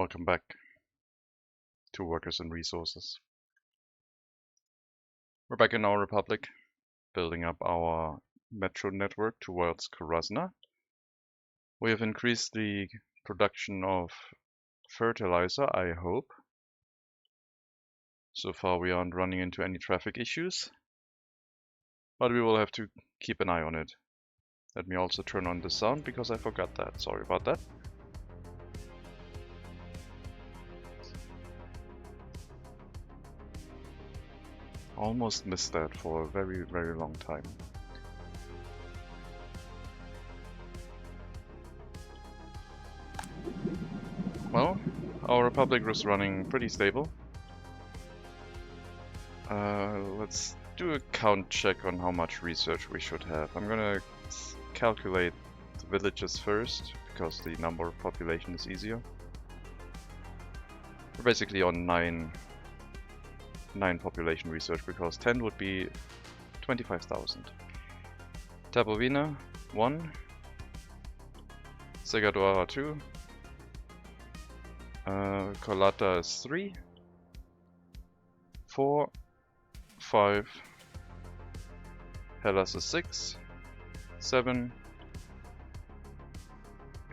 Welcome back to Workers and Resources. We're back in our Republic, building up our metro network towards Krasna. We have increased the production of fertilizer, I hope. So far we aren't running into any traffic issues, but we will have to keep an eye on it. Let me also turn on the sound because I forgot that. Sorry about that. Almost missed that for a very, very long time. Well, our Republic was running pretty stable. Let's do a count check on how much research we should have. I'm gonna calculate the villages first, because the number of population is easier. We're basically on 9 population research, because 10 would be 25,000. Tapovina 1, Segadoara 2, Colata is 3, 4, 5, Hellas is 6, 7,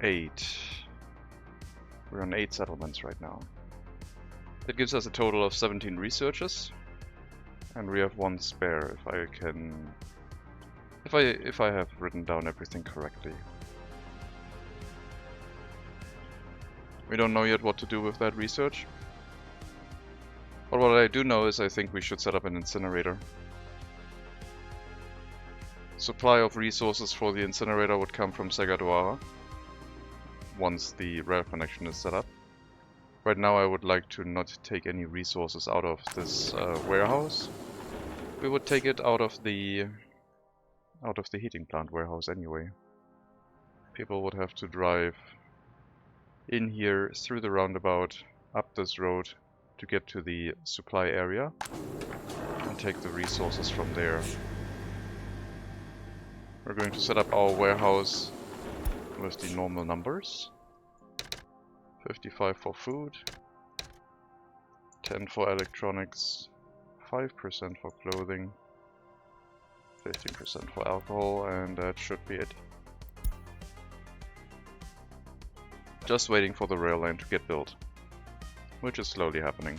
8. We're on 8 settlements right now. That gives us a total of 17 researchers, and we have 1 spare if I can, if I have written down everything correctly. We don't know yet what to do with that research. But what I do know is I think we should set up an incinerator. Supply of resources for the incinerator would come from Segadoara once the rail connection is set up. Right now I would like to not take any resources out of this warehouse. We would take it out of the heating plant warehouse anyway. People would have to drive in here through the roundabout, up this road, to get to the supply area and take the resources from there. We're going to set up our warehouse with the normal numbers. 55 for food, 10 for electronics, 5% for clothing, 15% for alcohol, and that should be it. Just waiting for the rail line to get built, which is slowly happening.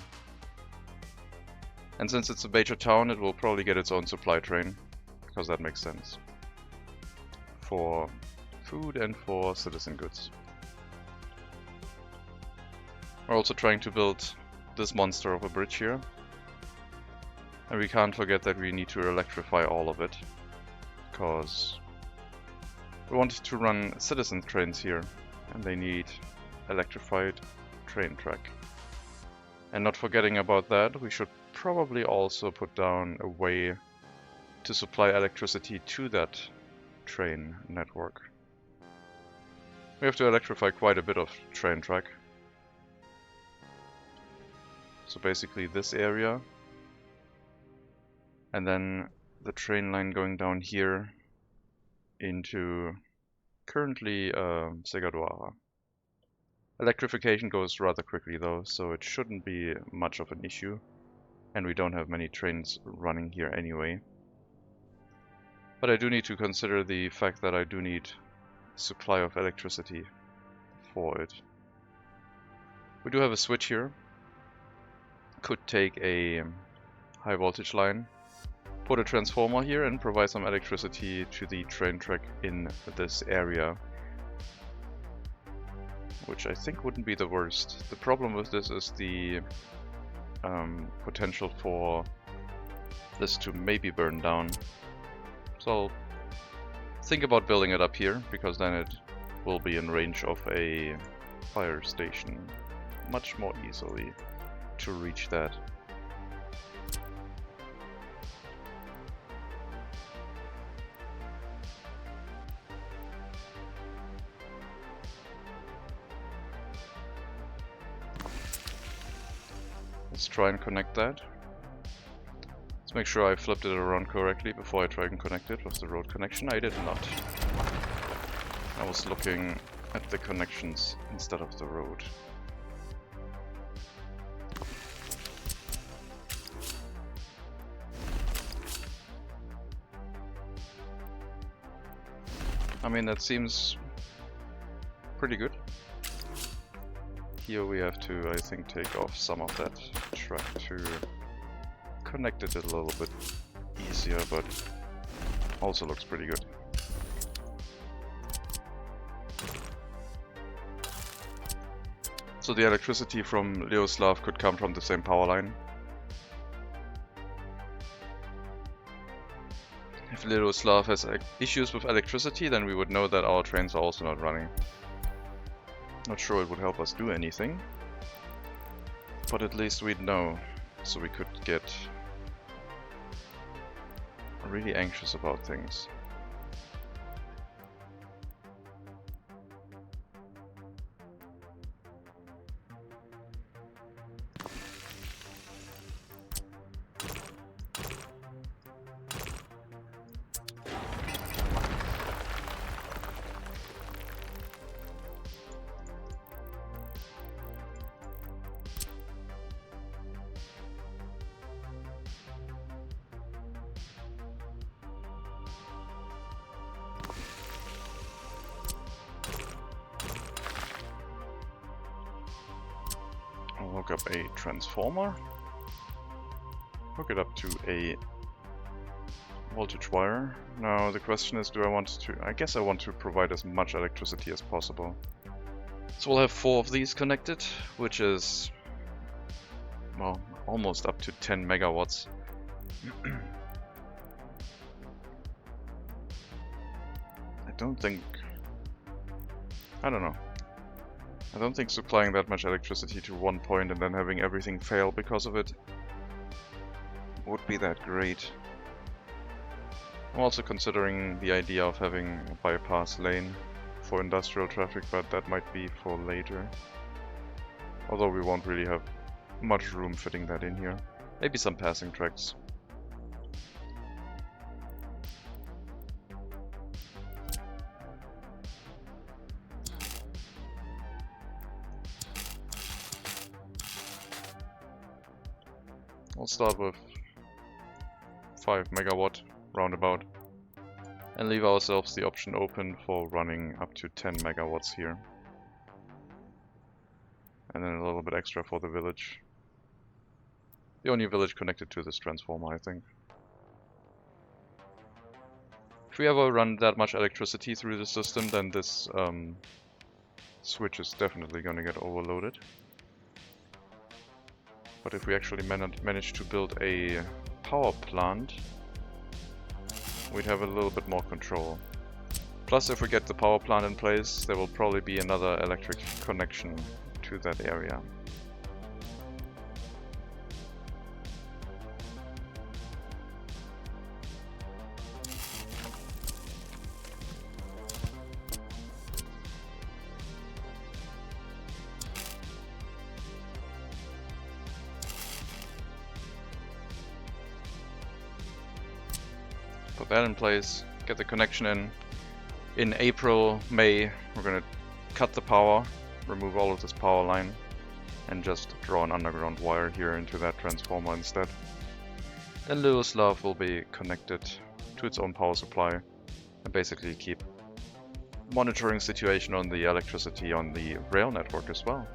And since it's a major town, it will probably get its own supply train, because that makes sense. For food and for citizen goods. We're also trying to build this monster of a bridge here. And we can't forget that we need to electrify all of it, because we want to run citizen trains here, and they need electrified train track. And not forgetting about that, we should probably also put down a way to supply electricity to that train network. We have to electrify quite a bit of train track. So basically this area, and then the train line going down here into currently Segadoara. Electrification goes rather quickly though, so it shouldn't be much of an issue, and we don't have many trains running here anyway. But I do need to consider the fact that I do need supply of electricity for it. We do have a switch here. Could take a high voltage line, put a transformer here and provide some electricity to the train track in this area, which I think wouldn't be the worst. The problem with this is the potential for this to maybe burn down. So I'll think about building it up here, because then it will be in range of a fire station much more easily to reach that. Let's try and connect that. Let's make sure I flipped it around correctly before I try and connect it with the road connection. I did not. I was looking at the connections instead of the road. I mean, that seems pretty good. Here we have to, I think, take off some of that track to connect it a little bit easier, but also looks pretty good. So the electricity from Leoslav could come from the same power line. If Leoslav has issues with electricity, then we would know that our trains are also not running. Not sure it would help us do anything, but at least we'd know, so we could get really anxious about things. I'll hook up a transformer, hook it up to a voltage wire. Now the question is, do I want to... I guess I want to provide as much electricity as possible. So we'll have 4 of these connected, which is, well, almost up to 10 megawatts. I don't know. I don't think supplying that much electricity to one point and then having everything fail because of it would be that great. I'm also considering the idea of having a bypass lane for industrial traffic, but that might be for later. Although we won't really have much room fitting that in here. Maybe some passing tracks. I'll start with 5 megawatt roundabout and leave ourselves the option open for running up to 10 megawatts here. And then a little bit extra for the village. The only village connected to this transformer, I think. If we ever run that much electricity through the system, then this switch is definitely going to get overloaded. But if we actually manage to build a power plant, we'd have a little bit more control. Plus, if we get the power plant in place, there will probably be another electric connection to that area. Put that in place, get the connection in. In April, May, we're gonna cut the power, remove all of this power line, and just draw an underground wire here into that transformer instead. Then Ljuslav will be connected to its own power supply and basically keep monitoring situation on the electricity on the rail network as well.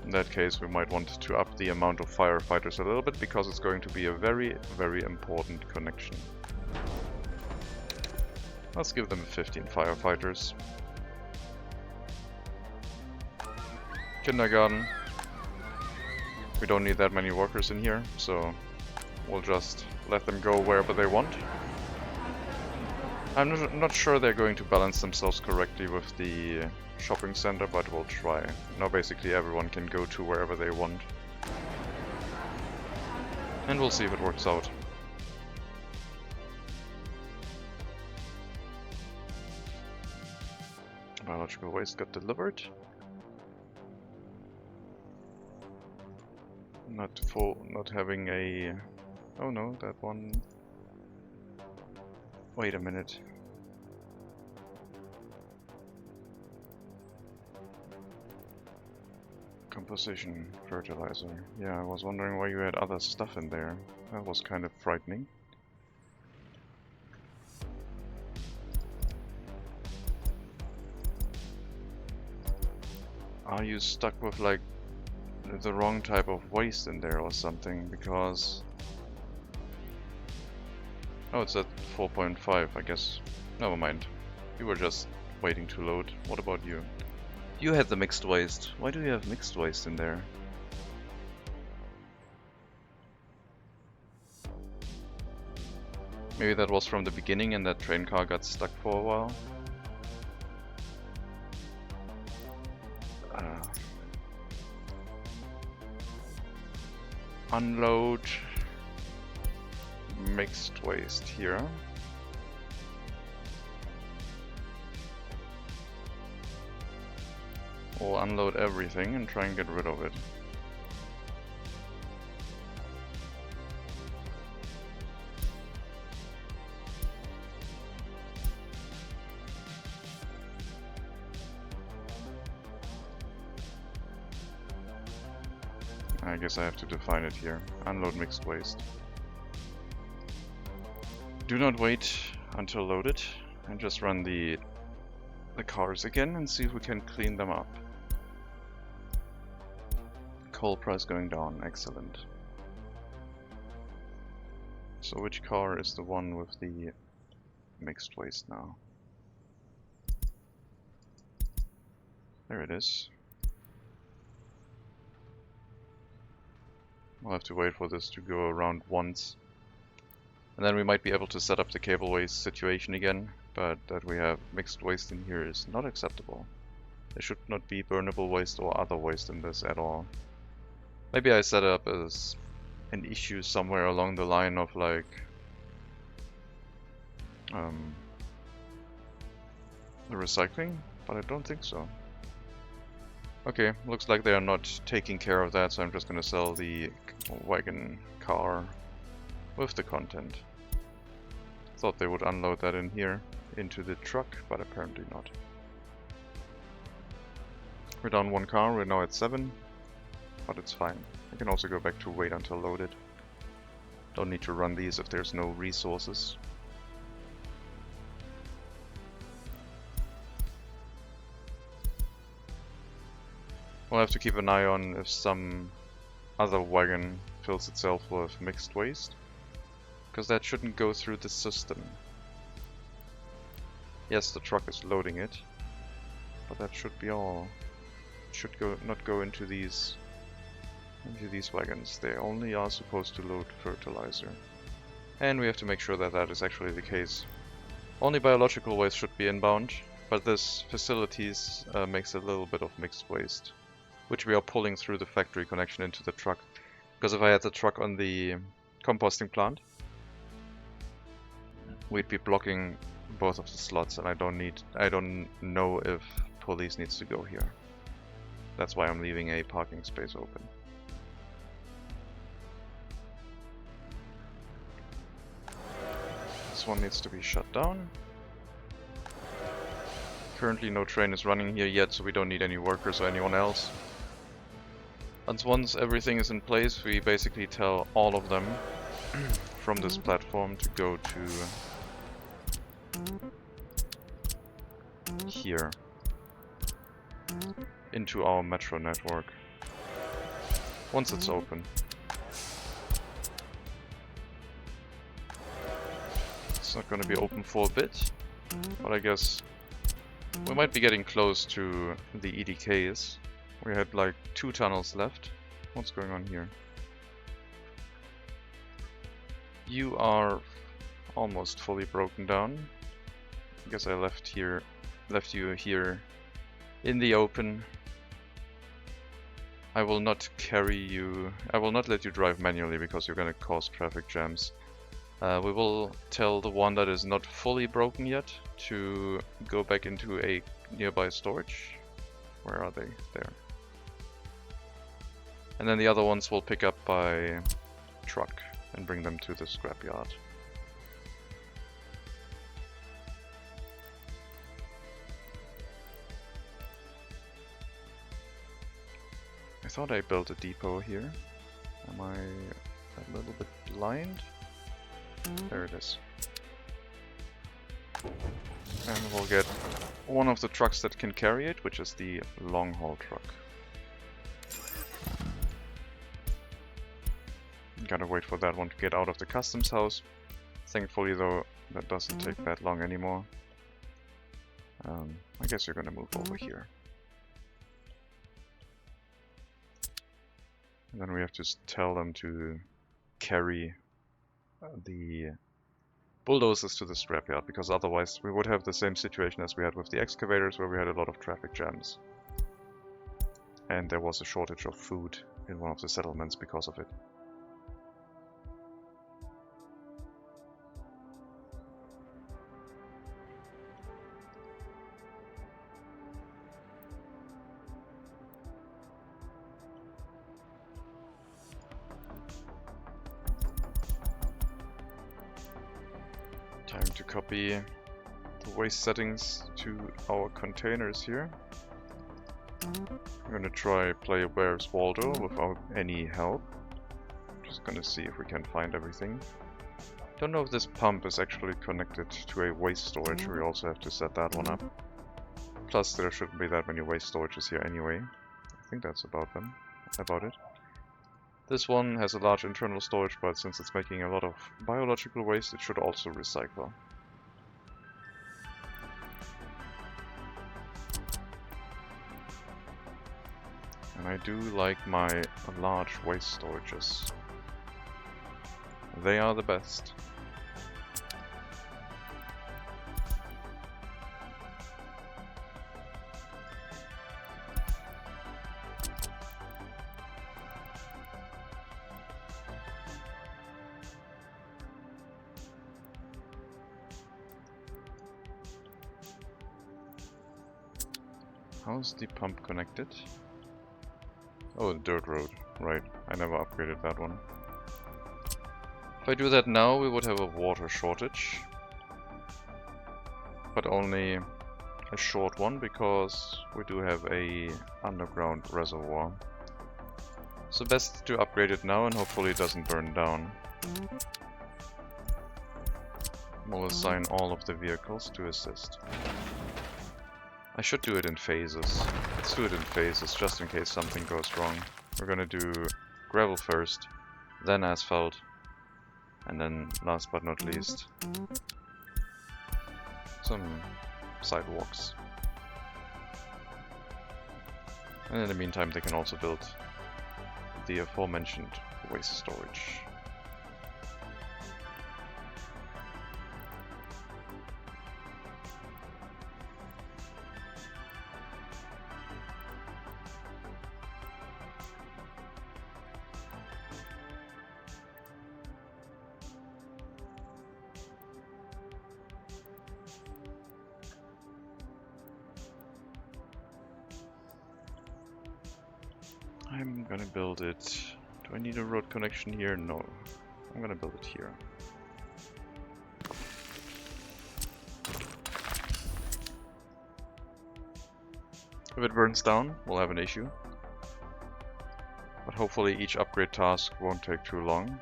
In that case, we might want to up the amount of firefighters a little bit, because it's going to be a very, very important connection. Let's give them 15 firefighters. Kindergarten. We don't need that many workers in here, so we'll just let them go wherever they want. I'm not sure they're going to balance themselves correctly with the shopping center, but we'll try. Now basically everyone can go to wherever they want. And we'll see if it works out. Biological waste got delivered. Not having a... Oh no, that one... Wait a minute. Composition fertilizer. Yeah, I was wondering why you had other stuff in there. That was kind of frightening. Are you stuck with like the wrong type of waste in there or something? Because... oh, it's at 4.5, I guess. Never mind. You were just waiting to load. What about you? You had the mixed waste. Why do you have mixed waste in there? Maybe that was from the beginning and that train car got stuck for a while. Unload mixed waste here. We'll unload everything and try and get rid of it. I guess I have to define it here. Unload mixed waste. Do not wait until loaded and just run the cars again and see if we can clean them up. Coal price going down, excellent. So which car is the one with the mixed waste now? There it is. We'll have to wait for this to go around once. And then we might be able to set up the cable waste situation again, but that we have mixed waste in here is not acceptable. There should not be burnable waste or other waste in this at all. Maybe I set it up as an issue somewhere along the line of like the recycling, but I don't think so. Okay, looks like they are not taking care of that, so I'm just gonna sell the wagon car with the content. Thought they would unload that in here into the truck, but apparently not. We're down one car, we're now at 7, but it's fine. I can also go back to wait until loaded. Don't need to run these if there's no resources. We'll have to keep an eye on if some other wagon fills itself with mixed waste, because that shouldn't go through the system. Yes, the truck is loading it, but that should be all. It should not go into these wagons. They only are supposed to load fertilizer, and we have to make sure that that is actually the case. Only biological waste should be inbound, but this facilities makes a little bit of mixed waste, which we are pulling through the factory connection into the truck. Because if I had the truck on the composting plant, we'd be blocking both of the slots, and I don't know if police needs to go here. That's why I'm leaving a parking space open. This one needs to be shut down. Currently no train is running here yet, so we don't need any workers or anyone else. And once everything is in place, we basically tell all of them from this platform to go to here, into our metro network, once it's open. It's not going to be open for a bit, but I guess we might be getting close to the EDKs. We had like 2 tunnels left. What's going on here? You are almost fully broken down. I guess I left you here in the open. I will not carry you. I will not let you drive manually because you're going to cause traffic jams. We will tell the one that is not fully broken yet to go back into a nearby storage. Where are they? There. And then the other ones will pick up by truck and bring them to the scrapyard. I thought I built a depot here. Am I a little bit blind? There it is. And we'll get one of the trucks that can carry it, which is the long haul truck. Gotta wait for that one to get out of the customs house. Thankfully though, that doesn't take that long anymore. I guess you're gonna move over here. And then we have to tell them to carry the bulldozers to the scrapyard, because otherwise we would have the same situation as we had with the excavators, where we had a lot of traffic jams. And there was a shortage of food in one of the settlements because of it. Time to copy the waste settings to our containers here. I'm gonna try play Where's Waldo without any help. Just gonna see if we can find everything. Don't know if this pump is actually connected to a waste storage. We also have to set that one up. Plus there shouldn't be that many waste storages here anyway. I think that's about it. This one has a large internal storage, but since it's making a lot of biological waste, it should also recycle. And I do like my large waste storages. They are the best. How's the pump connected? Oh, the dirt road. Right, I never upgraded that one. If I do that now, we would have a water shortage. But only a short one, because we do have a underground reservoir. So best to upgrade it now, and hopefully it doesn't burn down. We'll assign all of the vehicles to assist. I should do it in phases. Let's do it in phases, just in case something goes wrong. We're gonna do gravel first, then asphalt, and then last but not least, some sidewalks. And in the meantime, they can also build the aforementioned waste storage. I'm gonna build it. Do I need a road connection here? No. I'm gonna build it here. If it burns down, we'll have an issue. But hopefully each upgrade task won't take too long.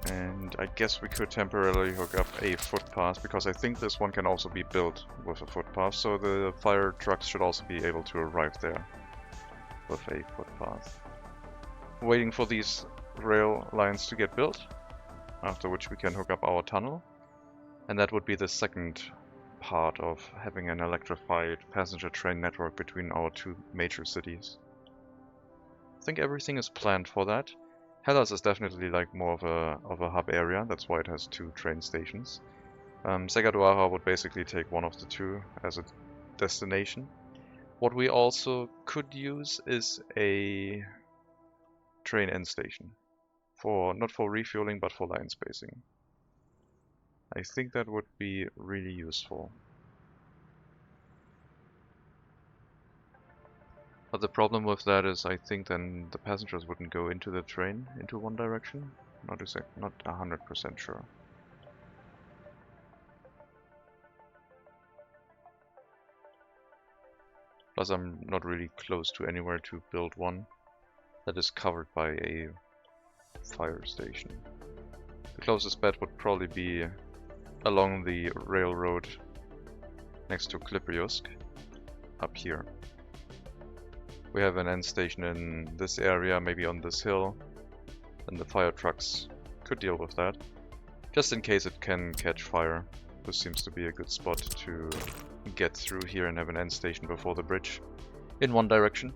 And I guess we could temporarily hook up a footpath, because I think this one can also be built with a footpath, so the fire trucks should also be able to arrive there with a footpath. Waiting for these rail lines to get built, after which we can hook up our tunnel. And that would be the second part of having an electrified passenger train network between our two major cities. I think everything is planned for that. Hellas is definitely like more of a hub area, that's why it has two train stations. Segaduara would basically take one of the two as a destination. What we also could use is a train end station. Not for refueling, but for line spacing. I think that would be really useful. But the problem with that is I think then the passengers wouldn't go into the train into one direction. Not 100% sure. Plus I'm not really close to anywhere to build one that is covered by a fire station. The closest bet would probably be along the railroad next to Klippiosk, up here. We have an end station in this area, maybe on this hill, and the fire trucks could deal with that. Just in case it can catch fire, this seems to be a good spot to get through here and have an end station before the bridge in one direction.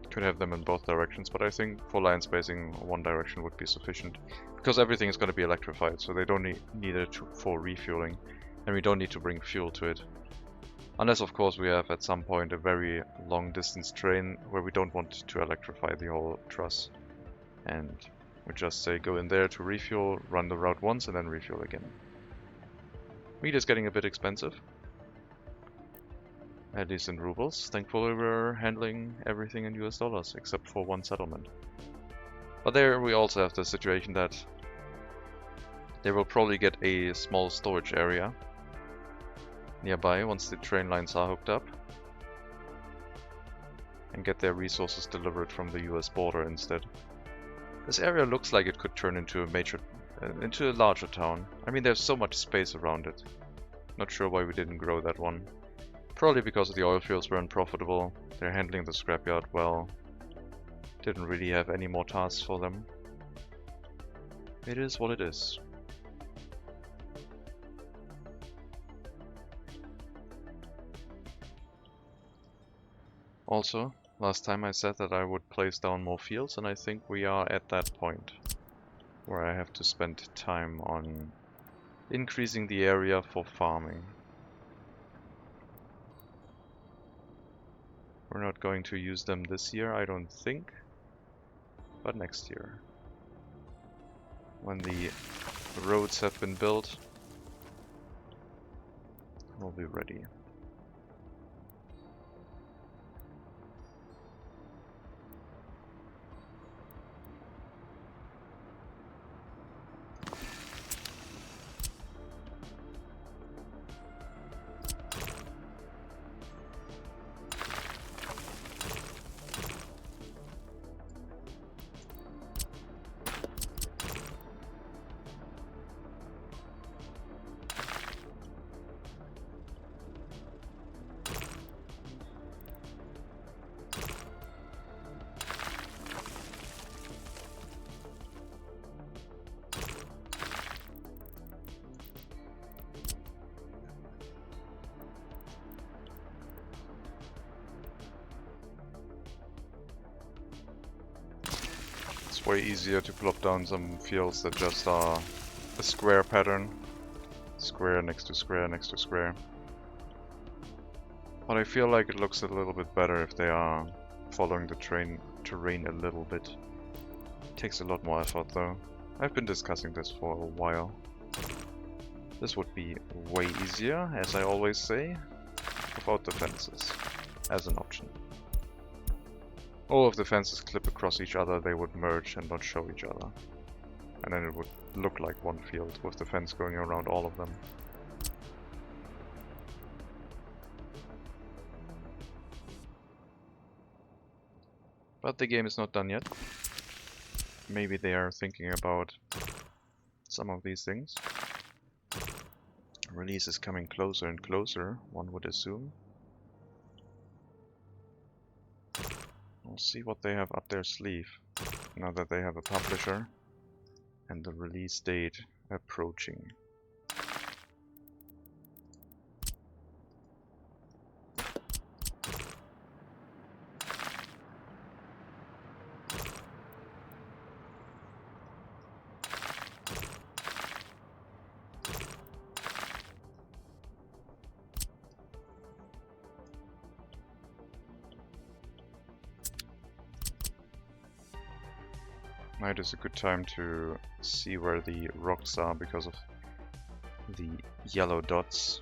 Could have them in both directions, but I think for line spacing, one direction would be sufficient. Because everything is going to be electrified, so they don't need it for refueling, and we don't need to bring fuel to it. Unless, of course, we have at some point a very long distance train where we don't want to electrify the whole truss. And we just say go in there to refuel, run the route once, and then refuel again. Meat is getting a bit expensive. At least in rubles. Thankfully we're handling everything in US dollars, except for one settlement. But there we also have the situation that they will probably get a small storage area nearby once the train lines are hooked up, and get their resources delivered from the US border instead. This area looks like it could turn into a larger town. I mean, there's so much space around it. Not sure why we didn't grow that one. Probably because the oil fields were unprofitable. They're handling the scrapyard well. Didn't really have any more tasks for them. It is what it is. Also, last time I said that I would place down more fields, and I think we are at that point where I have to spend time on increasing the area for farming. We're not going to use them this year, I don't think, but next year. When the roads have been built, we'll be ready. Way easier to plop down some fields that just are a square pattern. Square next to square next to square. But I feel like it looks a little bit better if they are following the terrain a little bit. Takes a lot more effort though. I've been discussing this for a while. This would be way easier, as I always say, without the fences as an option. Or if the fences clip across each other, they would merge and not show each other. And then it would look like one field with the fence going around all of them. But the game is not done yet. Maybe they are thinking about some of these things. Release is coming closer and closer, one would assume. We'll see what they have up their sleeve, now that they have a publisher and the release date approaching. Night is a good time to see where the rocks are because of the yellow dots.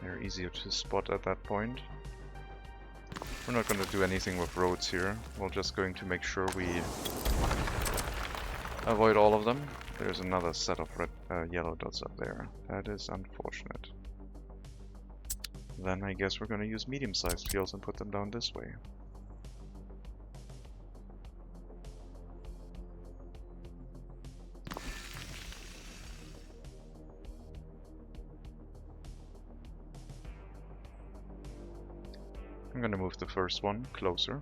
They're easier to spot at that point. We're not going to do anything with roads here. We're just going to make sure we avoid all of them. There's another set of yellow dots up there. That is unfortunate. Then I guess we're going to use medium-sized fields and put them down this way. I'm gonna move the first one closer.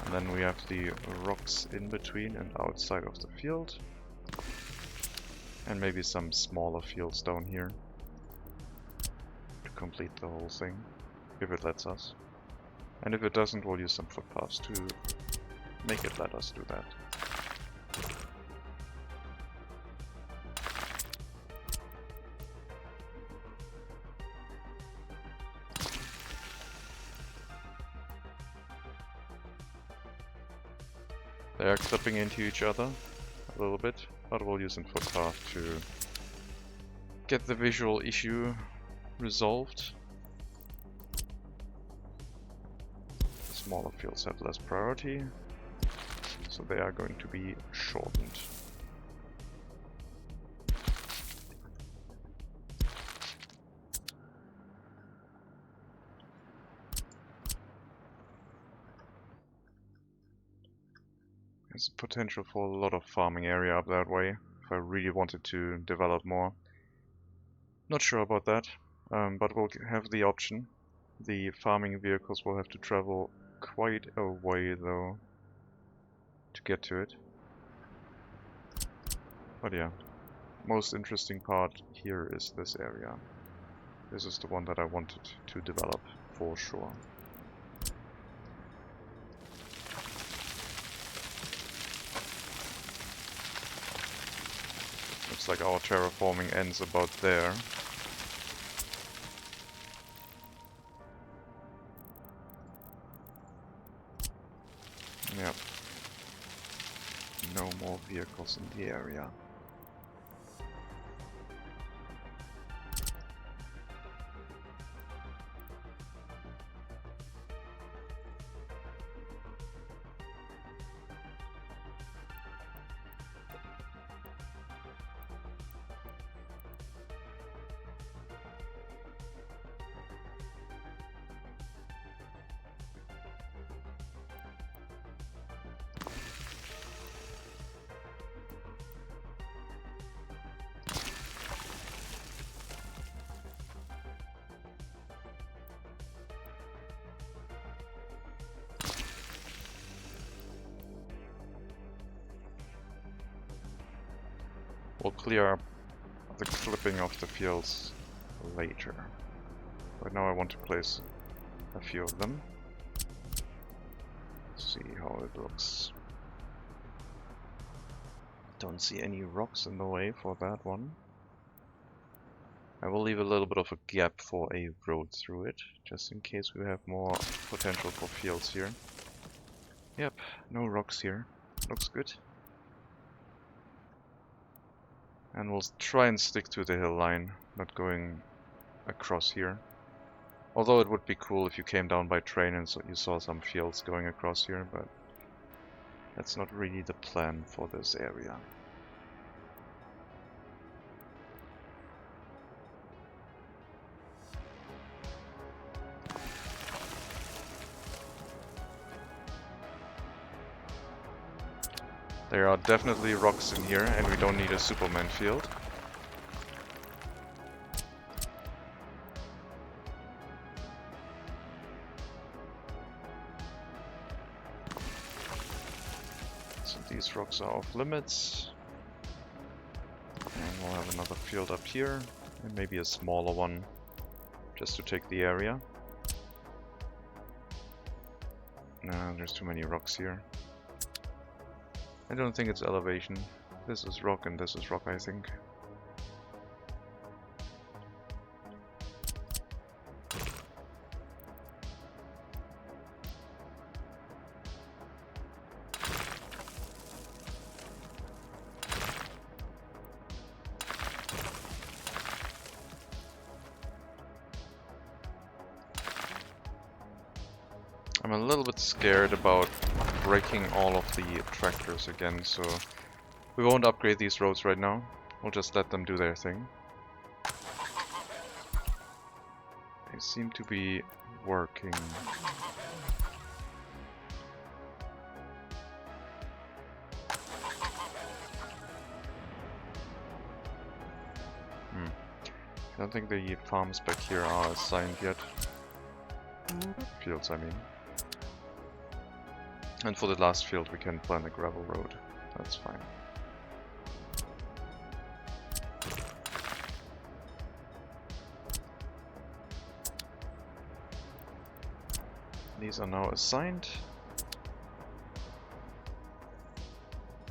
And then we have the rocks in between and outside of the field. And maybe some smaller fields down here to complete the whole thing, if it lets us. And if it doesn't, we'll use some footpaths to make it let us do that. They are clipping into each other a little bit, but we'll use some footpath to get the visual issue resolved. The smaller fields have less priority, so they are going to be shortened. There's potential for a lot of farming area up that way, if I really wanted to develop more. Not sure about that, but we'll have the option. The farming vehicles will have to travel quite a way though to get to it. But yeah, most interesting part here is this area. This is the one that I wanted to develop for sure. Looks like our terraforming ends about there. Yep. No more vehicles in the area. We'll clear up the clipping of the fields later. Right now I want to place a few of them. See how it looks. Don't see any rocks in the way for that one. I will leave a little bit of a gap for a road through it, just in case we have more potential for fields here. Yep, no rocks here. Looks good. And we'll try and stick to the hill line, not going across here. Although it would be cool if you came down by train and so you saw some fields going across here, but that's not really the plan for this area. There are definitely rocks in here, and we don't need a Superman field. So these rocks are off limits. And we'll have another field up here, and maybe a smaller one, just to take the area. No, there's too many rocks here. I don't think it's elevation. This is rock and this is rock, I think. I'm a little bit scared about breaking all of the tractors again, so we won't upgrade these roads right now. We'll just let them do their thing. They seem to be working. don't think the farms back here are assigned yet. Fields, I mean. And for the last field we can plan a gravel road. That's fine. These are now assigned.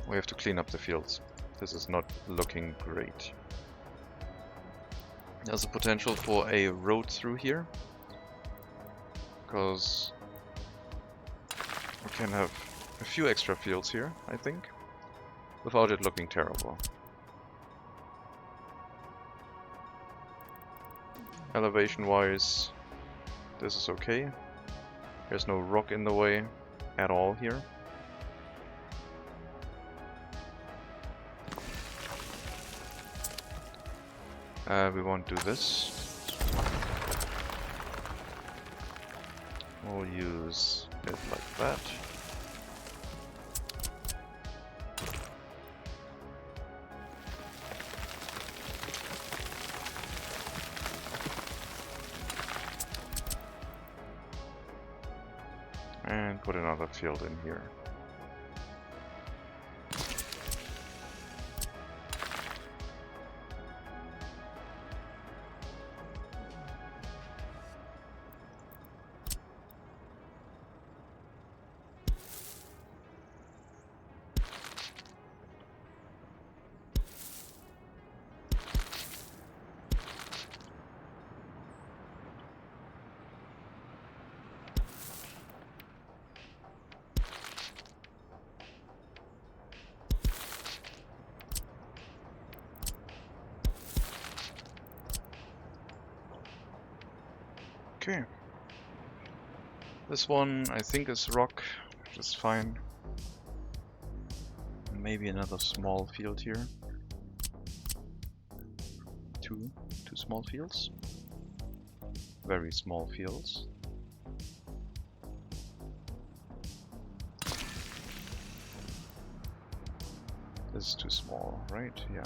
We have to clean up the fields. This is not looking great. There's a potential for a road through here, because we can have a few extra fields here, I think, without it looking terrible. Elevation wise, this is okay. There's no rock in the way at all here. We won't do this. We'll use it like that. And put another field in here. Okay. This one I think is rock, which is fine. Maybe another small field here. Two small fields. Very small fields. This is too small, right? Yeah.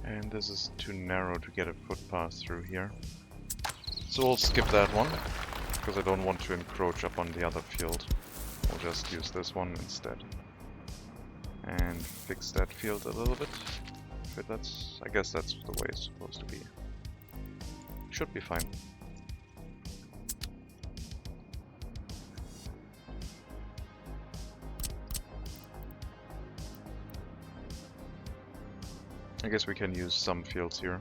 And this is too narrow to get a footpath through here. So we'll skip that one, because I don't want to encroach upon the other field. We'll just use this one instead. And fix that field a little bit. But I guess that's the way it's supposed to be. Should be fine. I guess we can use some fields here,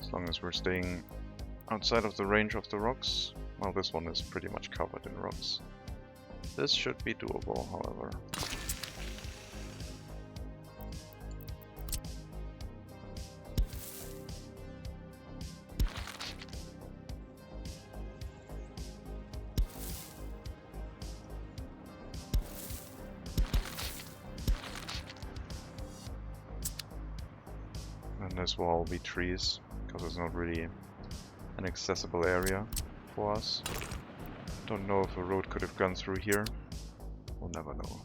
as long as we're staying outside of the range of the rocks. Well, this one is pretty much covered in rocks. This should be doable, however. And this will all be trees, because it's not really an accessible area for us. Don't know if a road could have gone through here. We'll never know.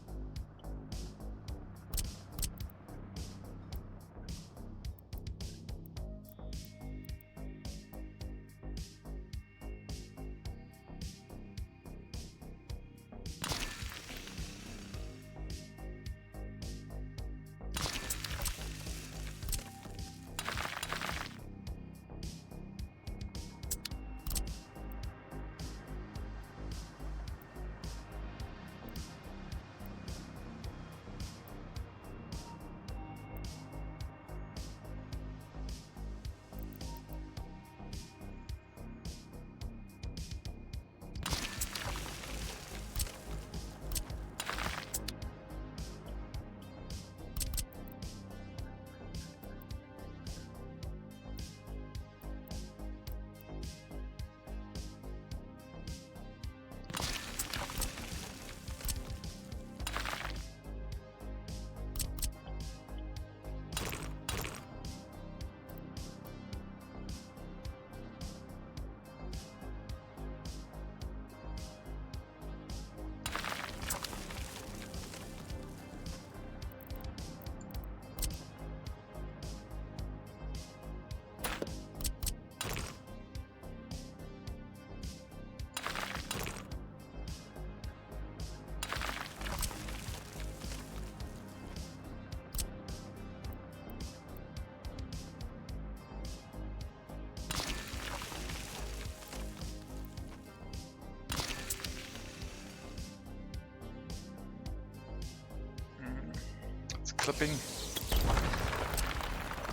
clipping.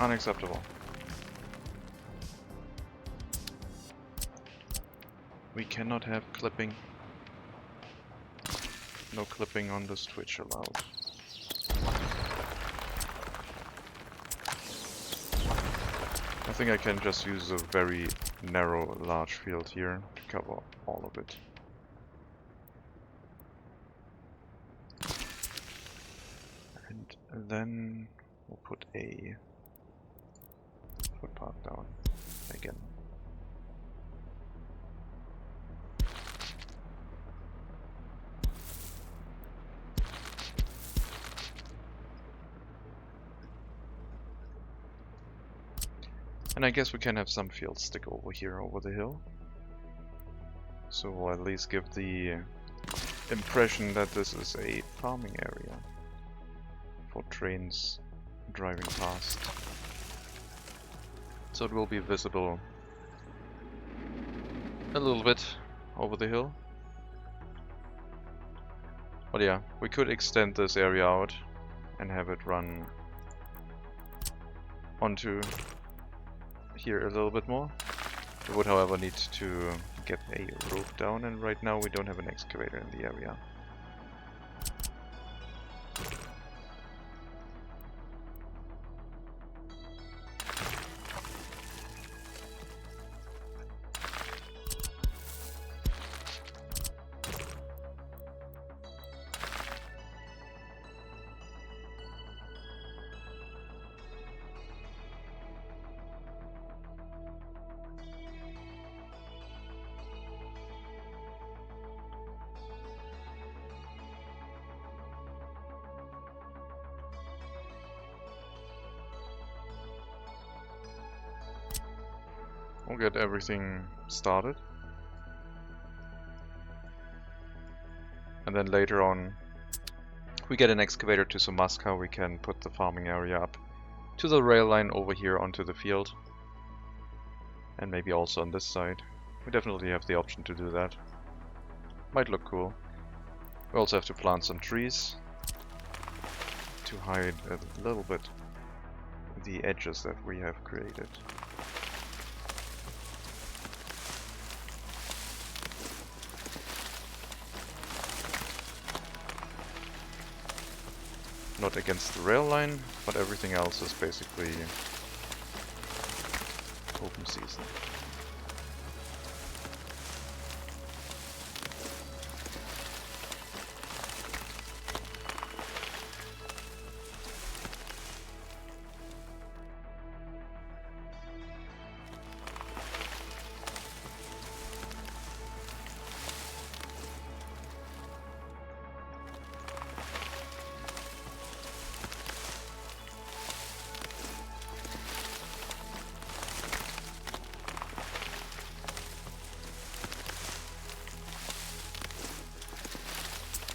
Unacceptable. We cannot have clipping. No clipping on this Twitch allowed. I think I can just use a very narrow, large field here to cover all of it. And then we'll put a footpath down again. And I guess we can have some fields stick over here, over the hill. So we'll at least give the impression that this is a farming area for trains driving past. So it will be visible a little bit over the hill. But yeah, we could extend this area out and have it run onto here a little bit more. We would, however, need to get a rope down, and right now we don't have an excavator in the area. We'll get everything started. And then later on, if we get an excavator to Sumaska, we can put the farming area up to the rail line over here onto the field. And maybe also on this side. We definitely have the option to do that. Might look cool. We also have to plant some trees to hide a little bit the edges that we have created. Not against the rail line, but everything else is basically open season.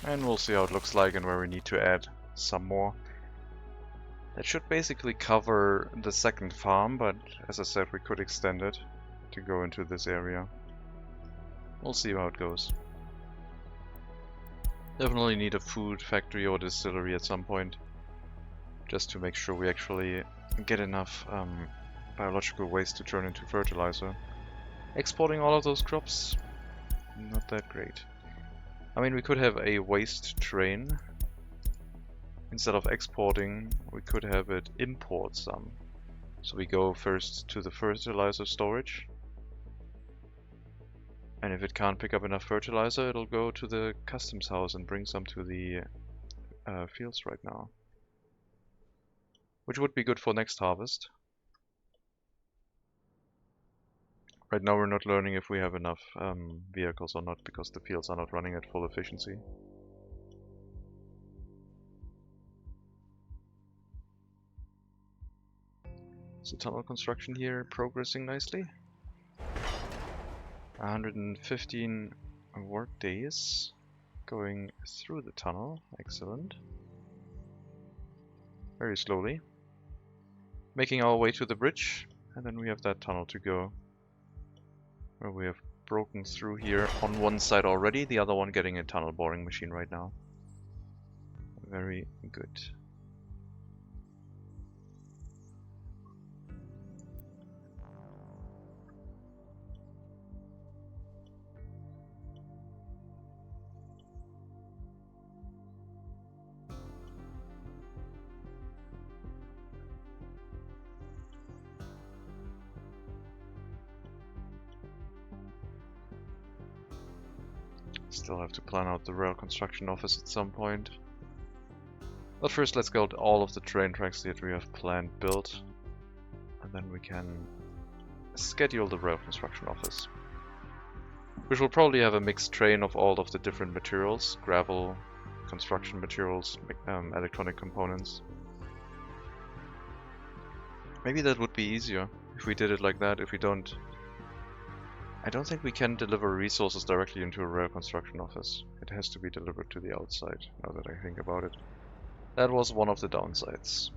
And we'll see how it looks like and where we need to add some more. That should basically cover the second farm, but as I said, we could extend it to go into this area. We'll see how it goes. Definitely need a food factory or distillery at some point, just to make sure we actually get enough biological waste to turn into fertilizer. Exporting all of those crops, not that great. I mean, we could have a waste train. Instead of exporting, we could have it import some. So we go first to the fertilizer storage. And if it can't pick up enough fertilizer, it'll go to the customs house and bring some to the fields right now. Which would be good for next harvest. Right now we're not learning if we have enough vehicles or not, because the fields are not running at full efficiency. So tunnel construction here progressing nicely. 115 work days going through the tunnel, excellent. Very slowly. Making our way to the bridge, and then we have that tunnel to go. Where we have broken through here on one side already, the other one getting a tunnel boring machine right now. Very good. Still have to plan out the rail construction office at some point. But first let's get all of the train tracks that we have planned built, and then we can schedule the rail construction office, which will probably have a mixed train of all of the different materials: gravel, construction materials, electronic components. Maybe that would be easier if we did it like that. If we don't... I don't think we can deliver resources directly into a rail construction office. It has to be delivered to the outside, now that I think about it. That was one of the downsides.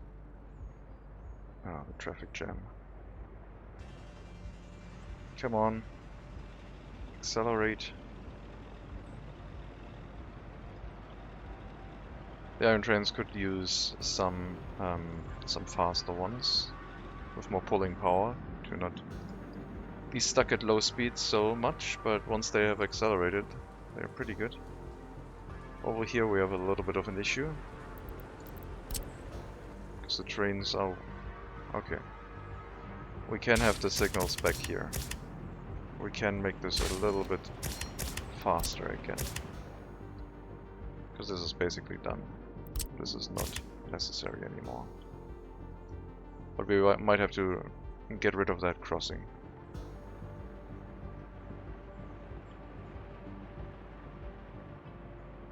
Ah, the traffic jam. Come on. Accelerate. The iron trains could use some faster ones with more pulling power to not be stuck at low speeds so much, but once they have accelerated, they're pretty good. Over here we have a little bit of an issue, because the trains are... okay. We can have the signals back here. We can make this a little bit faster again, because this is basically done. This is not necessary anymore. But we might have to get rid of that crossing.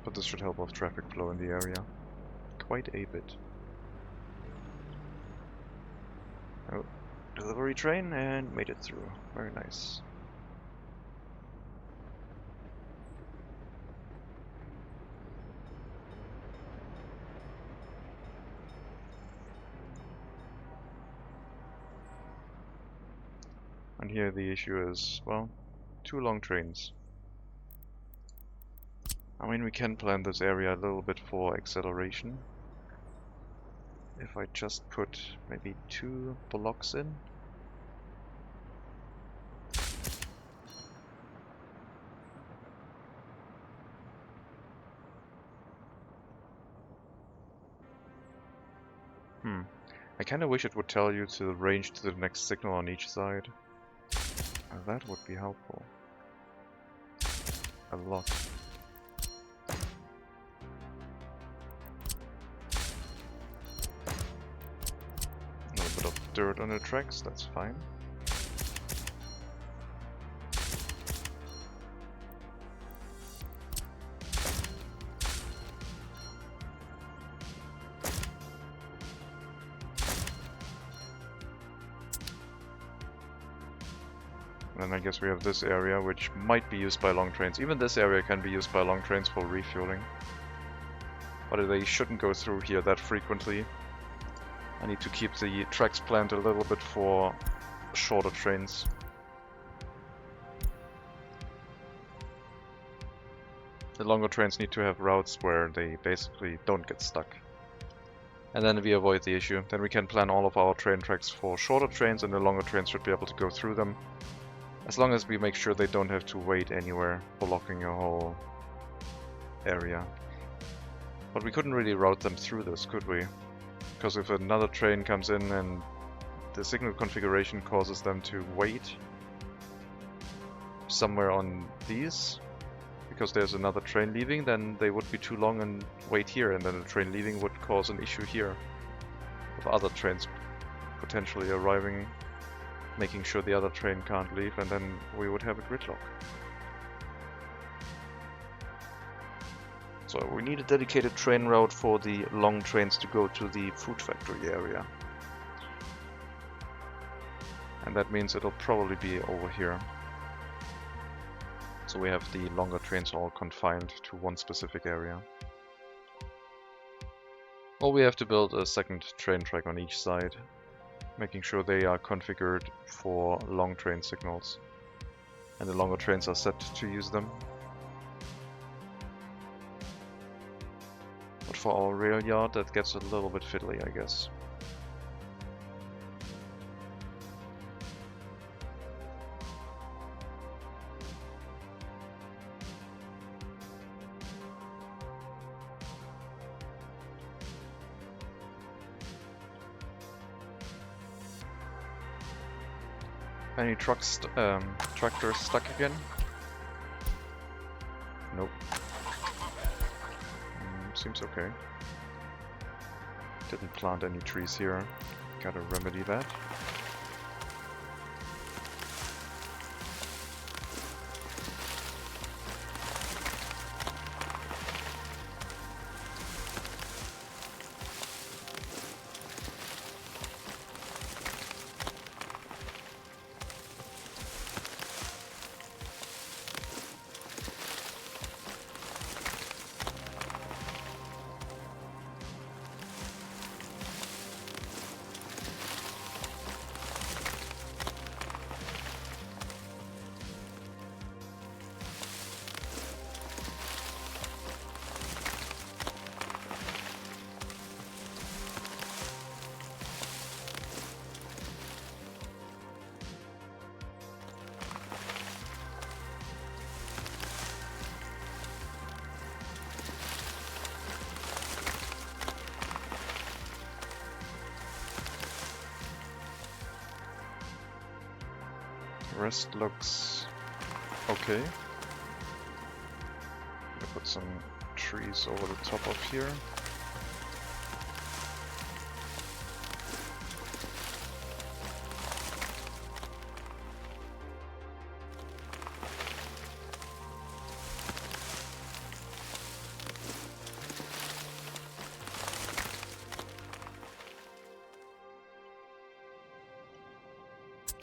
But this should help with traffic flow in the area quite a bit. Oh, delivery train, and made it through. Very nice. And here the issue is, well, 2 long trains. I mean, we can plan this area a little bit for acceleration. If I just put maybe 2 blocks in. I kinda wish it would tell you to range to the next signal on each side. That would be helpful. A lot. A little bit of dirt on the tracks, that's fine. And then I guess we have this area, which might be used by long trains. Even this area can be used by long trains for refueling. But they shouldn't go through here that frequently. I need to keep the tracks planned a little bit for shorter trains. The longer trains need to have routes where they basically don't get stuck. And then we avoid the issue. Then we can plan all of our train tracks for shorter trains, and the longer trains should be able to go through them. As long as we make sure they don't have to wait anywhere, blocking a whole area. But we couldn't really route them through this, could we? Because if another train comes in and the signal configuration causes them to wait somewhere on these, because there's another train leaving, then they would be too long and wait here, and then the train leaving would cause an issue here of other trains potentially arriving, making sure the other train can't leave, and then we would have a gridlock. So we need a dedicated train route for the long trains to go to the food factory area. And that means it'll probably be over here. So we have the longer trains all confined to one specific area. Well, we have to build a second train track on each side, making sure they are configured for long train signals. And the longer trains are set to use them. But for our rail yard, that gets a little bit fiddly, I guess. Any tractors stuck again? Nope. seems okay. Didn't plant any trees here. Gotta remedy that. Rest looks okay. Gonna put some trees over the top of here.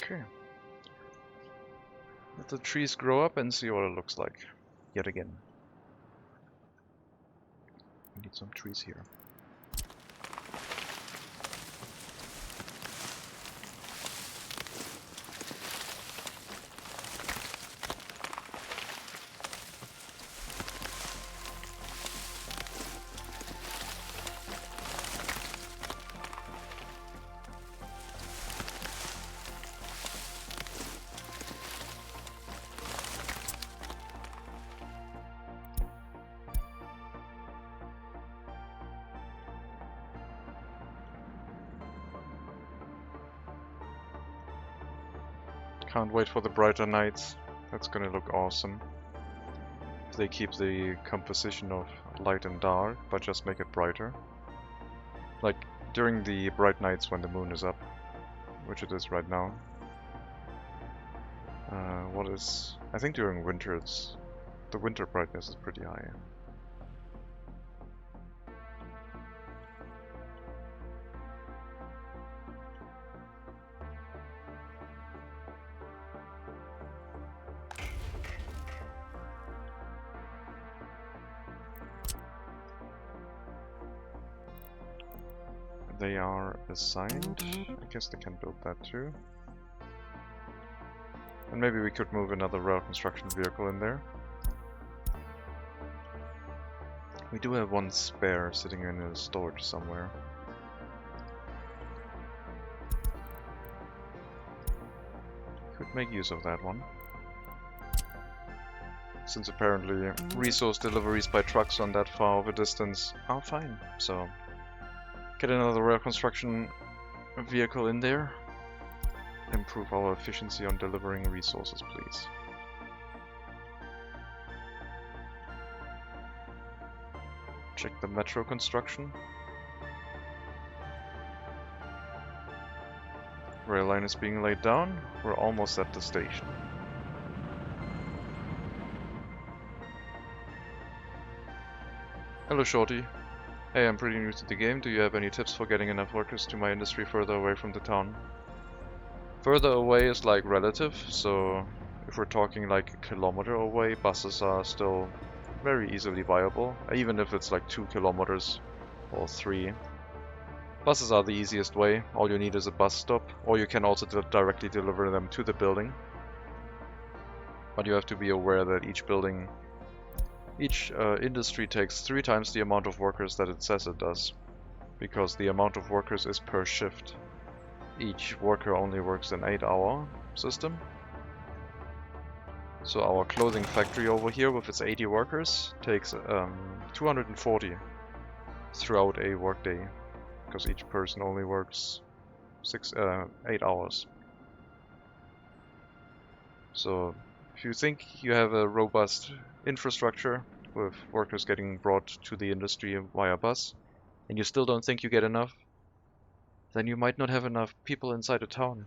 Okay. Let the trees grow up and see what it looks like. Yet again. We need some trees here. Can't wait for the brighter nights. That's gonna look awesome. If they keep the composition of light and dark, but just make it brighter. Like during the bright nights when the moon is up, which it is right now. I think during winter the winter brightness is pretty high. They are assigned. I guess they can build that too. And maybe we could move another rail construction vehicle in there. We do have one spare sitting in a storage somewhere. Could make use of that one. Since apparently resource deliveries by trucks on that far of a distance are fine, so get another rail construction vehicle in there. Improve our efficiency on delivering resources, please. Check the metro construction. Rail line is being laid down. We're almost at the station. Hello, Shorty. Hey, I'm pretty new to the game. Do you have any tips for getting enough workers to my industry further away from the town? Further away is like relative, so if we're talking like a kilometer away, buses are still very easily viable, even if it's like 2 kilometers or 3. Buses are the easiest way. All you need is a bus stop, or you can also directly deliver them to the building. But you have to be aware that each industry takes 3 times the amount of workers that it says it does, because the amount of workers is per shift. Each worker only works an 8-hour system. So our clothing factory over here with its 80 workers takes 240 throughout a workday, because each person only works 8 hours. So if you think you have a robust infrastructure with workers getting brought to the industry via bus, and you still don't think you get enough, then you might not have enough people inside a town.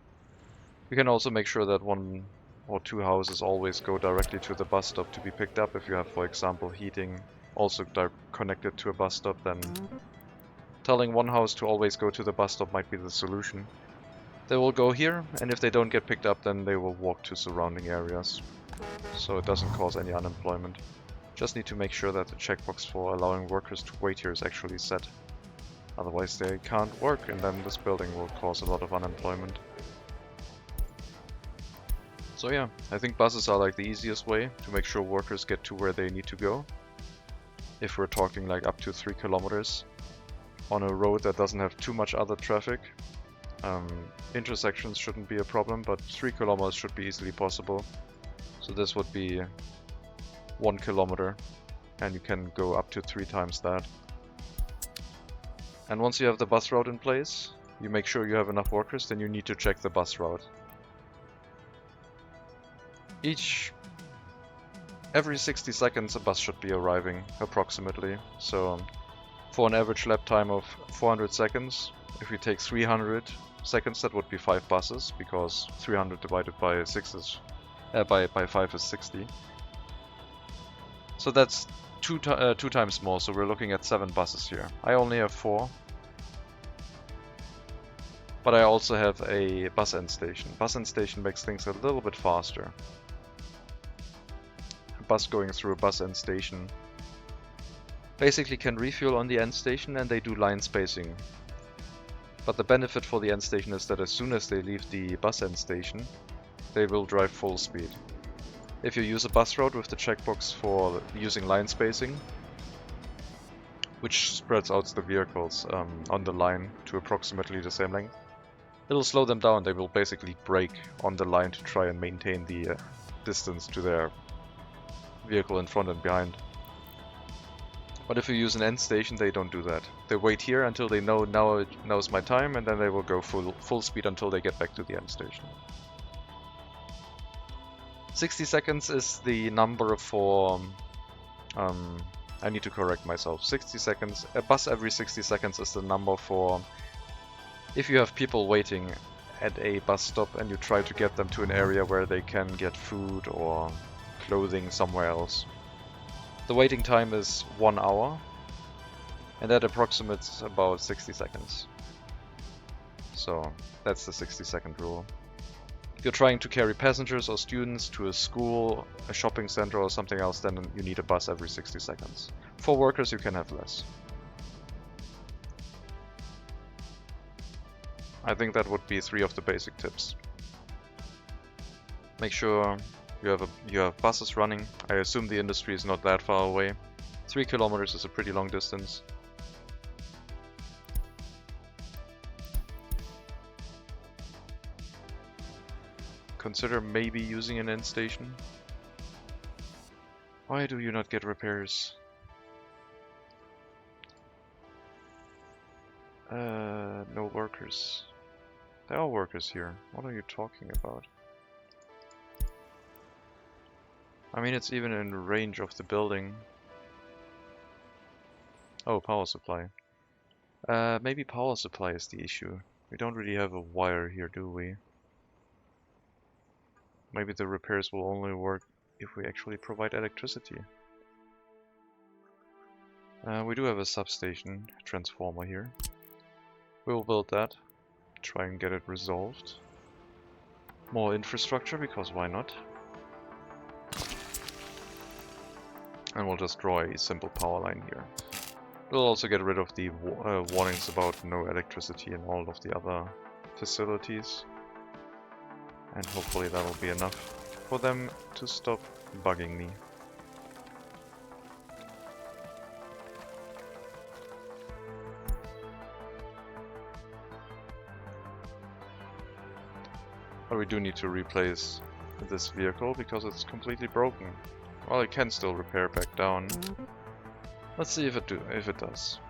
You can also make sure that 1 or 2 houses always go directly to the bus stop to be picked up. If you have, for example, heating also connected to a bus stop, then telling 1 house to always go to the bus stop might be the solution. They will go here, and if they don't get picked up, then they will walk to surrounding areas. So it doesn't cause any unemployment. Just need to make sure that the checkbox for allowing workers to wait here is actually set. Otherwise they can't work, and then this building will cause a lot of unemployment. So yeah, I think buses are like the easiest way to make sure workers get to where they need to go. If we're talking like up to 3 kilometers on a road that doesn't have too much other traffic. Intersections shouldn't be a problem, but 3 kilometers should be easily possible. So this would be 1 kilometer, and you can go up to 3 times that. And once you have the bus route in place, you make sure you have enough workers, then you need to check the bus route. Every 60 seconds a bus should be arriving, approximately. So for an average lap time of 400 seconds, if we take 300 seconds, that would be 5 buses, because 300 divided by 6 is by 5 is 60. So that's two times more, so we're looking at 7 buses here. I only have 4. But I also have a bus end station. Bus end station makes things a little bit faster. A bus going through a bus end station basically can refuel on the end station, and they do line spacing. But the benefit for the end station is that as soon as they leave the bus end station, they will drive full speed. If you use a bus route with the checkbox for using line spacing, which spreads out the vehicles on the line to approximately the same length, it'll slow them down. They will basically brake on the line to try and maintain the distance to their vehicle in front and behind. But if you use an end station, they don't do that. They wait here until they know now's my time, and then they will go full speed until they get back to the end station. 60 seconds is the number for... I need to correct myself. 60 seconds. A bus every 60 seconds is the number for... If you have people waiting at a bus stop and you try to get them to an area where they can get food or clothing somewhere else. The waiting time is 1 hour, and that approximates about 60 seconds. So that's the 60-second rule. If you're trying to carry passengers or students to a school, a shopping center or something else, then you need a bus every 60 seconds. For workers you can have less. I think that would be 3 of the basic tips. Make sure you have buses running. I assume the industry is not that far away. 3 kilometers is a pretty long distance. Consider maybe using an end station. Why do you not get repairs? No workers. There are workers here. What are you talking about? I mean, it's even in range of the building. Oh, power supply. Maybe power supply is the issue. We don't really have a wire here, do we? Maybe the repairs will only work if we actually provide electricity. We do have a substation transformer here. We'll build that. Try and get it resolved. More infrastructure, because why not? And we'll just draw a simple power line here. We'll also get rid of the warnings about no electricity in all of the other facilities. And hopefully that'll be enough for them to stop bugging me. But we do need to replace this vehicle because it's completely broken. Well, it can still repair back down. Let's see if it does.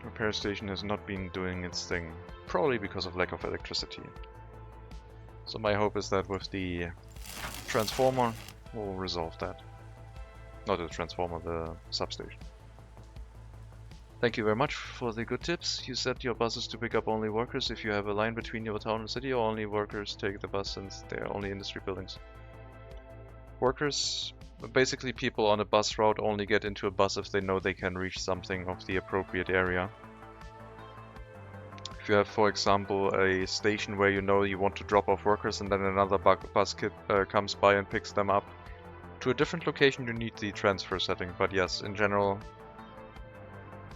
Repair station has not been doing its thing, probably because of lack of electricity. So my hope is that with the transformer will resolve that. Not the transformer, the substation. Thank you very much for the good tips. You set your buses to pick up only workers if you have a line between your town and city, or only workers take the bus since they are only industry buildings. Workers, basically people on a bus route, only get into a bus if they know they can reach something of the appropriate area. If you have, for example, a station where you know you want to drop off workers and then another bus comes by and picks them up to a different location, you need the transfer setting. But yes, in general,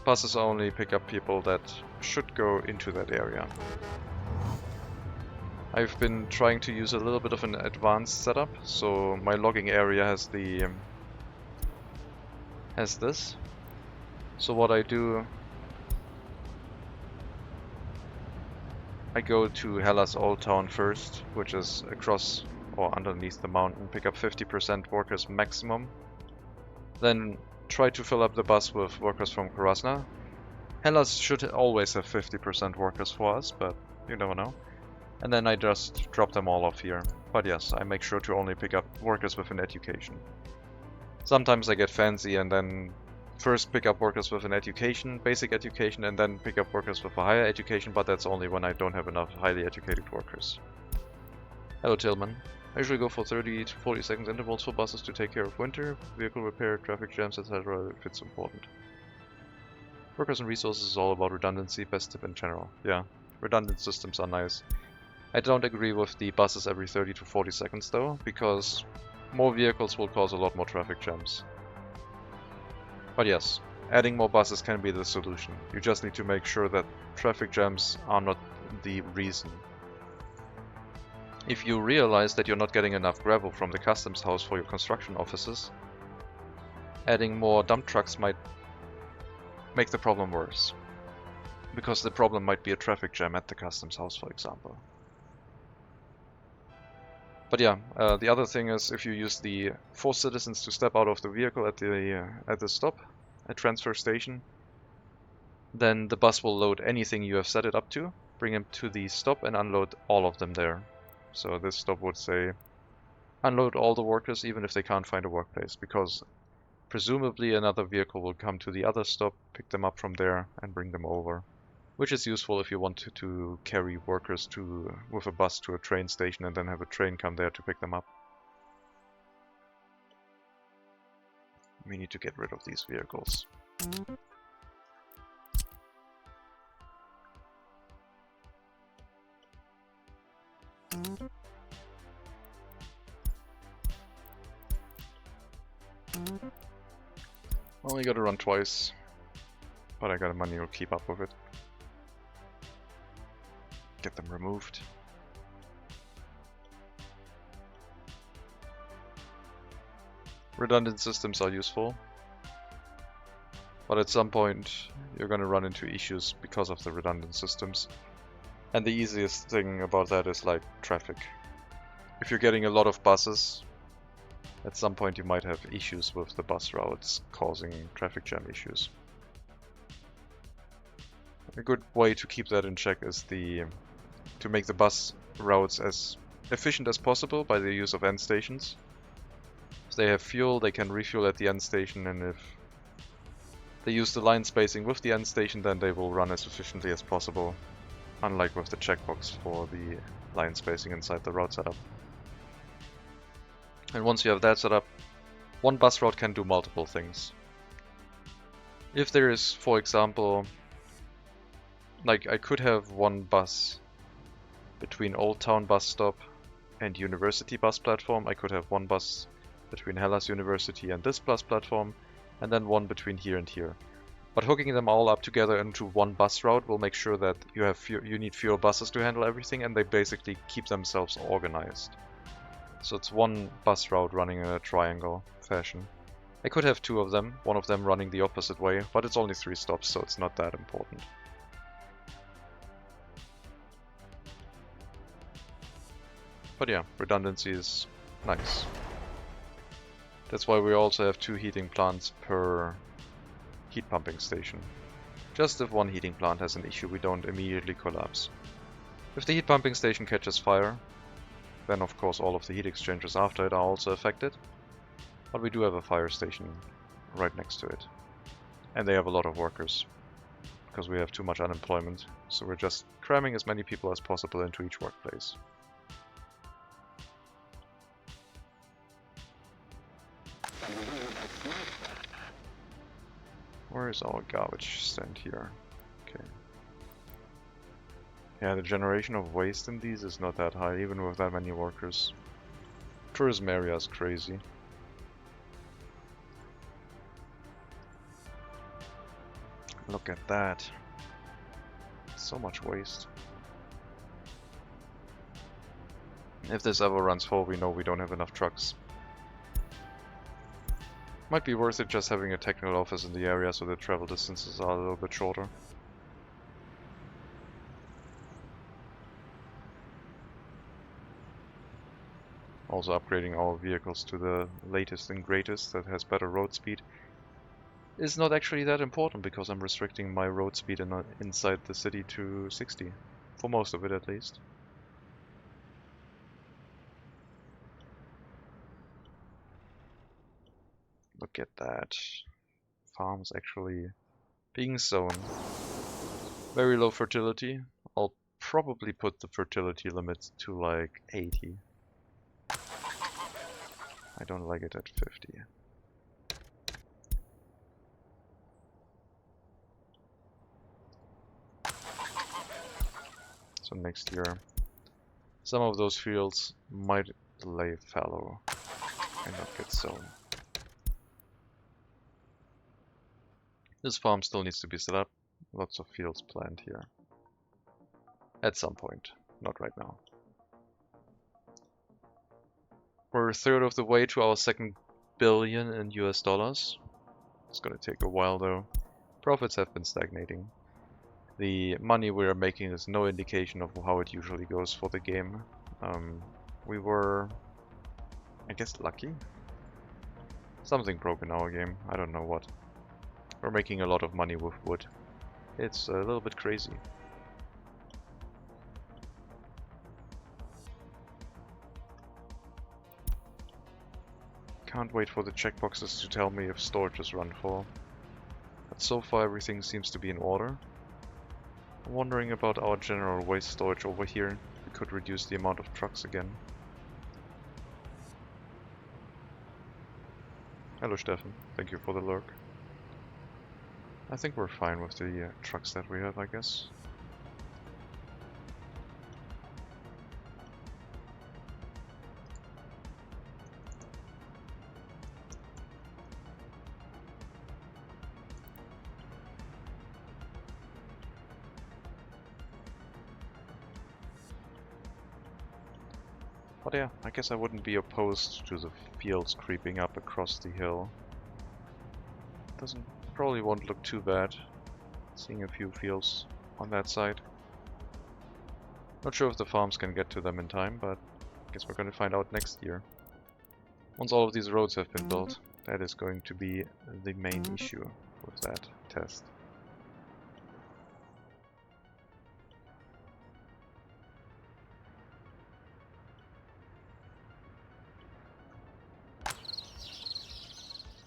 buses only pick up people that should go into that area. I've been trying to use a little bit of an advanced setup, so my logging area has this. So what I do, I go to Hellas Old Town first, which is across or underneath the mountain, pick up 50% workers maximum. Then try to fill up the bus with workers from Krasna. Hellas should always have 50% workers for us, but you never know. And then I just drop them all off here. But yes, I make sure to only pick up workers with an education. Sometimes I get fancy and then first pick up workers with an education, basic education, and then pick up workers with a higher education, but that's only when I don't have enough highly educated workers. Hello Tillman. I usually go for 30 to 40 seconds intervals for buses to take care of winter, vehicle repair, traffic jams, etc. if it's important. Workers and resources is all about redundancy, best tip in general. Yeah, redundant systems are nice. I don't agree with the buses every 30 to 40 seconds though, because more vehicles will cause a lot more traffic jams. But yes, adding more buses can be the solution. You just need to make sure that traffic jams are not the reason. If you realize that you're not getting enough gravel from the customs house for your construction offices, adding more dump trucks might make the problem worse. Because the problem might be a traffic jam at the customs house, for example. But yeah, the other thing is if you use the force citizens to step out of the vehicle at the stop, at transfer station, then the bus will load anything you have set it up to, bring them to the stop and unload all of them there. So this stop would say unload all the workers even if they can't find a workplace, because presumably another vehicle will come to the other stop, pick them up from there and bring them over. Which is useful if you want to carry workers with a bus to a train station and then have a train come there to pick them up. We need to get rid of these vehicles. Only gotta run twice, but I got a manual keep up with it. Get them removed. Redundant systems are useful, but at some point you're gonna run into issues because of the redundant systems. And the easiest thing about that is like traffic. If you're getting a lot of buses, at some point you might have issues with the bus routes causing traffic jam issues. A good way to keep that in check is to make the bus routes as efficient as possible by the use of end stations. If they have fuel, they can refuel at the end station, and if they use the line spacing with the end station, then they will run as efficiently as possible, unlike with the checkbox for the line spacing inside the route setup. And once you have that set up, one bus route can do multiple things. If there is, for example, like I could have one bus between Old Town bus stop and University bus platform. I could have one bus between Hellas University and this bus platform, and then one between here and here. But hooking them all up together into one bus route will make sure that you need fewer buses to handle everything, and they basically keep themselves organized. So it's one bus route running in a triangle fashion. I could have two of them, one of them running the opposite way, but it's only 3 stops, so it's not that important. But yeah, redundancy is nice. That's why we also have 2 heating plants per heat pumping station. Just if one heating plant has an issue, we don't immediately collapse. If the heat pumping station catches fire, Then of course all of the heat exchangers after it are also affected. But we do have a fire station right next to it. And they have a lot of workers, because we have too much unemployment. So we're just cramming as many people as possible into each workplace. Where is our garbage stand here? Okay. Yeah, the generation of waste in these is not that high, even with that many workers. Tourism area is crazy. Look at that. So much waste. If this ever runs full, we know we don't have enough trucks. Might be worth it just having a technical office in the area so the travel distances are a little bit shorter. Also upgrading our vehicles to the latest and greatest that has better road speed is not actually that important, because I'm restricting my road speed inside the city to 60. For most of it at least. Look at that. Farms actually being sown. Very low fertility. I'll probably put the fertility limit to like 80. I don't like it at 50. So next year, some of those fields might lay fallow and not get sown. This farm still needs to be set up. Lots of fields planned here. At some point, not right now. We're a third of the way to our second billion in US dollars. It's gonna take a while though. Profits have been stagnating. The money we are making is no indication of how it usually goes for the game. We were, I guess, lucky? Something broke in our game, I don't know what. We're making a lot of money with wood. It's a little bit crazy. Can't wait for the checkboxes to tell me if storage is run full. But so far everything seems to be in order. I'm wondering about our general waste storage over here. We could reduce the amount of trucks again. Hello Stefan, thank you for the lurk. I think we're fine with the trucks that we have, I guess. But yeah, I guess I wouldn't be opposed to the fields creeping up across the hill. Probably won't look too bad, seeing a few fields on that side. Not sure if the farms can get to them in time, but I guess we're going to find out next year. Once all of these roads have been built, that is going to be the main issue with that test.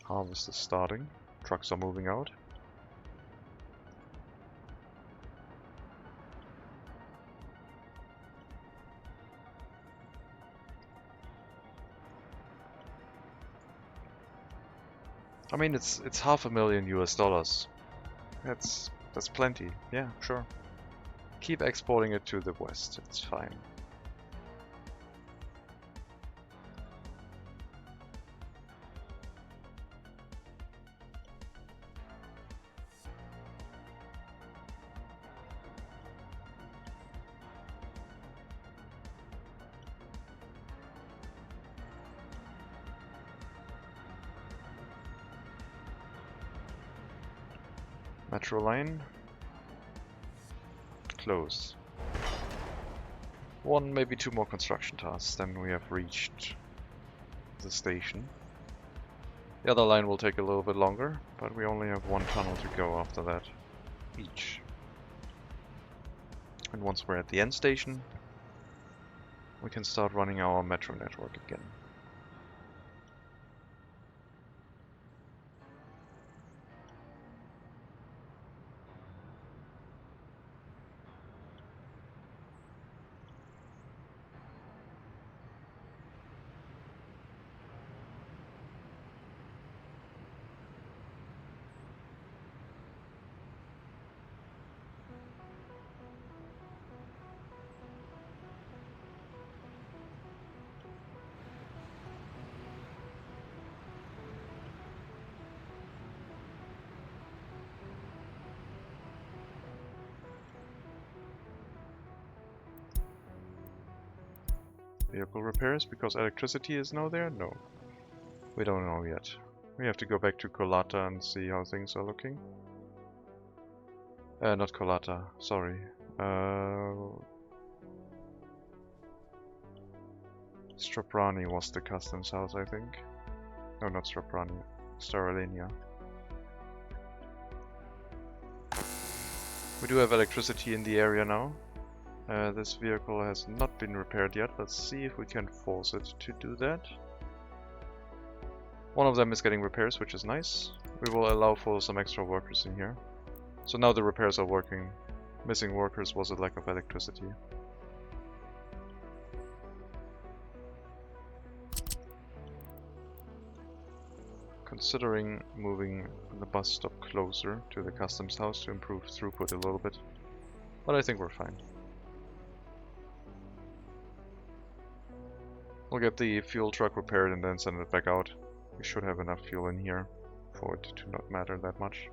Harvest is starting. Trucks are moving out. I mean, it's $500,000 US. That's plenty. Yeah, sure. Keep exporting it to the west. It's fine. Metro line. Closed. One, maybe two more construction tasks, then we have reached the station. The other line will take a little bit longer, but we only have one tunnel to go after that each. And once we're at the end station, we can start running our metro network again. Vehicle repairs, because electricity is now there? No. We don't know yet. We have to go back to Colata and see how things are looking. Not Colata, sorry. Straprani was the customs house, I think. No, not Straprani. Staralenia. We do have electricity in the area now. This vehicle has not been repaired yet. Let's see if we can force it to do that. One of them is getting repairs, which is nice. We will allow for some extra workers in here. So now the repairs are working. Missing workers was a lack of electricity. Considering moving the bus stop closer to the customs house to improve throughput a little bit. But I think we're fine. We'll get the fuel truck repaired and then send it back out. We should have enough fuel in here for it to not matter that much.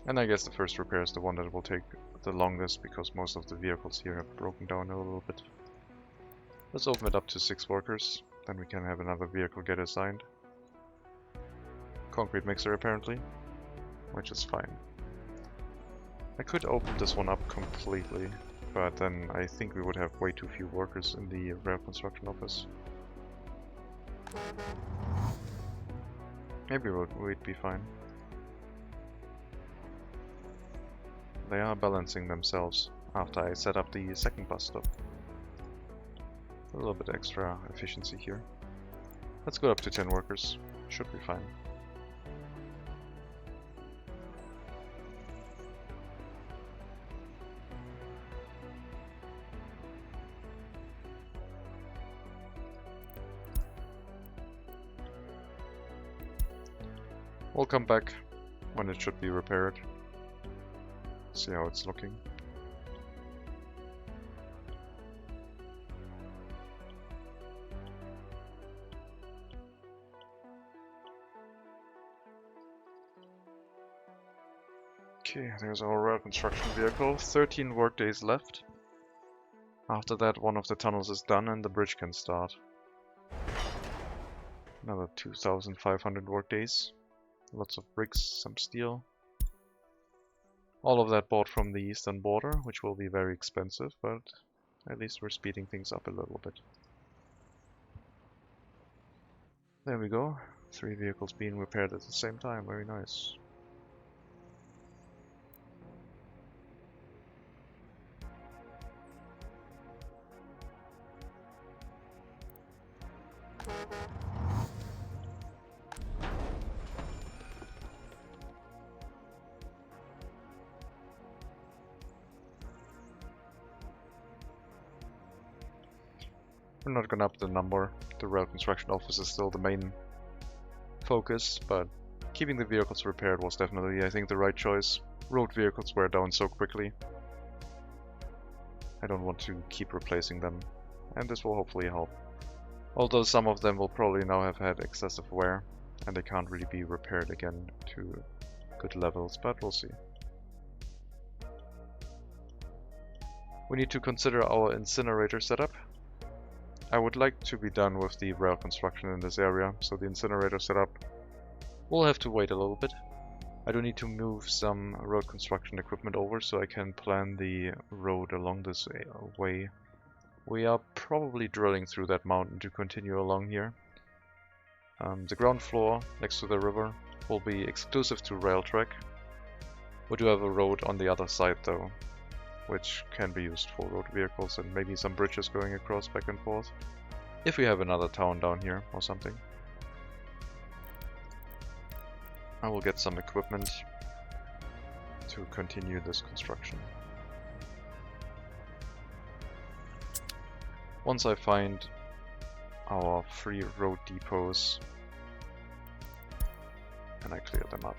And I guess the first repair is the one that will take the longest because most of the vehicles here have broken down a little bit. Let's open it up to 6 workers, then we can have another vehicle get assigned. Concrete mixer apparently, which is fine. I could open this one up completely, but then I think we would have way too few workers in the rail construction office. Maybe we'd be fine. They are balancing themselves after I set up the second bus stop. A little bit extra efficiency here. Let's go up to 10 workers. Should be fine. We'll come back when it should be repaired. See how it's looking. Okay, there's our rail construction vehicle. 13 workdays left. After that, one of the tunnels is done and the bridge can start. Another 2,500 workdays. Lots of bricks, some steel. All of that bought from the eastern border, which will be very expensive, but at least we're speeding things up a little bit. There we go. 3 vehicles being repaired at the same time. Very nice. We're not gonna up the number. The rail construction office is still the main focus, but keeping the vehicles repaired was definitely, I think, the right choice. Road vehicles wear down so quickly. I don't want to keep replacing them, and this will hopefully help. Although some of them will probably now have had excessive wear, and they can't really be repaired again to good levels, but we'll see. We need to consider our incinerator setup. I would like to be done with the rail construction in this area, so the incinerator setup will have to wait a little bit. I do need to move some road construction equipment over so I can plan the road along this way. We are probably drilling through that mountain to continue along here. The ground floor next to the river will be exclusive to rail track. We do have a road on the other side though. which can be used for road vehicles and maybe some bridges going across back and forth. If we have another town down here or something. I will get some equipment to continue this construction. Once I find our free road depots, and I clear them up.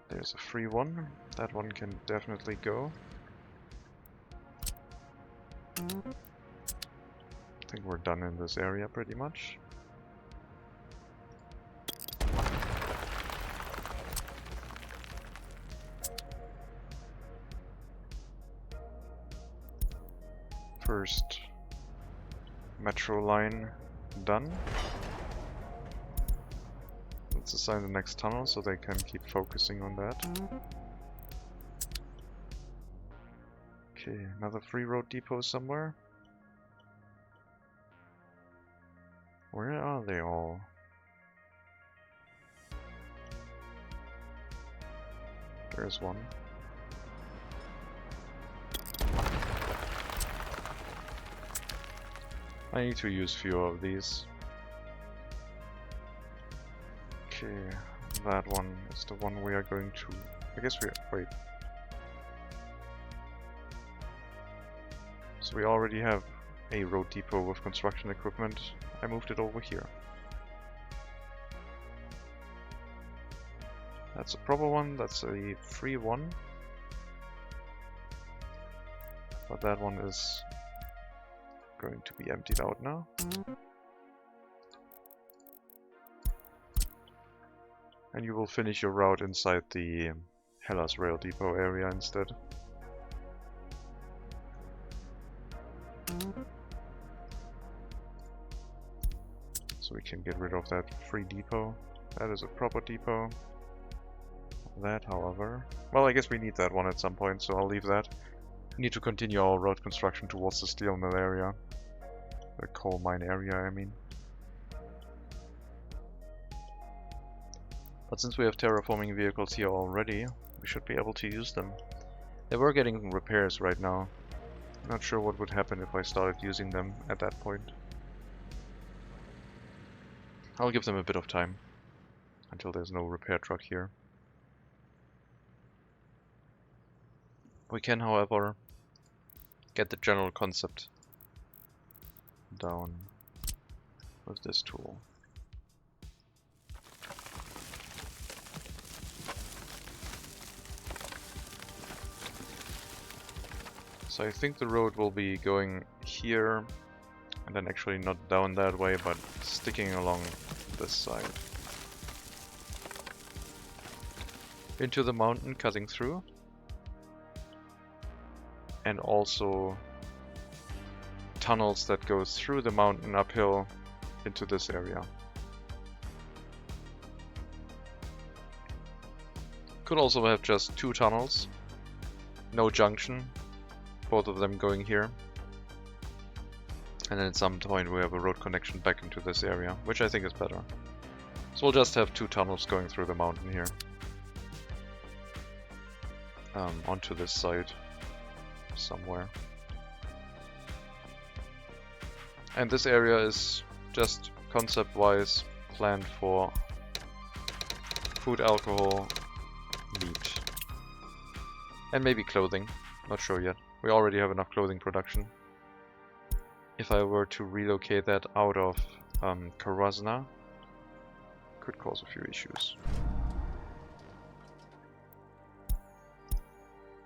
There's a free one. That one can definitely go. I think we're done in this area pretty much. First metro line done. Let's assign the next tunnel so they can keep focusing on that. Okay, another free road depot somewhere. Where are they all? There's one. I need to use fewer of these. Okay, that one is the one we are going to... I guess we... wait. So we already have a road depot with construction equipment. I moved it over here. That's a proper one, that's a free one. But that one is going to be emptied out now. And you will finish your route inside the Hellas Rail Depot area instead. So we can get rid of that free depot. That is a proper depot. That, however... well, I guess we need that one at some point, so I'll leave that. We need to continue our road construction towards the steel mill area. The coal mine area, I mean. But since we have terraforming vehicles here already, we should be able to use them. They were getting repairs right now. I'm not sure what would happen if I started using them at that point. I'll give them a bit of time until there's no repair truck here. We can, however, get the general concept down with this tool. So I think the road will be going here, and then actually not down that way, but sticking along this side. Into the mountain, cutting through. And also tunnels that go through the mountain uphill into this area. Could also have just two tunnels, no junction, both of them going here. And then at some point we have a road connection back into this area, which I think is better. So we'll just have two tunnels going through the mountain here. Onto this side somewhere. And this area is just concept-wise planned for food, alcohol, meat. And maybe clothing, not sure yet. We already have enough clothing production. If I were to relocate that out of Karasna, could cause a few issues.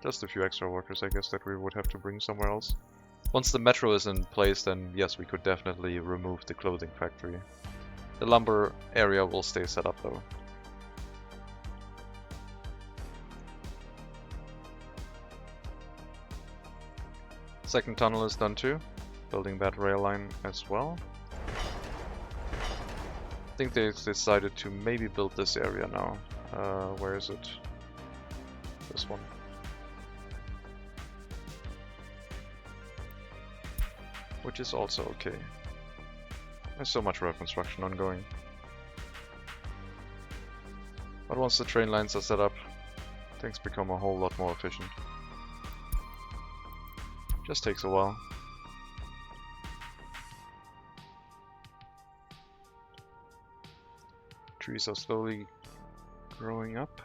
Just a few extra workers, I guess, that we would have to bring somewhere else. Once the metro is in place, then yes, we could definitely remove the clothing factory. The lumber area will stay set up though. Second tunnel is done too. Building that rail line as well. I think they've decided to maybe build this area now. Where is it? This one. Which is also okay. There's so much road construction ongoing. But once the train lines are set up, things become a whole lot more efficient. Just takes a while. Trees are slowly growing up.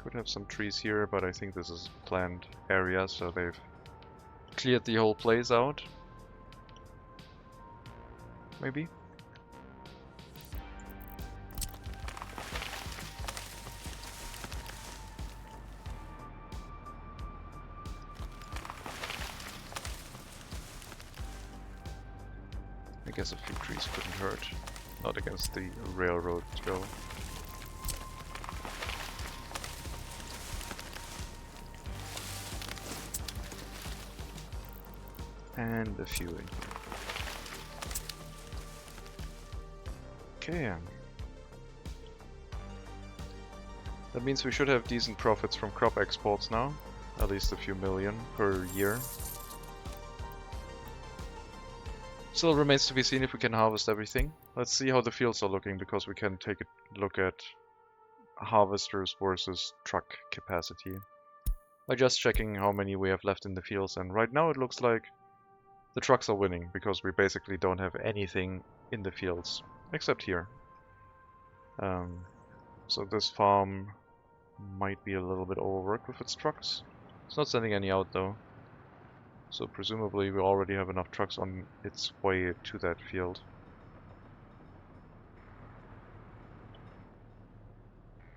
Could have some trees here, but I think this is a planned area, so they've cleared the whole place out. Maybe? I guess a few trees couldn't hurt. Not against the railroad though. And a few in here. Okay. That means we should have decent profits from crop exports now. At least a few million per year. Still remains to be seen if we can harvest everything. Let's see how the fields are looking, because we can take a look at harvesters versus truck capacity by just checking how many we have left in the fields, and right now it looks like the trucks are winning, because we basically don't have anything in the fields, except here. So this farm might be a little bit overworked with its trucks. It's not sending any out though. So presumably we already have enough trucks on its way to that field.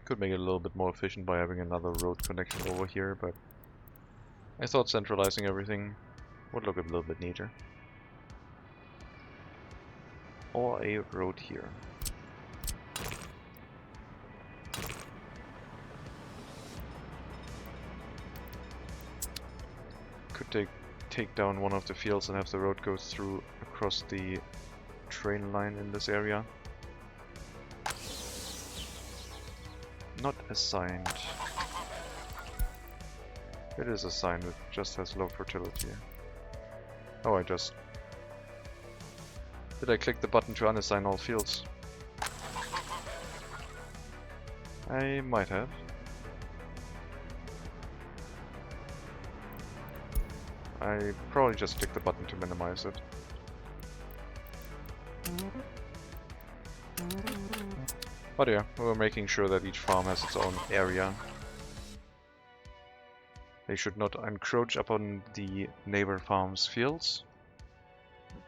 Could make it a little bit more efficient by having another road connection over here, but I thought centralizing everything would look a little bit neater. Or a road here. Could take down one of the fields and have the road go through across the train line in this area. Not assigned. It is assigned, it just has low fertility. Oh, did I click the button to unassign all fields? I might have. I probably just clicked the button to minimize it. But yeah, we're making sure that each farm has its own area. They should not encroach upon the neighbor farm's fields.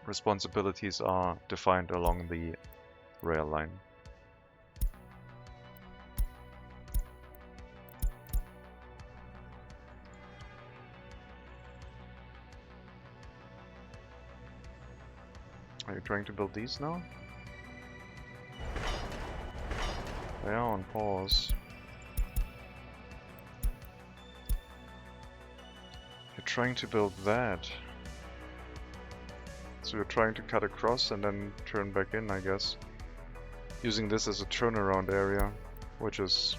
Responsibilities are defined along the rail line. Are you trying to build these now? They are on pause. You're trying to build that. So you're trying to cut across and then turn back in, I guess. Using this as a turnaround area, which is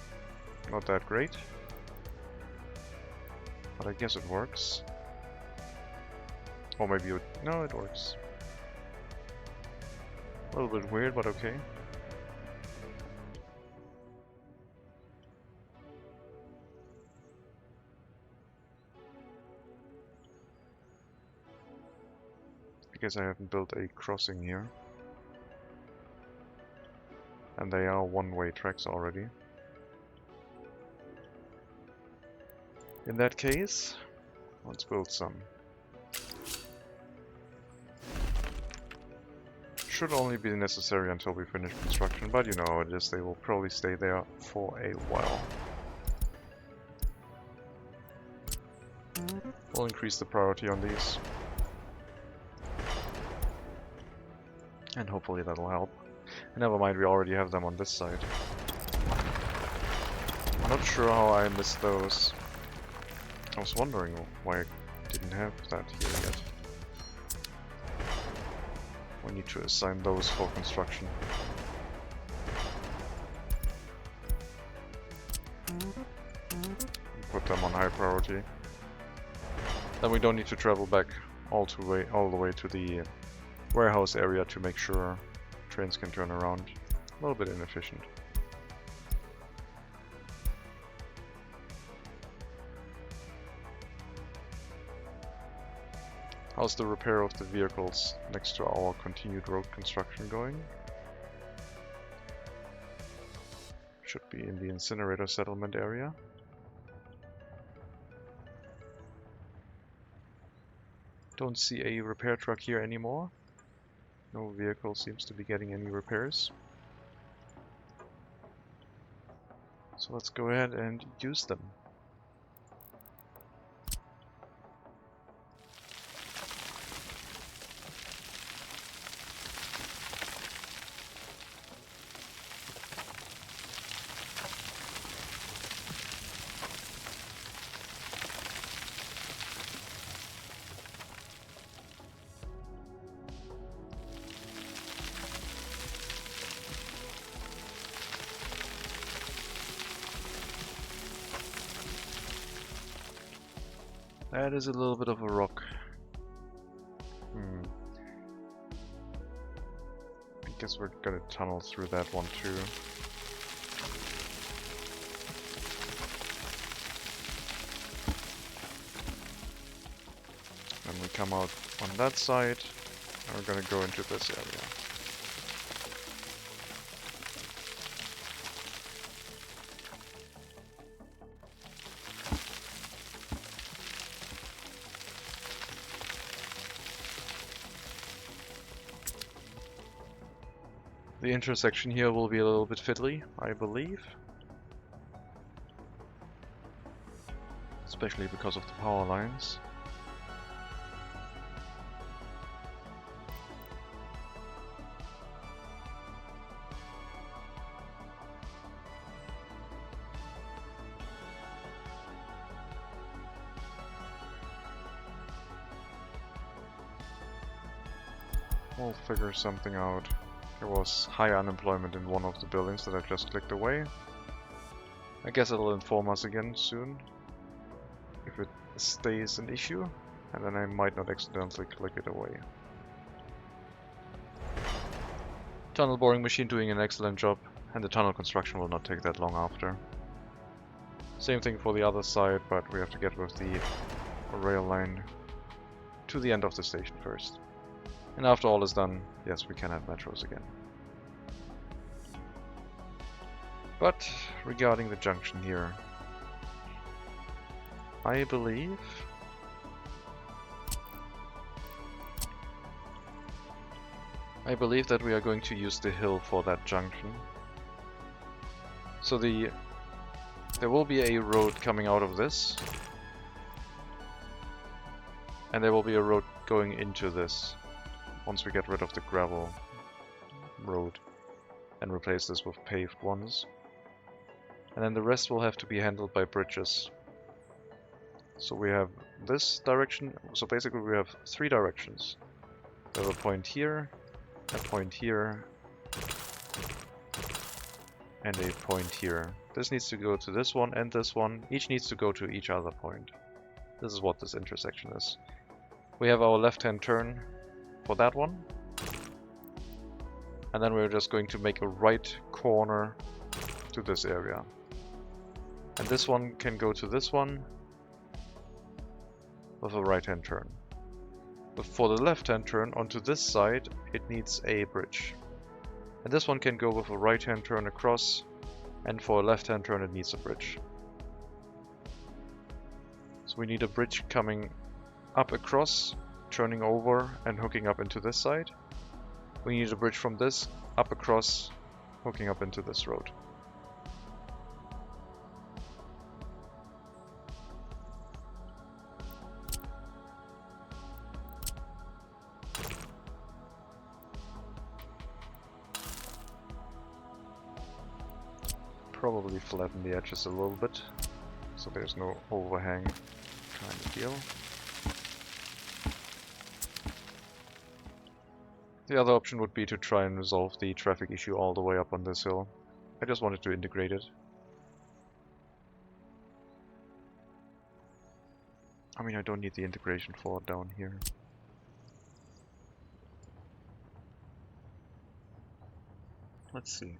not that great. But I guess it works. Or maybe no, it works. A little bit weird, but okay. I guess I haven't built a crossing here. And they are one-way tracks already. In that case, let's build some. Should only be necessary until we finish construction, but you know how it is, they will probably stay there for a while. We'll increase the priority on these. And hopefully that'll help. And never mind, we already have them on this side. I'm not sure how I missed those. I was wondering why I didn't have that here yet. We need to assign those for construction. Put them on high priority. Then we don't need to travel back all the way to the warehouse area to make sure trains can turn around. A little bit inefficient. How's the repair of the vehicles next to our continued road construction going? Should be in the incinerator settlement area. Don't see a repair truck here anymore. No vehicle seems to be getting any repairs. So let's go ahead and use them. That is a little bit of a rock. I guess we're gonna tunnel through that one too. Then we come out on that side, and we're gonna go into this area. The intersection here will be a little bit fiddly, I believe. Especially because of the power lines. We'll figure something out. There was high unemployment in one of the buildings that I just clicked away. I guess it'll inform us again soon if it stays an issue, and then I might not accidentally click it away. Tunnel boring machine doing an excellent job, and the tunnel construction will not take that long after. Same thing for the other side, but we have to get with the rail line to the end of the station first. And after all is done, yes, we can have metros again. But regarding the junction here, I believe that we are going to use the hill for that junction. So there will be a road coming out of this, and there will be a road going into this. Once we get rid of the gravel road and replace this with paved ones. And then the rest will have to be handled by bridges. So we have this direction, so basically we have three directions. We have a point here, and a point here. This needs to go to this one and this one. Each needs to go to each other point. This is what this intersection is. We have our left-hand turn for that one, and then we're just going to make a right corner to this area, and this one can go to this one with a right hand turn. But for the left hand turn onto this side, it needs a bridge, and this one can go with a right hand turn across, and for a left hand turn it needs a bridge. So we need a bridge coming up across, turning over and hooking up into this side. We need a bridge from this up across, hooking up into this road. Probably flatten the edges a little bit, so there's no overhang kind of deal. The other option would be to try and resolve the traffic issue all the way up on this hill. I just wanted to integrate it. I mean, I don't need the integration for down here. Let's see.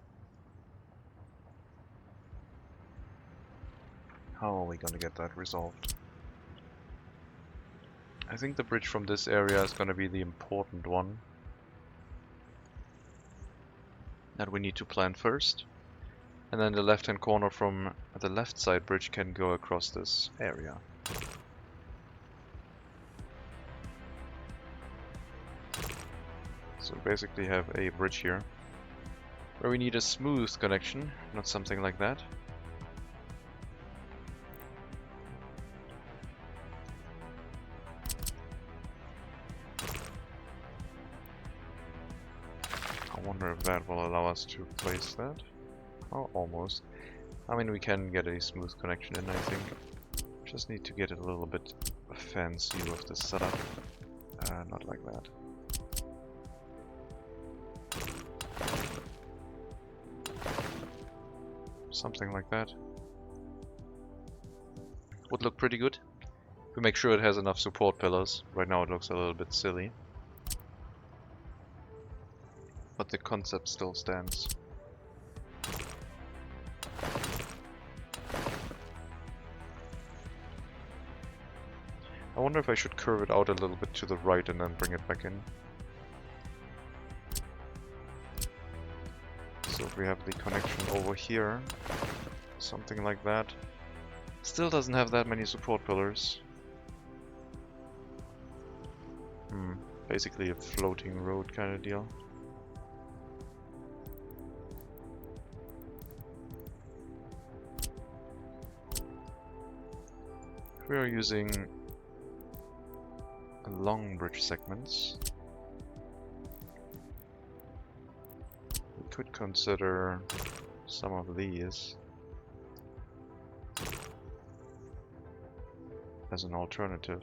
How are we gonna get that resolved? I think the bridge from this area is gonna be the important one that we need to plan first. And then the left-hand corner from the left side bridge can go across this area. So basically have a bridge here where we need a smooth connection, not something like that. I wonder if that will allow us to place that. Oh, almost. I mean, we can get a smooth connection in, I think. Just need to get it a little bit fancy with the setup. Not like that. Something like that. Would look pretty good. We make sure it has enough support pillars. Right now it looks a little bit silly. But the concept still stands. I wonder if I should curve it out a little bit to the right and then bring it back in. So if we have the connection over here, something like that. Still doesn't have that many support pillars. Basically a floating road kind of deal. If we are using long bridge segments, we could consider some of these as an alternative.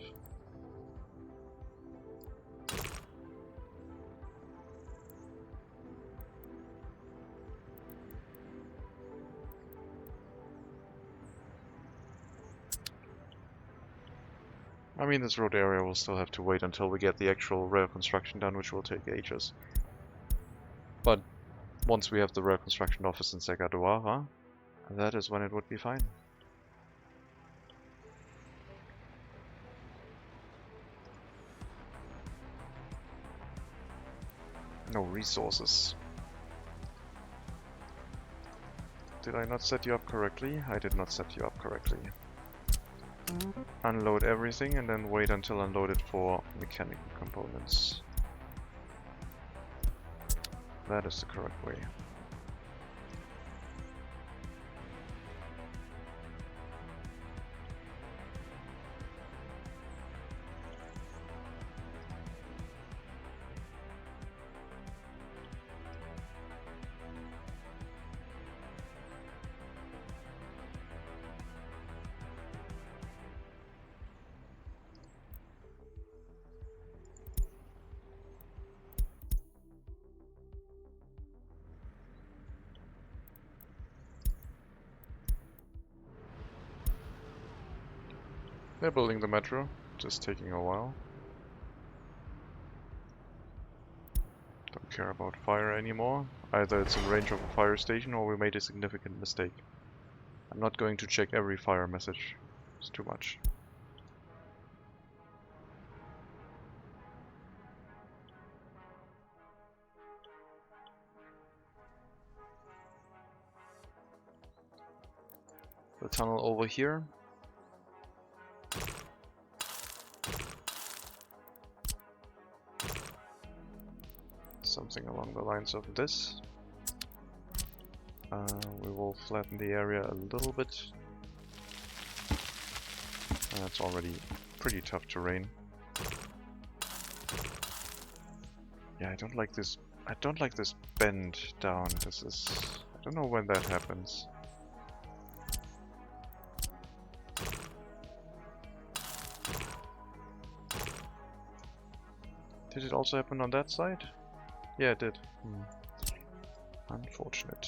I mean, this road area will still have to wait until we get the actual rail construction done, which will take ages. But once we have the rail construction office in Segadoara, that is when it would be fine. No resources. Did I not set you up correctly? I did not set you up correctly. Unload everything and then wait until unloaded for mechanical components. That is the correct way. They're building the metro, just taking a while. Don't care about fire anymore. Either it's in range of a fire station or we made a significant mistake. I'm not going to check every fire message. It's too much. The tunnel over here. Something along the lines of this. We will flatten the area a little bit. It's already pretty tough terrain. Yeah, I don't like this. I don't like this bend down. This is. I don't know when that happens. Did it also happen on that side? Yeah, it did. Unfortunate.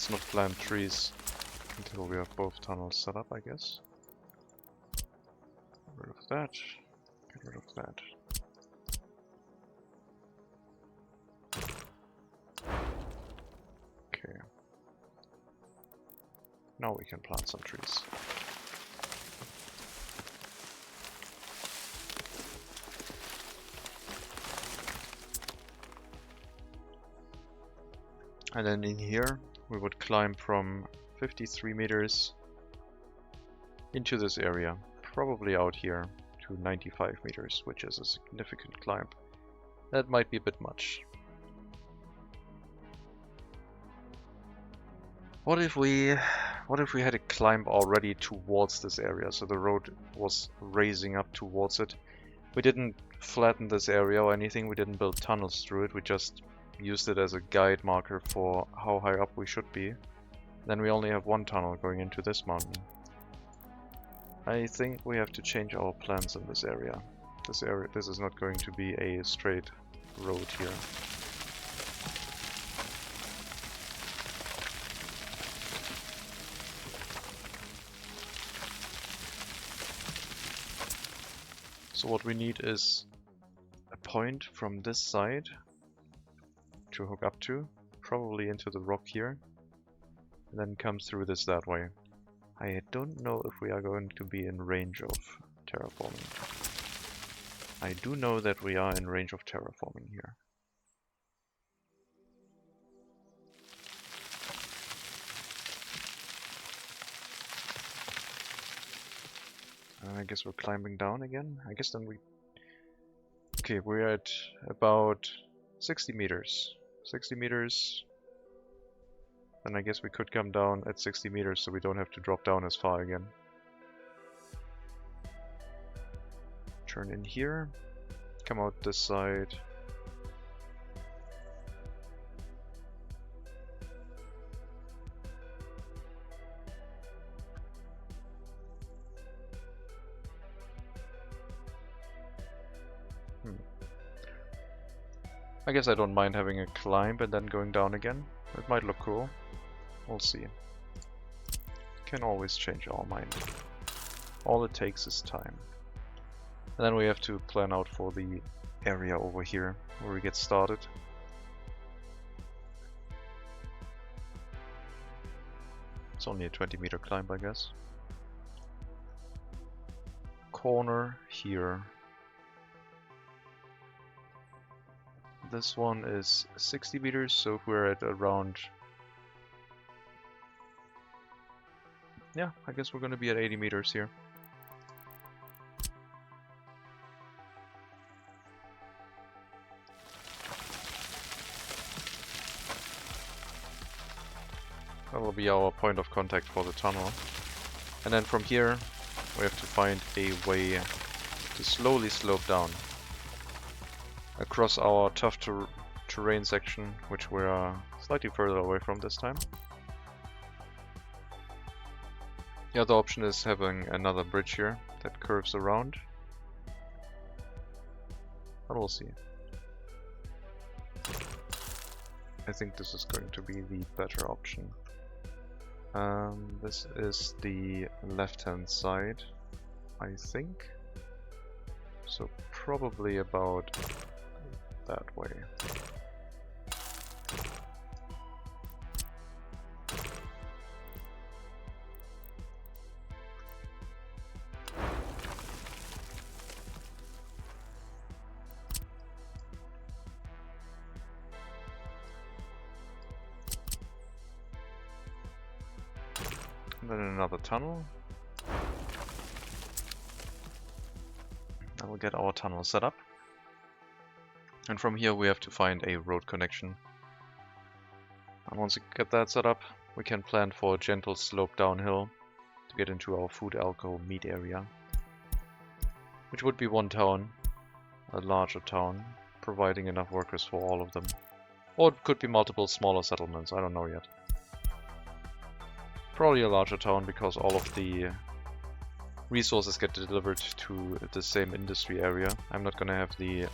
Let's not plant trees until we have both tunnels set up, I guess. Get rid of that. Get rid of that. Okay. Now we can plant some trees. And then in here, we would climb from 53 meters into this area, probably out here to 95 meters, which is a significant climb. That might be a bit much. What if we had a climb already towards this area, so the road was raising up towards it? We didn't flatten this area or anything, we didn't build tunnels through it, we just used it as a guide marker for how high up we should be. Then we only have one tunnel going into this mountain. I think we have to change our plans in this area. This is not going to be a straight road here. So what we need is a point from this side to hook up to, probably into the rock here, and then come through this that way. I don't know if we are going to be in range of terraforming. I do know that we are in range of terraforming here. I guess we're climbing down again. I guess then we... Okay, we're at about 60 meters. 60 meters. And I guess we could come down at 60 meters so we don't have to drop down as far again. Turn in here. Come out this side. I guess I don't mind having a climb and then going down again. It might look cool. We'll see. Can always change our mind. All it takes is time. And then we have to plan out for the area over here where we get started. It's only a 20-meter climb, I guess. Corner here. This one is 60 meters, so if we're at around... Yeah, I guess we're going to be at 80 meters here. That will be our point of contact for the tunnel. And then from here, we have to find a way to slowly slope down across our tough terrain section, which we are slightly further away from this time. The other option is having another bridge here that curves around, but we'll see. I think this is going to be the better option. This is the left-hand side, I think. So probably about that way. And then another tunnel. And we'll get our tunnel set up. And from here we have to find a road connection. And once we get that set up, we can plan for a gentle slope downhill to get into our food, alcohol, meat area. Which would be one town, a larger town, providing enough workers for all of them. Or it could be multiple smaller settlements, I don't know yet. Probably a larger town because all of the resources get delivered to the same industry area. I'm not gonna have the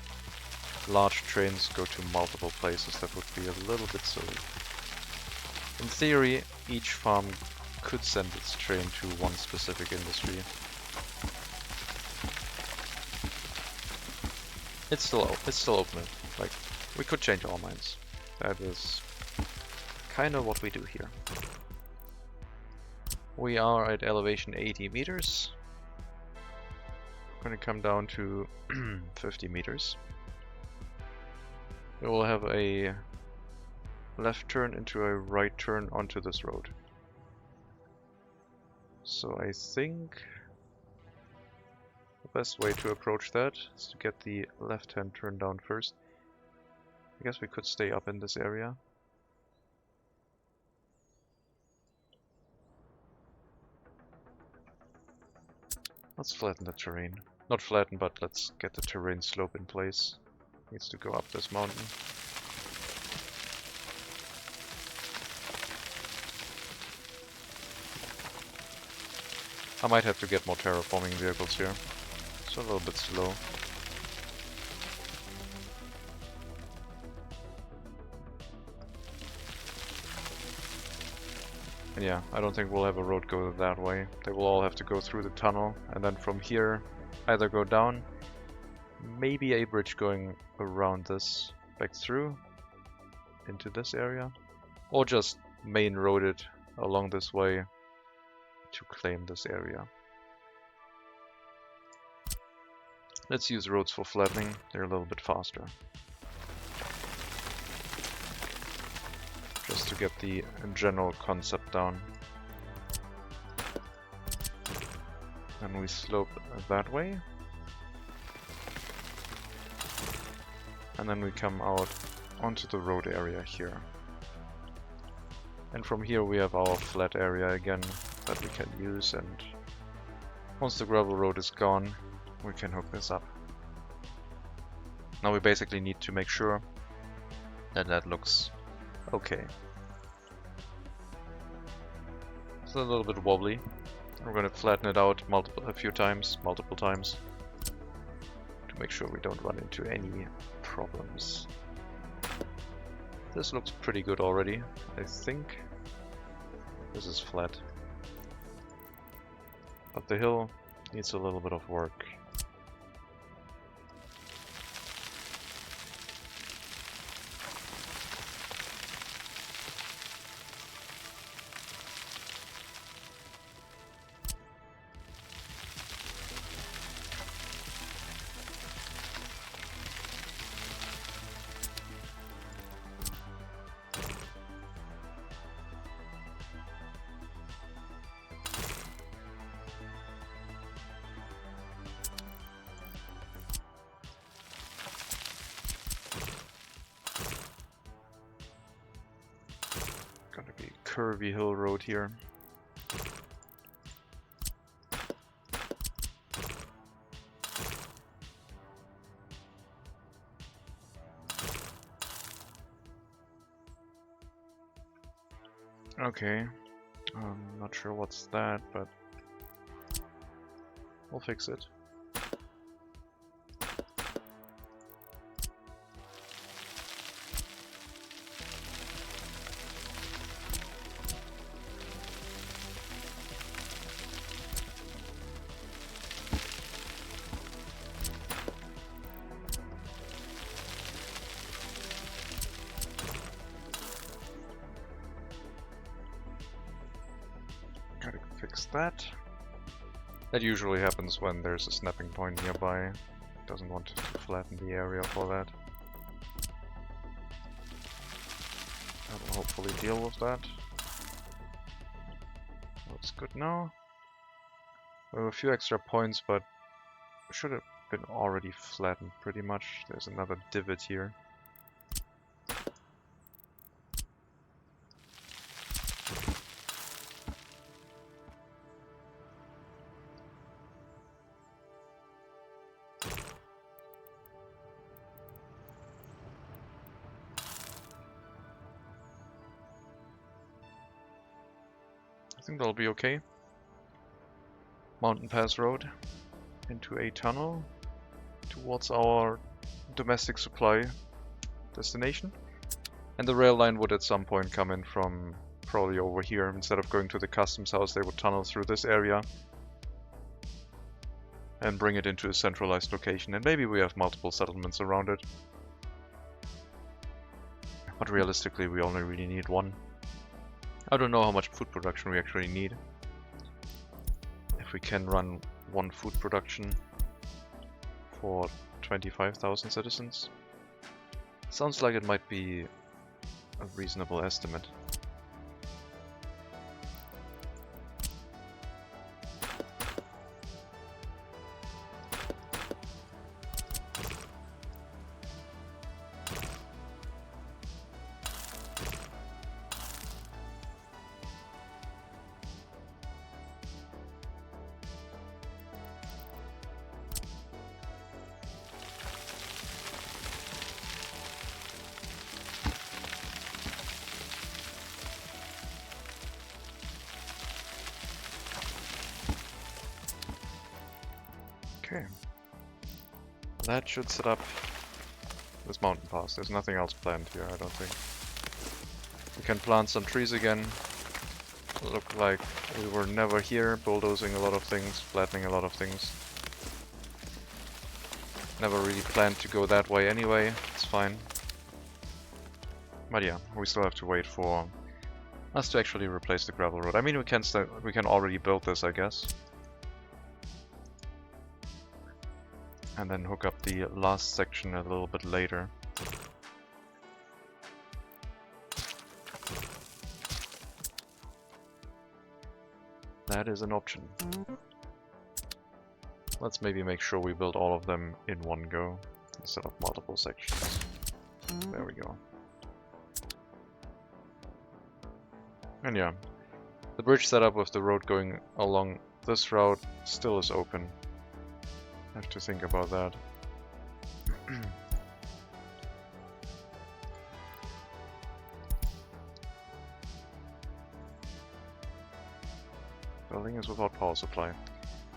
large trains go to multiple places, that would be a little bit silly. In theory, each farm could send its train to one specific industry. It's still open. Like, we could change our minds. That is kind of what we do here. We are at elevation 80 meters. We're going to come down to 50 meters. We will have a left turn into a right turn onto this road. So I think the best way to approach that is to get the left-hand turn down first. I guess we could stay up in this area. Let's flatten the terrain. Not flatten, but let's get the terrain slope in place. Needs to go up this mountain. I might have to get more terraforming vehicles here. It's a little bit slow. And yeah, I don't think we'll have a road go that way. They will all have to go through the tunnel, and then from here either go down, maybe a bridge going around this back through into this area, or just main road it along this way to claim this area. Let's use roads for flattening, they're a little bit faster. Just to get the general concept down. And we slope that way. And then we come out onto the road area here. And from here we have our flat area again that we can use, and once the gravel road is gone, we can hook this up. Now we basically need to make sure that that looks okay. It's a little bit wobbly. We're going to flatten it out multiple times to make sure we don't run into any problems. This looks pretty good already, I think. This is flat. But the hill needs a little bit of work. Gonna be a curvy hill road here. Okay, I'm not sure what's that, but we'll fix it. Gotta fix that. That usually happens when there's a snapping point nearby. It doesn't want to flatten the area for that. That will hopefully deal with that. Looks good now. We have a few extra points, but should have been already flattened pretty much. There's another divot here. I think that'll be okay. Mountain Pass Road into a tunnel towards our domestic supply destination. And the rail line would at some point come in from probably over here. Instead of going to the customs house, they would tunnel through this area and bring it into a centralized location. And maybe we have multiple settlements around it. But realistically, we only really need one. I don't know how much food production we actually need. If we can run one food production for 25,000 citizens. Sounds like it might be a reasonable estimate. Okay. That should set up this mountain pass. There's nothing else planned here, I don't think. We can plant some trees again. Look like we were never here, bulldozing a lot of things, flattening a lot of things. Never really planned to go that way anyway, it's fine. But yeah, we still have to wait for us to actually replace the gravel road. I mean, we can already build this, I guess. And then hook up the last section a little bit later. That is an option. Let's maybe make sure we build all of them in one go, instead of multiple sections. There we go. And yeah, the bridge setup with the road going along this route still is open. I have to think about that. Building is without power supply.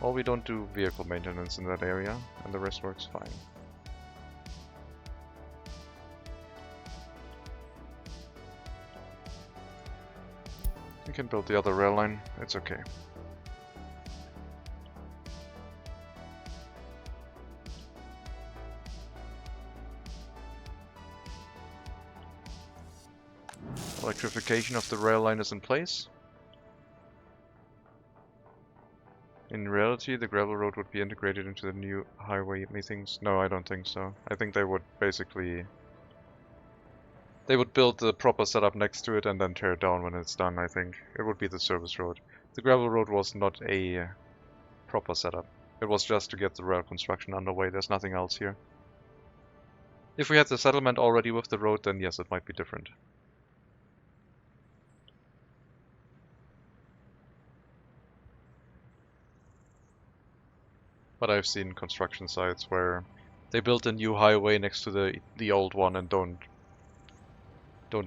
Well, we don't do vehicle maintenance in that area, and the rest works fine. We can build the other rail line, it's okay. Electrification of the rail line is in place. In reality, the gravel road would be integrated into the new highway, methinks. No, I don't think so. I think they would basically... They would build the proper setup next to it and then tear it down when it's done, I think. It would be the service road. The gravel road was not a proper setup. It was just to get the rail construction underway. There's nothing else here. If we had the settlement already with the road, then yes, it might be different. But I've seen construction sites where they built a new highway next to the old one and don't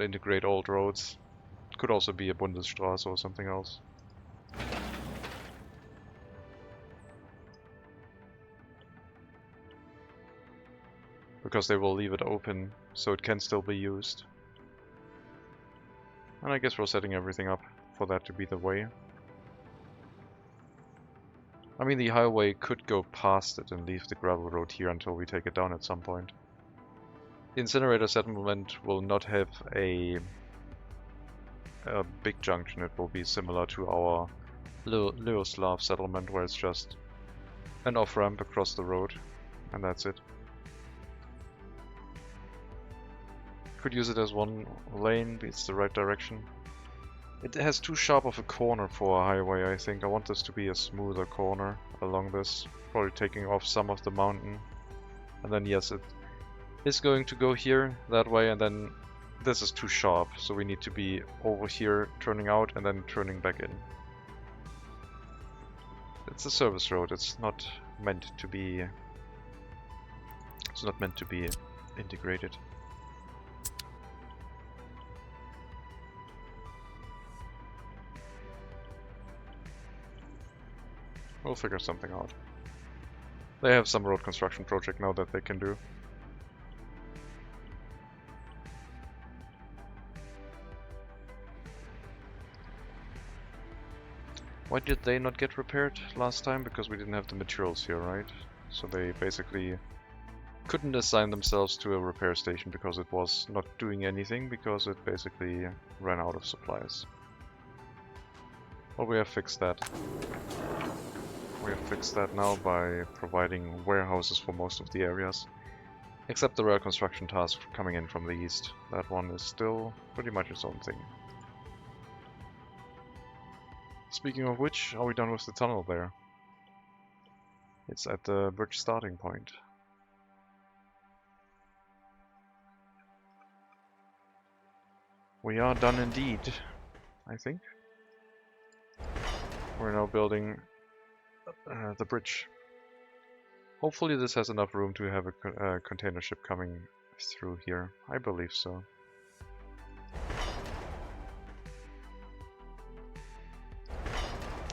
integrate old roads. It could also be a Bundesstraße or something else. Because they will leave it open so it can still be used. And I guess we're setting everything up for that to be the way. I mean, the highway could go past it and leave the gravel road here until we take it down at some point. The incinerator settlement will not have a big junction. It will be similar to our Lyoslav settlement, where it's just an off-ramp across the road, and that's it. Could use it as one lane, it's the right direction. It has too sharp of a corner for a highway, I think. I want this to be a smoother corner along this, probably taking off some of the mountain. And then yes, it is going to go here, that way, and then this is too sharp, so we need to be over here, turning out, and then turning back in. It's a service road, it's not meant to be... It's not meant to be integrated. We'll figure something out. They have some road construction project now that they can do. Why did they not get repaired last time? Because we didn't have the materials here, right? So they basically couldn't assign themselves to a repair station because it was not doing anything, because it basically ran out of supplies. Well, we have fixed that. We have fixed that now by providing warehouses for most of the areas. Except the rail construction task coming in from the east. That one is still pretty much its own thing. Speaking of which, are we done with the tunnel there? It's at the bridge starting point. We are done indeed, I think. We're now building the bridge. Hopefully this has enough room to have a container ship coming through here. I believe so.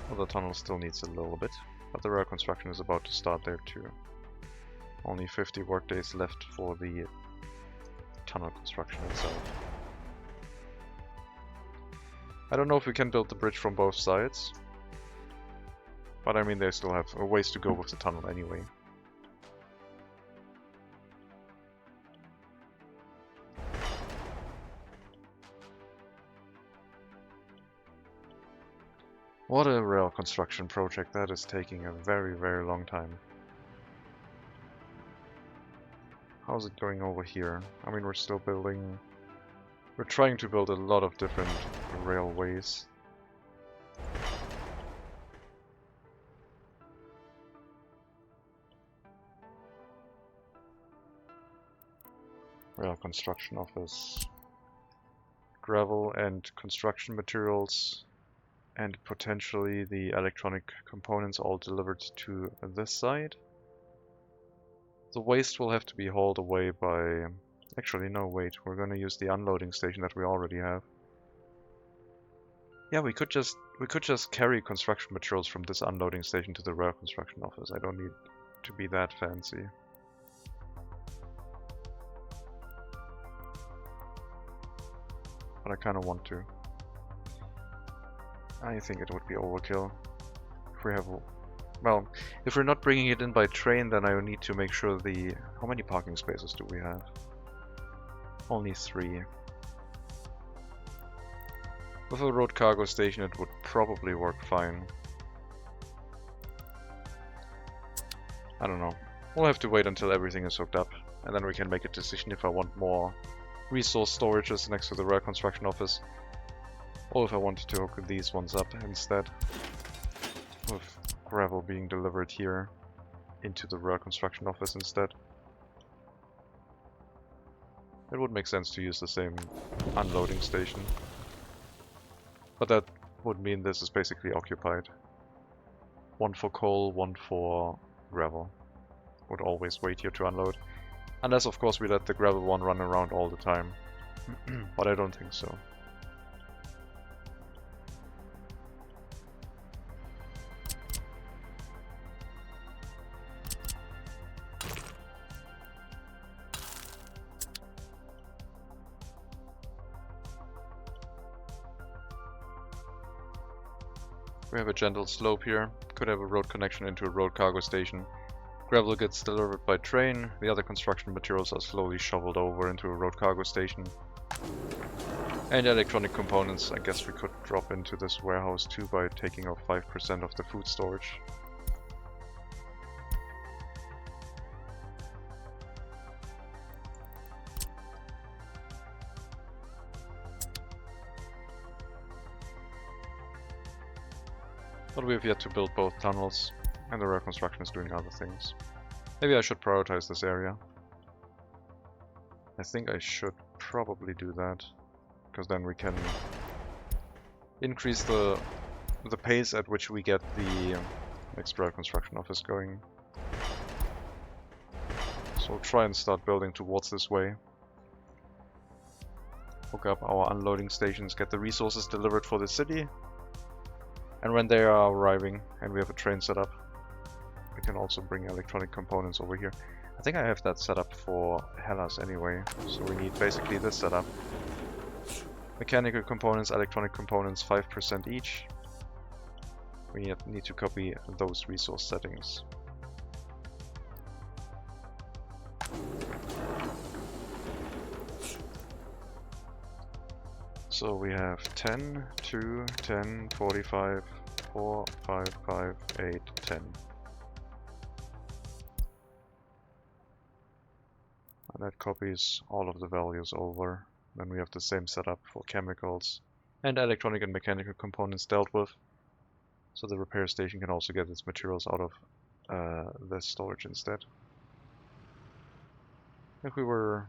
Well, the tunnel still needs a little bit, but the rail construction is about to start there too. Only 50 workdays left for the tunnel construction itself. I don't know if we can build the bridge from both sides, but I mean they still have a ways to go with the tunnel anyway. What a rail construction project, that is taking a very, very long time. How's it going over here? I mean, we're still building... We're trying to build a lot of different railways. Rail construction office. Gravel and construction materials. And potentially the electronic components all delivered to this side. The waste will have to be hauled away by... Actually, no, wait. We're going to use the unloading station that we already have. Yeah, we could just carry construction materials from this unloading station to the rail construction office. I don't need to be that fancy. But I kind of want to. I think it would be overkill. If we have... Well, if we're not bringing it in by train, then I will need to make sure the... How many parking spaces do we have? Only 3. With a road cargo station it would probably work fine. I don't know. We'll have to wait until everything is hooked up, and then we can make a decision if I want more resource storages next to the rail construction office. Or if I wanted to hook these ones up instead, with gravel being delivered here into the rail construction office instead. It would make sense to use the same unloading station. But that would mean this is basically occupied. One for coal, one for gravel. Would always wait here to unload. Unless of course we let the gravel one run around all the time. But I don't think so. We have a gentle slope here, could have a road connection into a road cargo station. Gravel gets delivered by train, the other construction materials are slowly shoveled over into a road cargo station. And electronic components, I guess we could drop into this warehouse too by taking off 5% of the food storage. But we have yet to build both tunnels, and the rail construction is doing other things. Maybe I should prioritize this area. I think I should probably do that, because then we can increase the pace at which we get the next rail construction office going. So we'll try and start building towards this way. Hook up our unloading stations, get the resources delivered for the city. And when they are arriving and we have a train set up, we can also bring electronic components over here. I think I have that set up for Hellas anyway, so we need basically this setup. Mechanical components, electronic components, 5% each. We need to copy those resource settings. So we have 10, 2, 10, 45, 4, 5, 5, 8, 10. And that copies all of the values over. Then we have the same setup for chemicals and electronic and mechanical components dealt with. So the repair station can also get its materials out of the storage instead. If we were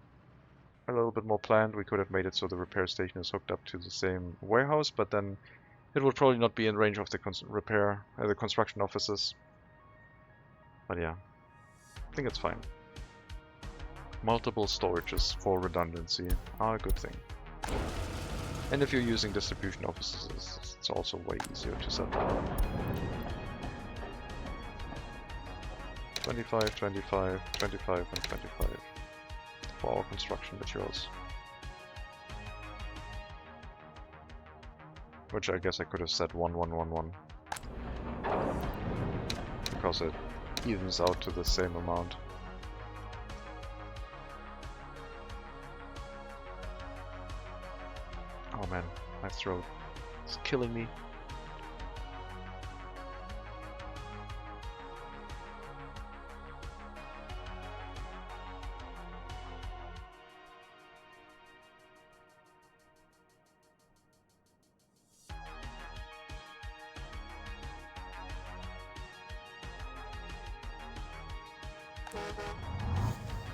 a little bit more planned, we could have made it so the repair station is hooked up to the same warehouse, but then it would probably not be in range of the the construction offices. But yeah, I think it's fine. Multiple storages for redundancy are a good thing. And if you're using distribution offices, it's also way easier to set up. 25, 25, 25, and 25 for our construction materials. Which I guess I could have set 1, 1, 1, 1. Because it evens out to the same amount. Oh man, my throat is killing me.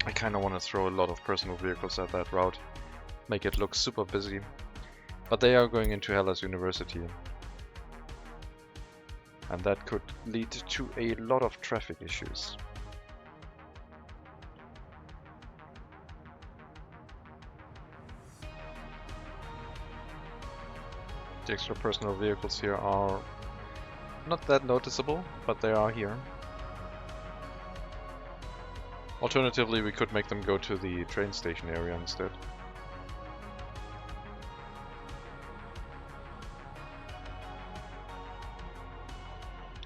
I kinda wanna throw a lot of personal vehicles at that route, make it look super busy. But they are going into Hellas University. And that could lead to a lot of traffic issues. The extra personal vehicles here are not that noticeable, but they are here. Alternatively, we could make them go to the train station area instead.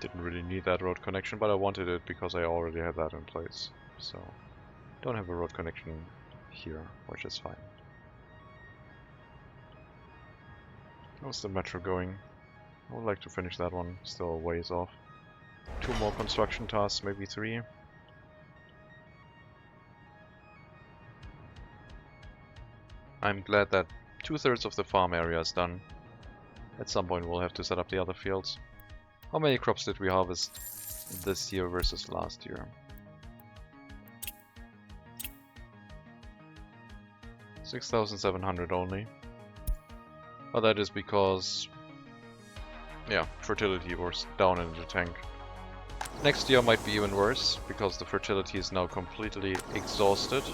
Didn't really need that road connection, but I wanted it because I already had that in place. So, don't have a road connection here, which is fine. How's the metro going? I would like to finish that one, still a ways off. 2 more construction tasks, maybe 3. I'm glad that 2/3 of the farm area is done. At some point we'll have to set up the other fields. How many crops did we harvest this year versus last year? 6,700 only. But that is because, yeah, fertility was down in the tank. Next year might be even worse, because the fertility is now completely exhausted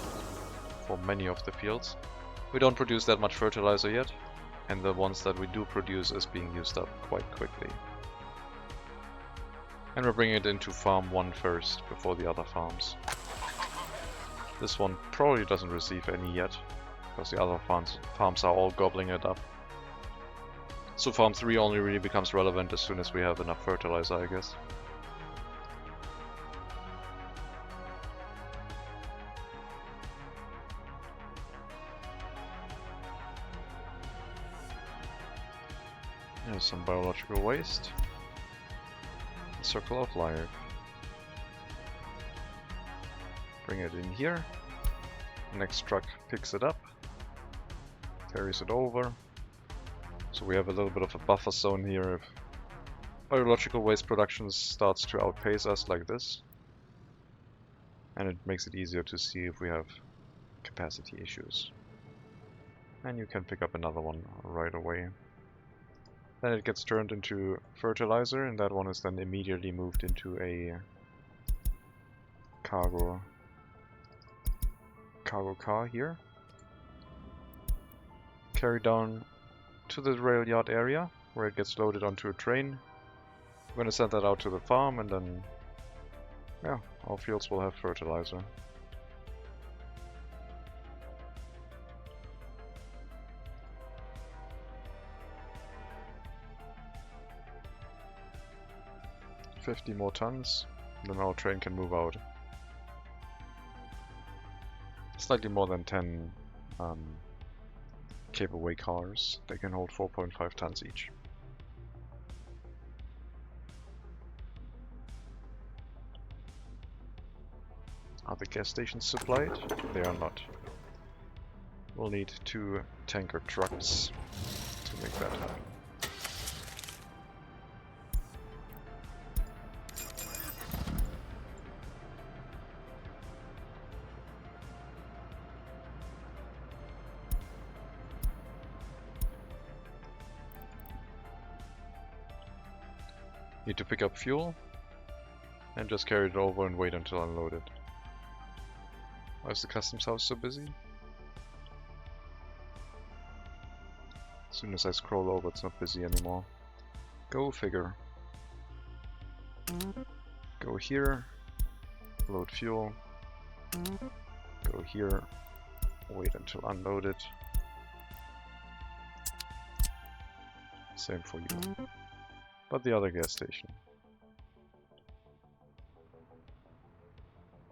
for many of the fields. We don't produce that much fertilizer yet, and the ones that we do produce is being used up quite quickly. And we're bringing it into farm 1 first, before the other farms. This one probably doesn't receive any yet, because the other farms are all gobbling it up. So farm 3 only really becomes relevant as soon as we have enough fertilizer, I guess. There's some biological waste. Circle of life. Bring it in here. Next truck picks it up, carries it over. So we have a little bit of a buffer zone here if biological waste production starts to outpace us like this. And it makes it easier to see if we have capacity issues. And you can pick up another one right away. Then it gets turned into fertilizer, and that one is then immediately moved into a cargo car here. Carried down to the rail yard area, where it gets loaded onto a train. I'm gonna send that out to the farm, and then, yeah, our fields will have fertilizer. 50 more tons, then our train can move out. Slightly more than 10 cable-way cars. They can hold 4.5 tons each. Are the gas stations supplied? They are not. We'll need 2 tanker trucks to make that happen. Need to pick up fuel and just carry it over and wait until unloaded. Why is the customs house so busy? As soon as I scroll over, it's not busy anymore. Go figure. Go here, load fuel, go here, wait until unloaded. Same for you. But the other gas station.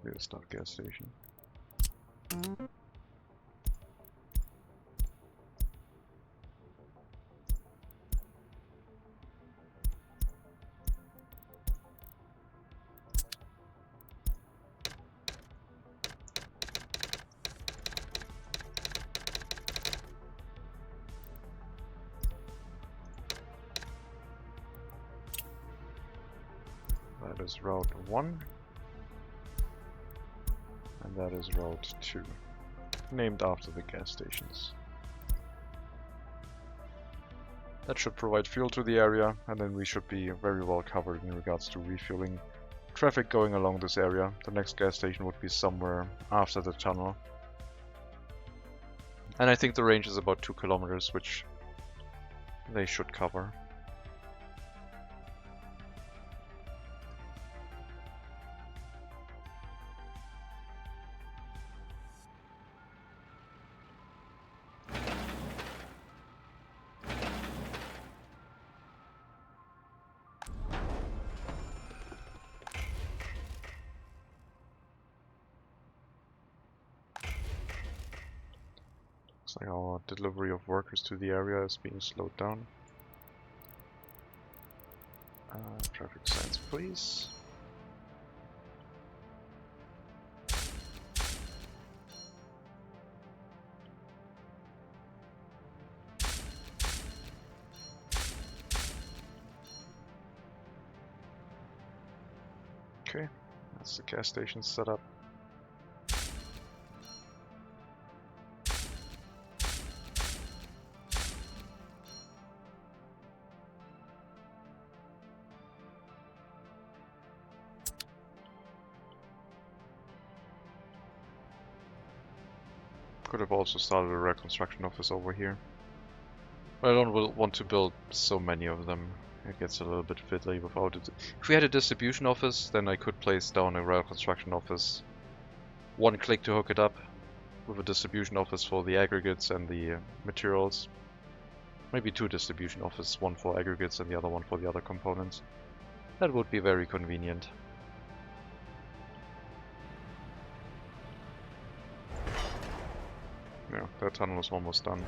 We'll start gas station. That is route 1, and that is route 2, named after the gas stations. That should provide fuel to the area, and then we should be very well covered in regards to refueling traffic going along this area. The next gas station would be somewhere after the tunnel. And I think the range is about 2 kilometers, which they should cover. Looks like our delivery of workers to the area is being slowed down. Traffic signs, please. Okay, that's the gas station set up. Could have also started a rail construction office over here. But I don't want to build so many of them. It gets a little bit fiddly without it. If we had a distribution office, then I could place down a rail construction office. One click to hook it up with a distribution office for the aggregates and the materials. Maybe 2 distribution offices, one for aggregates and the other one for the other components. That would be very convenient. Yeah, that tunnel is almost done.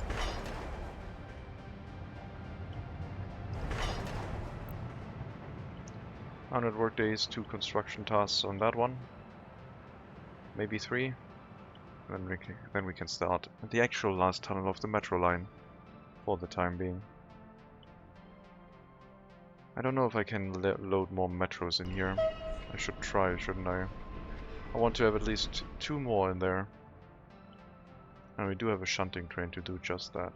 $100 work days, 2 construction tasks on that one. Maybe 3. Then we can start the actual last tunnel of the metro line for the time being. I don't know if I can load more metros in here. I should try, shouldn't I? I want to have at least 2 more in there. And we do have a shunting train to do just that.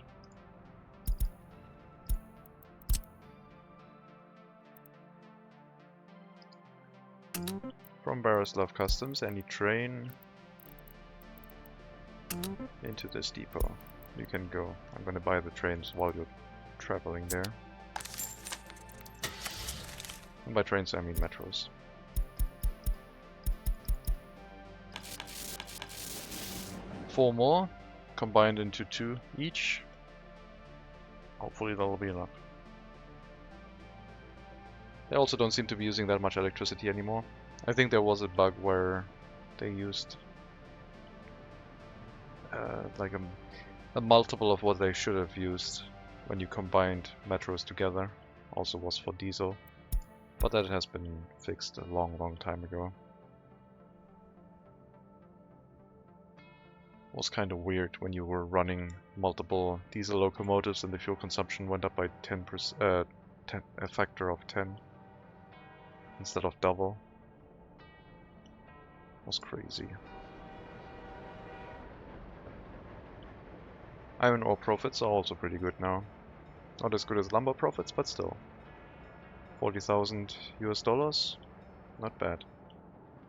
From Barislav Customs, any train into this depot. You can go. I'm gonna buy the trains while you're traveling there. And by trains I mean metros. Four more, combined into 2 each. Hopefully that will be enough. They also don't seem to be using that much electricity anymore. I think there was a bug where they used like a multiple of what they should have used when you combined metros together. Also was for diesel, but that has been fixed a long time ago. It was kind of weird when you were running multiple diesel locomotives and the fuel consumption went up by 10%, a factor of 10 instead of double. It was crazy. Iron ore profits are also pretty good now. Not as good as lumber profits, but still. 40,000 US dollars? Not bad.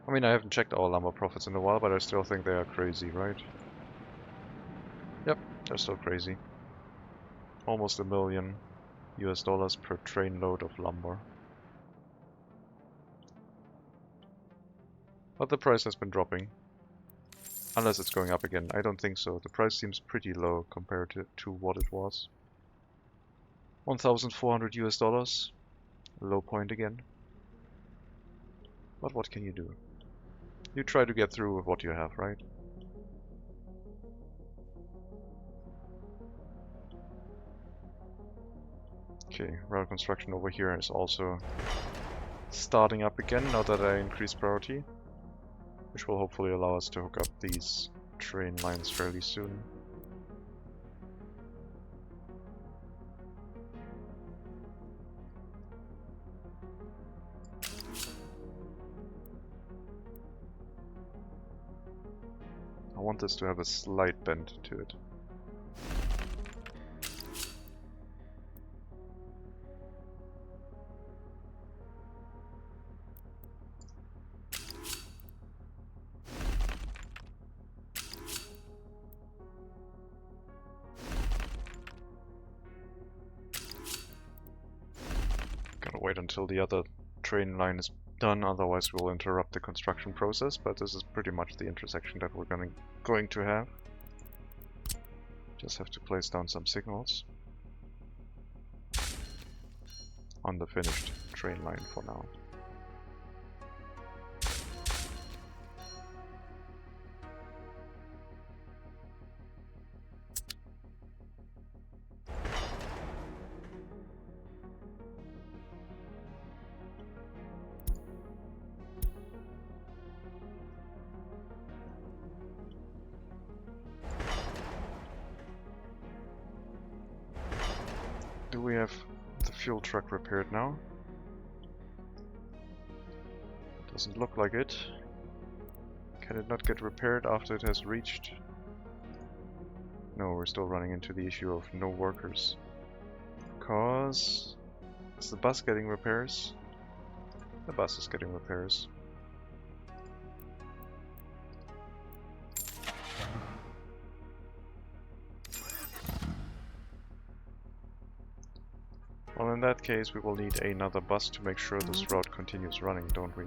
I mean, I haven't checked our lumber profits in a while, but I still think they are crazy, right? Yep, they're still crazy. Almost $1 million US dollars per train load of lumber. But the price has been dropping. Unless it's going up again. I don't think so. The price seems pretty low compared to what it was. 1,400 US dollars. Low point again. But what can you do? You try to get through with what you have, right? Okay, rail construction over here is also starting up again now that I increased priority, which will hopefully allow us to hook up these train lines fairly soon. I want this to have a slight bend to it. Gotta wait until the other train line is done, otherwise we'll interrupt the construction process, but this is pretty much the intersection that we're going to have. Just have to place down some signals on the finished train line for now. Do we have the fuel truck repaired now? Doesn't look like it. Can it not get repaired after it has reached? No, we're still running into the issue of no workers. Because... is the bus getting repairs? The bus is getting repairs. Well, in that case, we will need another bus to make sure this route continues running, don't we?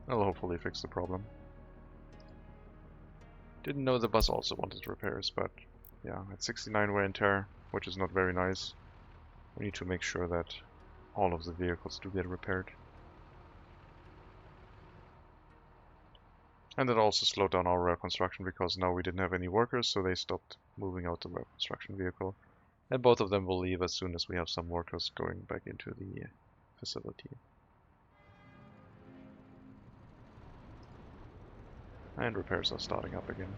That'll hopefully fix the problem. Didn't know the bus also wanted repairs, but yeah, at 69 wear and tear, which is not very nice. We need to make sure that all of the vehicles do get repaired. And it also slowed down our rail construction because now we didn't have any workers, so they stopped moving out the rail construction vehicle. And both of them will leave as soon as we have some workers going back into the facility. And repairs are starting up again.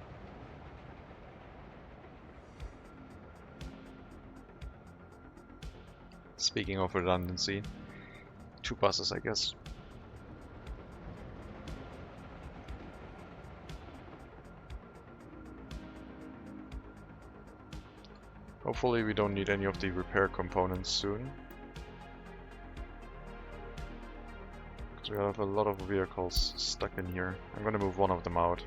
Speaking of redundancy, 2 buses, I guess. Hopefully we don't need any of the repair components soon. Because we have a lot of vehicles stuck in here. I'm gonna move one of them out.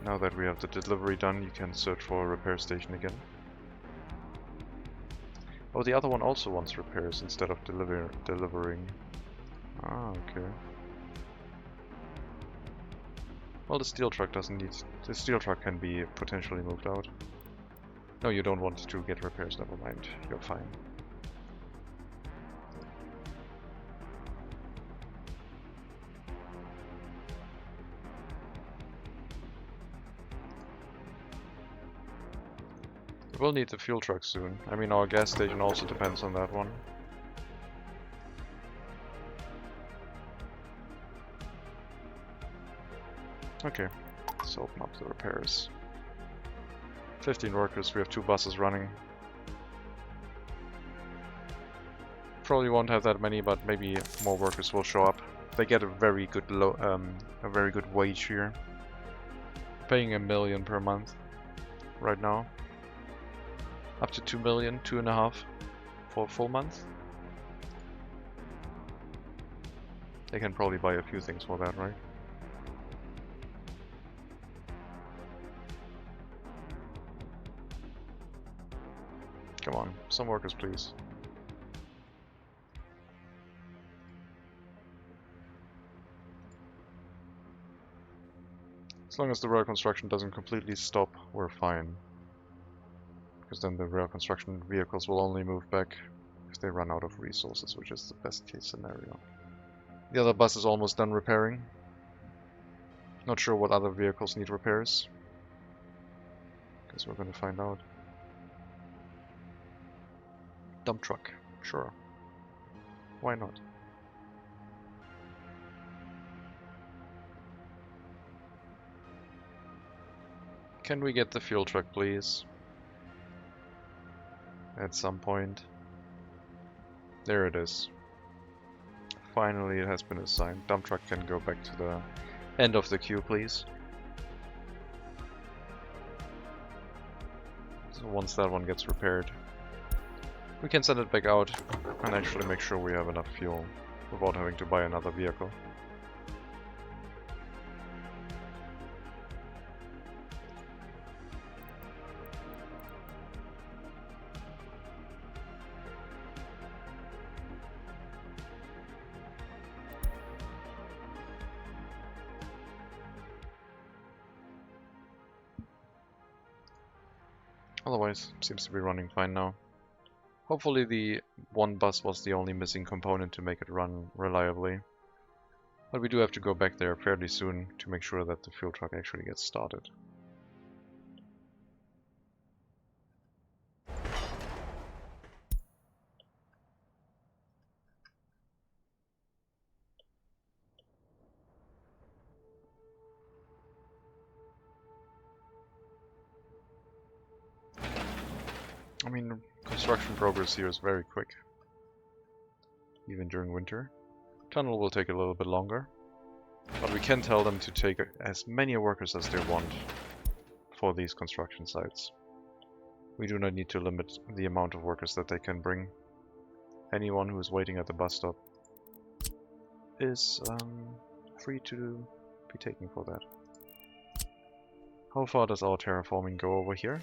Now that we have the delivery done, you can search for a repair station again. Oh, the other one also wants repairs instead of delivering. Ah, okay. Well, the steel truck doesn't need... The steel truck can be potentially moved out. No, you don't want to get repairs, never mind. You're fine. We'll need the fuel truck soon. I mean, our gas station also depends on that one. Okay, let's open up the repairs. 15 workers, we have 2 buses running. Probably won't have that many, but maybe more workers will show up. They get a very good wage here. Paying $1 million per month right now. Up to 2 million, 2.5 for a full month. They can probably buy a few things for that, right? Come on, some workers please. As long as the rail construction doesn't completely stop, we're fine. Because then the rail construction vehicles will only move back if they run out of resources, which is the best case scenario. The other bus is almost done repairing. Not sure what other vehicles need repairs. Guess we're gonna find out. Dump truck, sure. Why not? Can we get the fuel truck, please? At some point. There it is. Finally it has been assigned. Dump truck can go back to the end of the queue, please. So once that one gets repaired, we can send it back out and actually make sure we have enough fuel without having to buy another vehicle. Otherwise, seems to be running fine now. Hopefully the one bus was the only missing component to make it run reliably. But we do have to go back there fairly soon to make sure that the fuel truck actually gets started. I mean, construction progress here is very quick, even during winter. Tunnel will take a little bit longer, but we can tell them to take as many workers as they want for these construction sites. We do not need to limit the amount of workers that they can bring. Anyone who is waiting at the bus stop is free to be taken for that. How far does our terraforming go over here?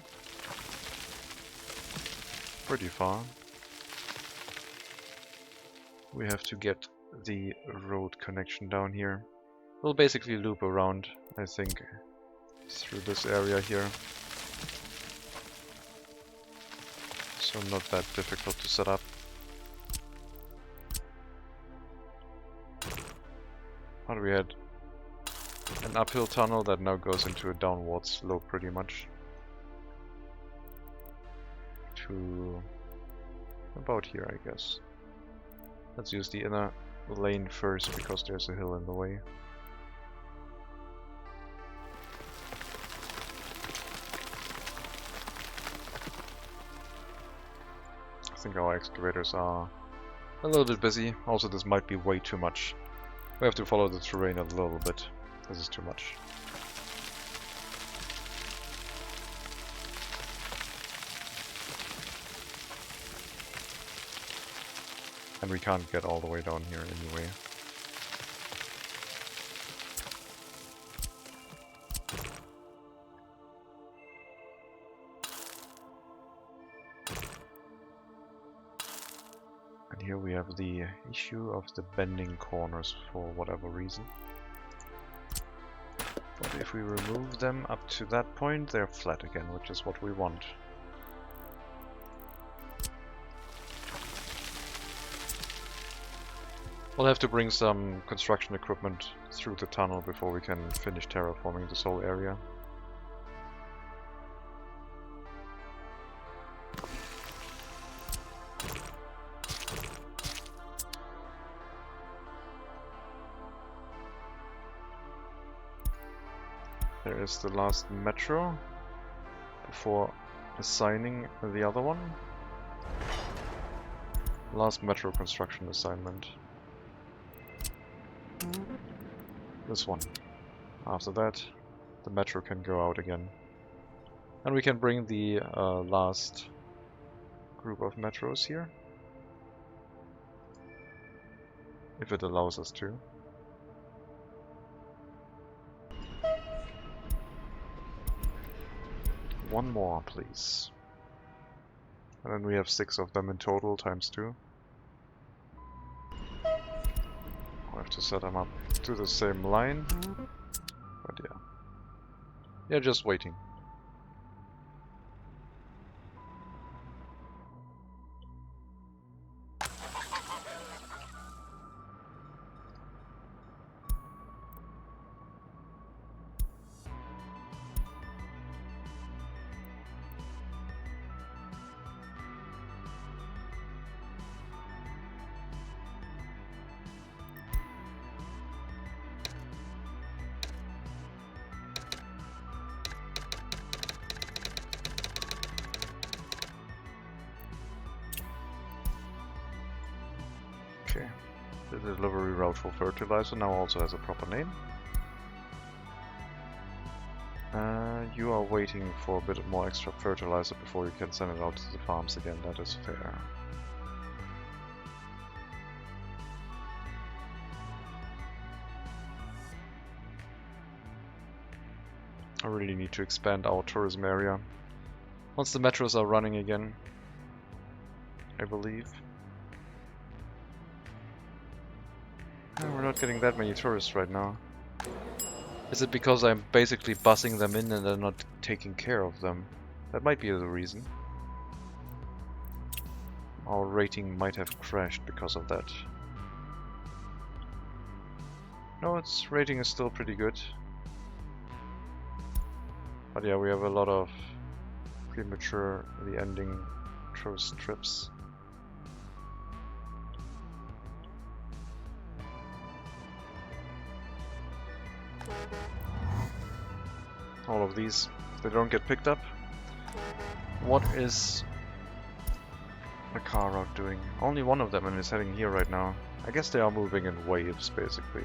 Pretty far. We have to get the road connection down here. We'll basically loop around, I think, through this area here. So not that difficult to set up. But we had an uphill tunnel that now goes into a downward slope pretty much. To about here, I guess. Let's use the inner lane first because there's a hill in the way. I think our excavators are a little bit busy. Also, this might be way too much. We have to follow the terrain a little bit. This is too much. And we can't get all the way down here anyway. And here we have the issue of the bending corners for whatever reason. But if we remove them up to that point, they're flat again, which is what we want. We'll have to bring some construction equipment through the tunnel before we can finish terraforming this whole area. There is the last metro before assigning the other one. Last metro construction assignment. This one. After that, the metro can go out again. And we can bring the last group of metros here. If it allows us to. One more, please. And then we have 6 of them in total, times 2. I'll have to set them up to the same line. But yeah. Yeah, just waiting. Okay, the delivery route for fertilizer now also has a proper name. You are waiting for a bit more extra fertilizer before you can send it out to the farms again, that is fair. I really need to expand our tourism area. Once the metros are running again, I believe. We're not getting that many tourists right now. Is it because I'm basically bussing them in and they're not taking care of them? That might be the reason. Our rating might have crashed because of that. No, its rating is still pretty good. But yeah, we have a lot of prematurely ending tourist trips. All of these, if they don't get picked up. What is the car route doing? Only one of them and is heading here right now. I guess they are moving in waves, basically.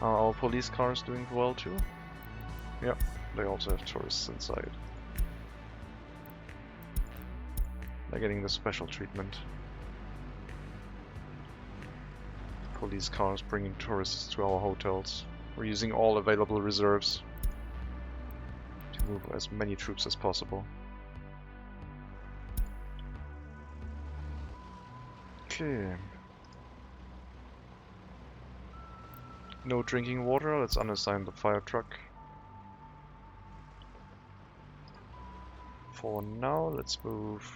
Are our police cars doing well too? Yep, they also have tourists inside. They're getting the special treatment. Police cars bringing tourists to our hotels. We're using all available reserves to move as many troops as possible. Okay. No drinking water, let's unassign the fire truck. For now, let's move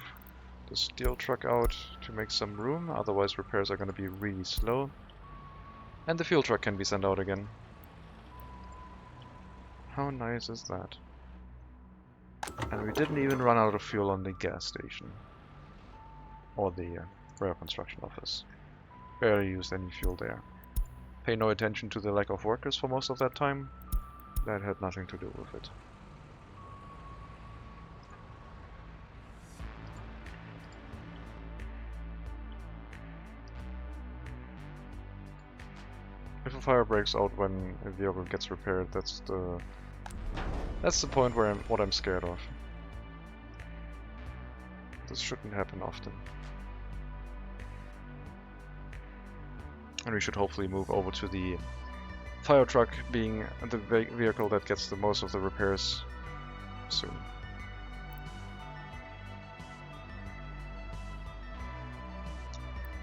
the steel truck out to make some room, otherwise repairs are going to be really slow. And the fuel truck can be sent out again. How nice is that? And we didn't even run out of fuel on the gas station. Or the rail construction office. Barely used any fuel there. Pay no attention to the lack of workers for most of that time. That had nothing to do with it. If a fire breaks out when a vehicle gets repaired, that's the point where what I'm scared of. This shouldn't happen often. And we should hopefully move over to the fire truck being the vehicle that gets the most of the repairs soon.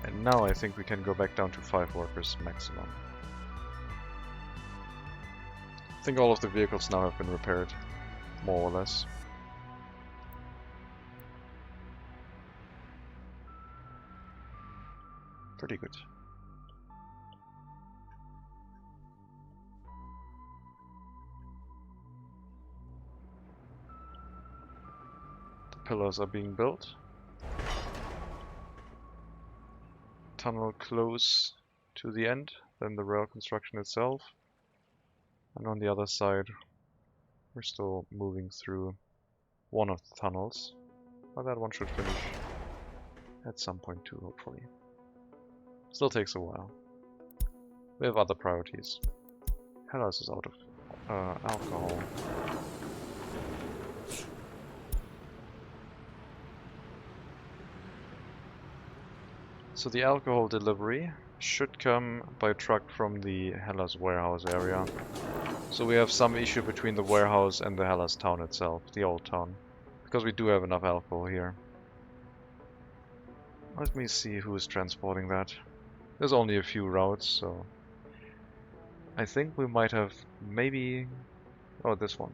And now I think we can go back down to 5 workers maximum. I think all of the vehicles now have been repaired, more or less. Pretty good. The pillars are being built. Tunnel close to the end, then the rail construction itself. And on the other side, we're still moving through one of the tunnels. But that one should finish at some point too, hopefully. Still takes a while. We have other priorities. Hellas is out of alcohol. So the alcohol delivery should come by truck from the Hellas warehouse area. So we have some issue between the warehouse and the Hellas town itself, the old town. Because we do have enough alcohol here. Let me see who is transporting that. There's only a few routes, so... I think we might have maybe... Oh, this one.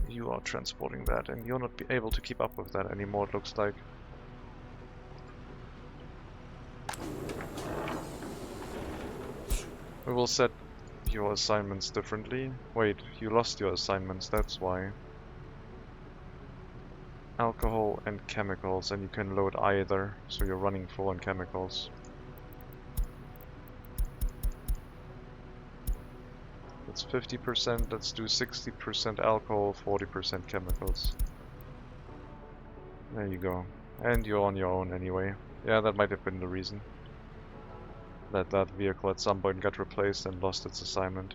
You are transporting that, and you're not able to keep up with that anymore, it looks like. We will set your assignments differently. Wait, you lost your assignments, that's why. Alcohol and chemicals, and you can load either, so you're running full on chemicals. That's 50%, let's do 60% alcohol, 40% chemicals. There you go. And you're on your own anyway. Yeah, that might have been the reason. That vehicle at some point got replaced and lost its assignment.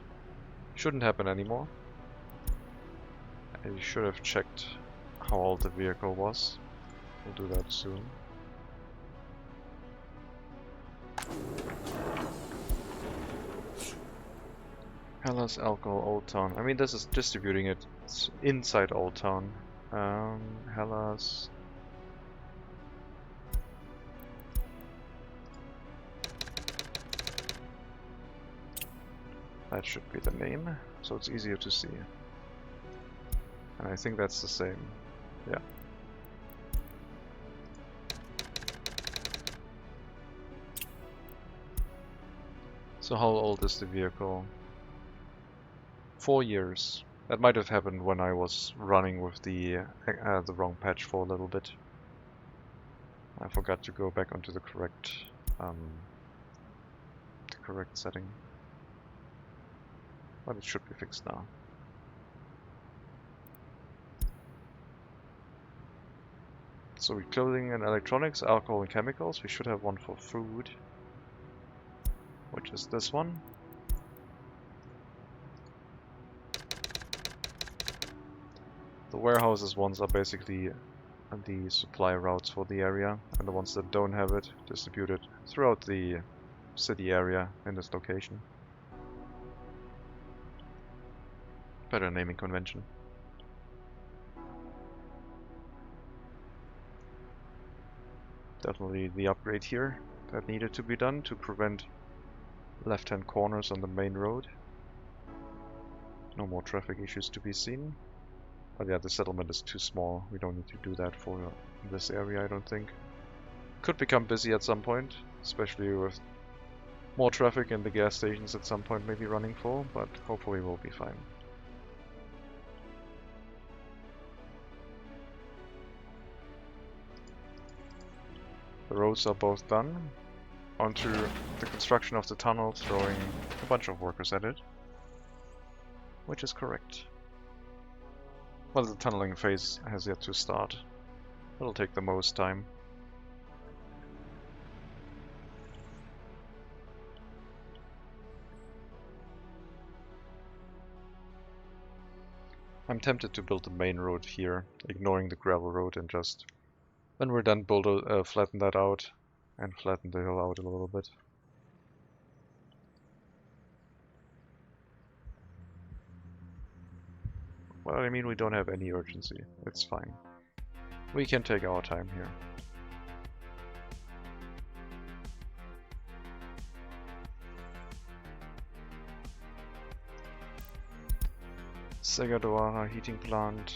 Shouldn't happen anymore. And you should have checked how old the vehicle was. We'll do that soon. Hellas Alcohol Old Town. I mean, this is distributing it inside Old Town. Hellas. That should be the name, so it's easier to see. And I think that's the same. Yeah. So how old is the vehicle? 4 years. That might have happened when I was running with the wrong patch for a little bit. I forgot to go back onto the correct setting. But it should be fixed now. So with clothing and electronics, alcohol and chemicals, we should have one for food, which is this one. The warehouses ones are basically the supply routes for the area, and the ones that don't have it, distributed throughout the city area in this location. Better naming convention. Definitely the upgrade here that needed to be done to prevent left-hand corners on the main road. No more traffic issues to be seen. But yeah, the settlement is too small. We don't need to do that for this area, I don't think. Could become busy at some point, especially with more traffic and the gas stations at some point maybe running full, but hopefully we'll be fine. The roads are both done. Onto the construction of the tunnel, throwing a bunch of workers at it. Which is correct. Well, the tunneling phase has yet to start. It'll take the most time. I'm tempted to build the main road here, ignoring the gravel road, and just, when we're done, flatten that out and flatten the hill out a little bit. Well, I mean, we don't have any urgency. It's fine. We can take our time here. Segadoara heating plant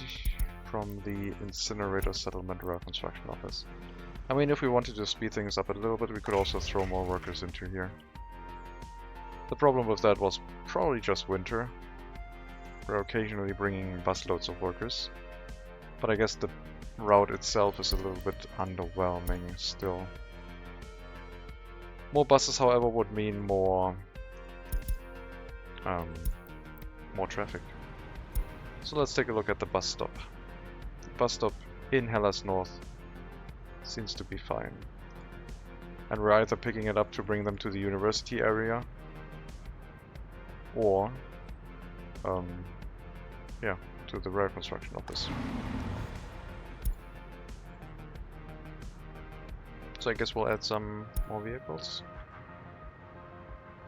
from the incinerator settlement rail construction office. I mean, if we wanted to speed things up a little bit, we could also throw more workers into here. The problem with that was probably just winter. We're occasionally bringing busloads of workers, but I guess the route itself is a little bit underwhelming still. More buses, however, would mean more traffic. So let's take a look at the bus stop. The bus stop in Hellas North seems to be fine. And we're either picking it up to bring them to the university area, or yeah, to the rail construction office. So I guess we'll add some more vehicles.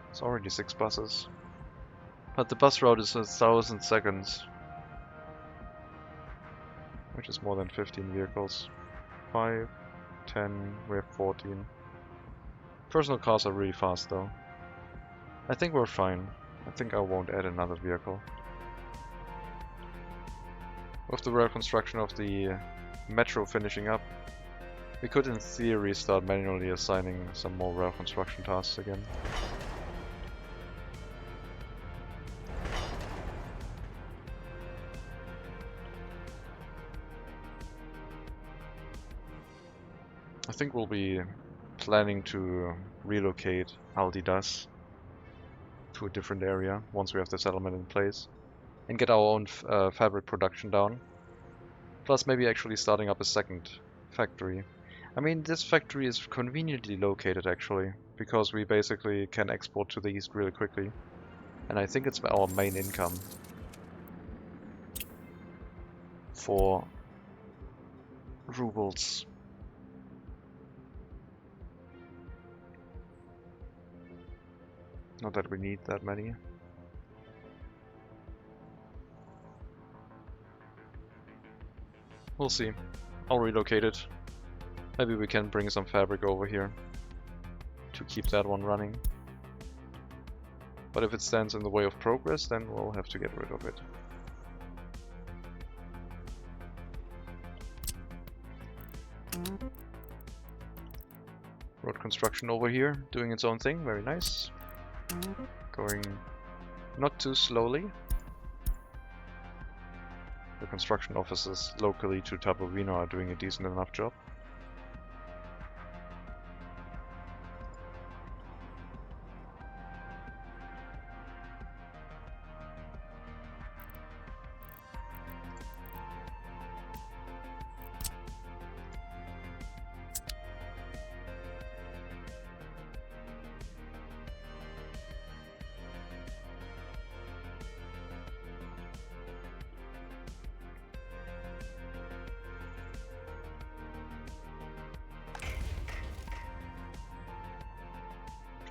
It's already 6 buses. But the bus route is 1,000 seconds, which is more than 15 vehicles. 5, 10, we have 14. Personal cars are really fast though. I think we're fine. I think I won't add another vehicle. With the rail construction of the metro finishing up, we could in theory start manually assigning some more rail construction tasks again. I think we'll be planning to relocate Aldidas to a different area once we have the settlement in place and get our own fabric production down. Plus maybe actually starting up a second factory. I mean, this factory is conveniently located actually, because we basically can export to the east really quickly. And I think it's our main income for rubles. Not that we need that many. We'll see. I'll relocate it. Maybe we can bring some fabric over here to keep that one running. But if it stands in the way of progress, then we'll have to get rid of it. Road construction over here, doing its own thing, very nice. Going not too slowly. The construction offices locally to Tapovino are doing a decent enough job.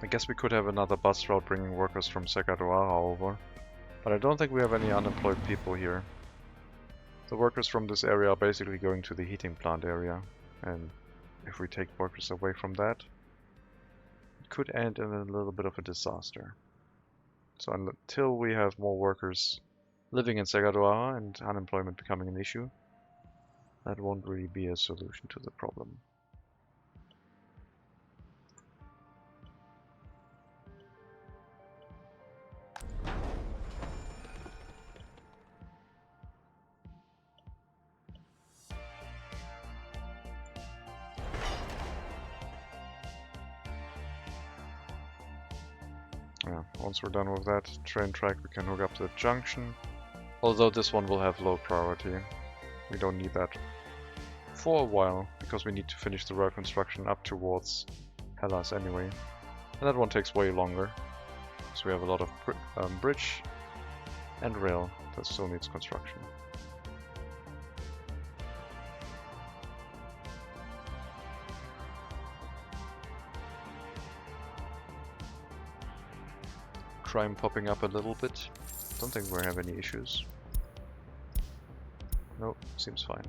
I guess we could have another bus route bringing workers from Segadoara over, but I don't think we have any unemployed people here. The workers from this area are basically going to the heating plant area, and if we take workers away from that, it could end in a little bit of a disaster. So until we have more workers living in Segadoara and unemployment becoming an issue, that won't really be a solution to the problem. Yeah, once we're done with that train track, we can hook up the junction. Although this one will have low priority. We don't need that for a while, because we need to finish the rail construction up towards Hellas anyway. And that one takes way longer, so we have a lot of bridge and rail that still needs construction. Crime popping up a little bit. Don't think we have any issues. Nope, seems fine.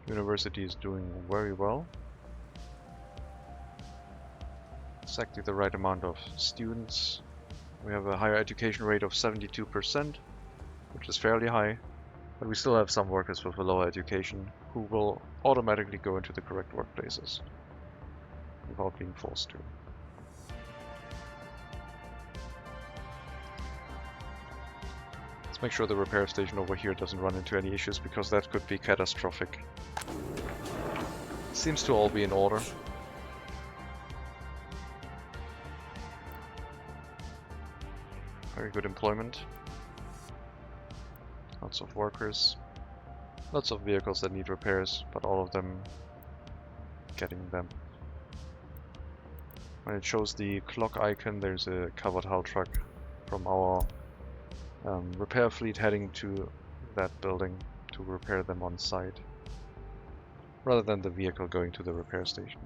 University is doing very well. Exactly the right amount of students We have a higher education rate of 72%, which is fairly high, but we still have some workers with a lower education who will automatically go into the correct workplaces without being forced to. Let's make sure the repair station over here doesn't run into any issues, because that could be catastrophic. Seems to all be in order. Very good employment. Lots of workers. Lots of vehicles that need repairs, but all of them getting them. When it shows the clock icon, there's a covered hull truck from our repair fleet heading to that building to repair them on site, rather than the vehicle going to the repair station.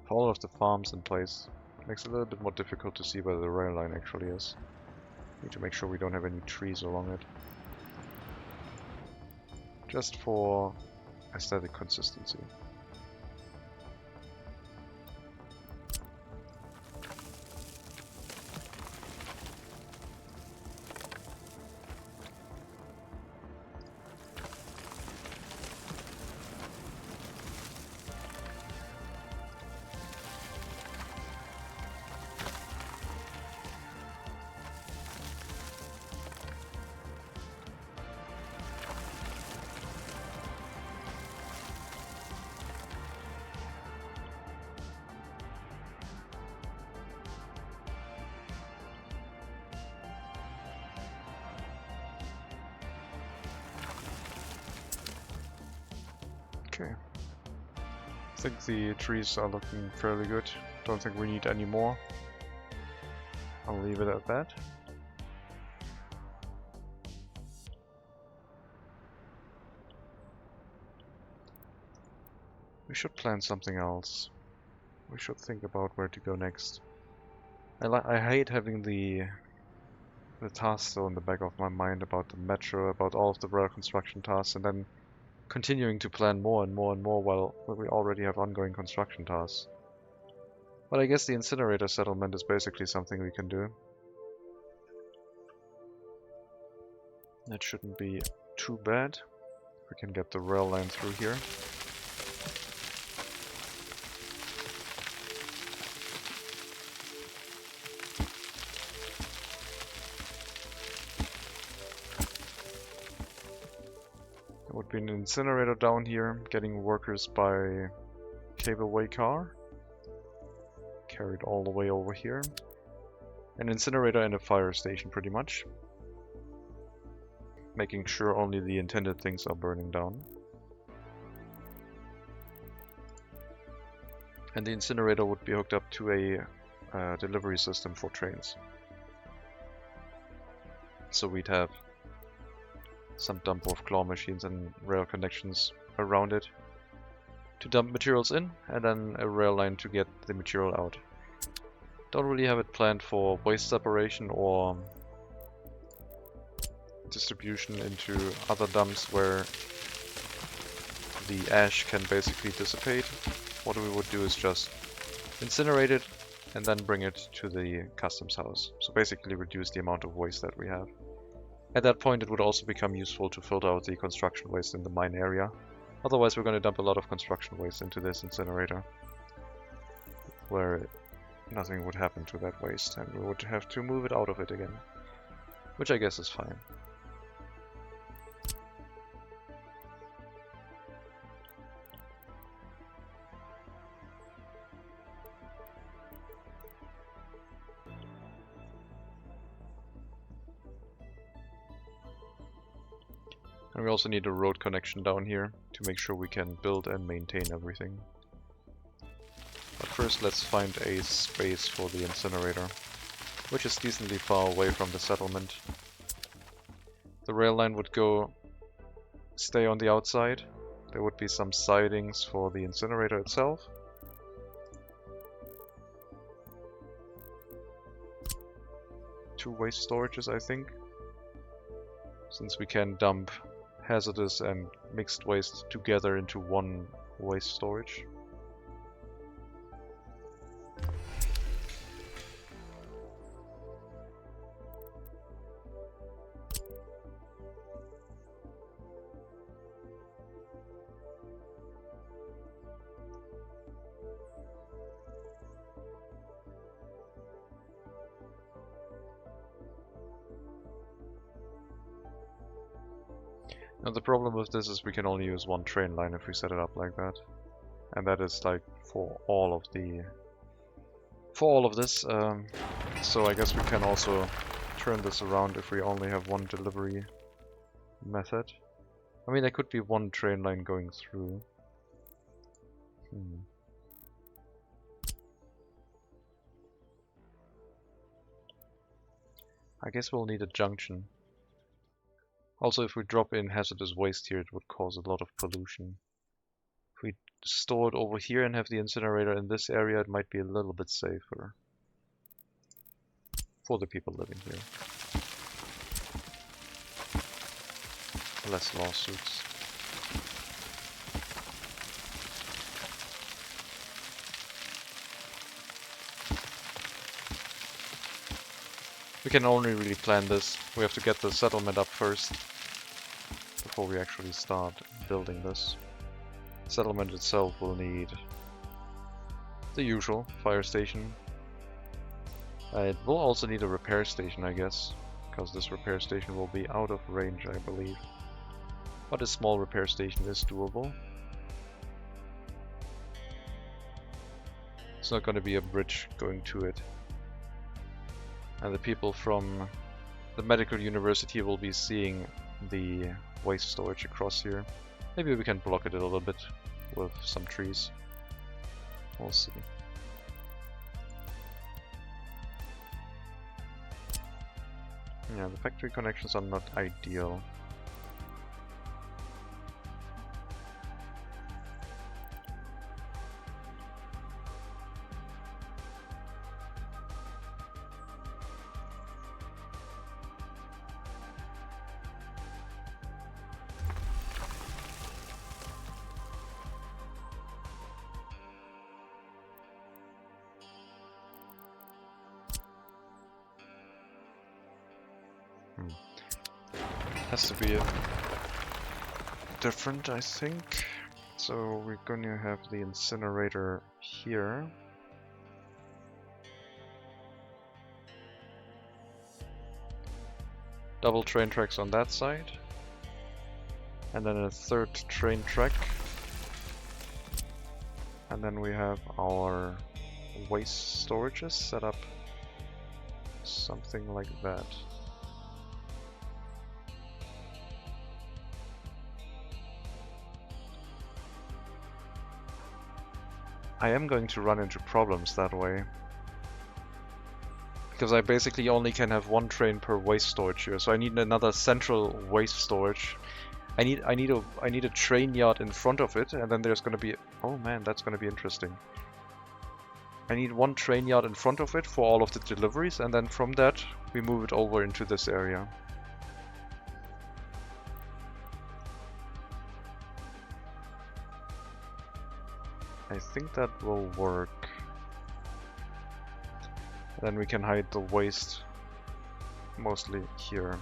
All of the farms in place makes it a little bit more difficult to see where the rail line actually is. Need to make sure we don't have any trees along it. Just for aesthetic consistency. Okay. I think the trees are looking fairly good. Don't think we need any more. I'll leave it at that. We should plan something else. We should think about where to go next. I hate having the task still in the back of my mind about the metro, about all of the rail construction tasks, and then continuing to plan more and more and more while we already have ongoing construction tasks. But I guess the incinerator settlement is basically something we can do. That shouldn't be too bad. We can get the rail line through here. There would be an incinerator down here, getting workers by cableway car. Carried all the way over here. An incinerator and a fire station, pretty much. Making sure only the intended things are burning down. And the incinerator would be hooked up to a delivery system for trains. So we'd have some dump of claw machines and rail connections around it to dump materials in, and then a rail line to get the material out. Don't really have it planned for waste separation or distribution into other dumps where the ash can basically dissipate. What we would do is just incinerate it and then bring it to the customs house. So basically reduce the amount of waste that we have. At that point it would also become useful to filter out the construction waste in the mine area. Otherwise we're going to dump a lot of construction waste into this incinerator, where nothing would happen to that waste and we would have to move it out of it again. Which I guess is fine. And we also need a road connection down here to make sure we can build and maintain everything. But first let's find a space for the incinerator, which is decently far away from the settlement. The rail line would stay on the outside. There would be some sidings for the incinerator itself. Two waste storages, I think. Since we can dump hazardous and mixed waste together into one waste storage. Now the problem with this is we can only use one train line if we set it up like that. And that is like for all of this. So I guess we can also turn this around if we only have one delivery method. I mean, there could be one train line going through. I guess we'll need a junction. Also, if we drop in hazardous waste here, it would cause a lot of pollution. If we store it over here and have the incinerator in this area, it might be a little bit safer for the people living here. Less lawsuits. We can only really plan this. We have to get the settlement up first before we actually start building this. The settlement itself will need the usual fire station. It will also need a repair station, I guess, because this repair station will be out of range, I believe. But a small repair station is doable. It's not going to be a bridge going to it. And the people from the medical university will be seeing the waste storage across here. Maybe we can block it a little bit with some trees. We'll see. Yeah, the factory connections are not ideal. Has to be different, I think. So we're going to have the incinerator here. Double train tracks on that side. And then a third train track. And then we have our waste storages set up something like that. I am going to run into problems that way, because I basically only can have one train per waste storage here, so I need another central waste storage. I need a train yard in front of it, and then there's going to be, oh man, that's going to be interesting. I need one train yard in front of it for all of the deliveries, and then from that we move it over into this area. I think that will work. Then we can hide the waste mostly here.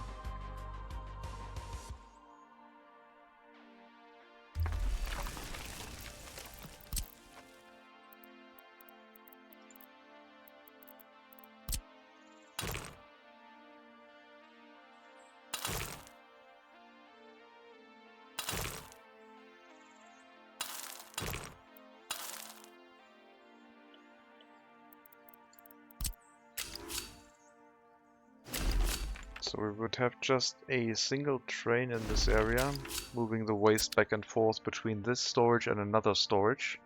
So we would have just a single train in this area, moving the waste back and forth between this storage and another storage.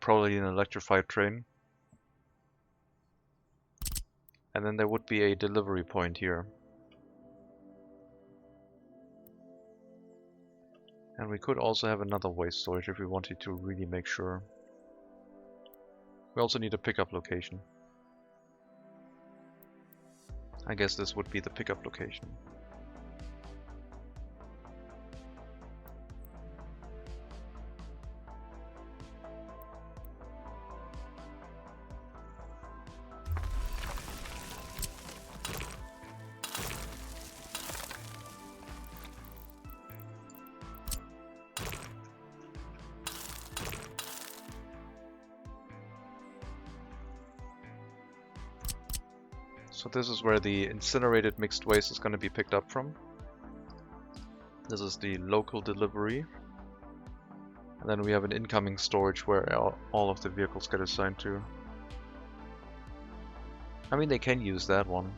Probably an electrified train. And then there would be a delivery point here. And we could also have another waste storage if we wanted to really make sure. We also need a pickup location. I guess this would be the pickup location. So this is where the incinerated mixed waste is going to be picked up from. This is the local delivery. And then we have an incoming storage where all of the vehicles get assigned to. I mean, they can use that one.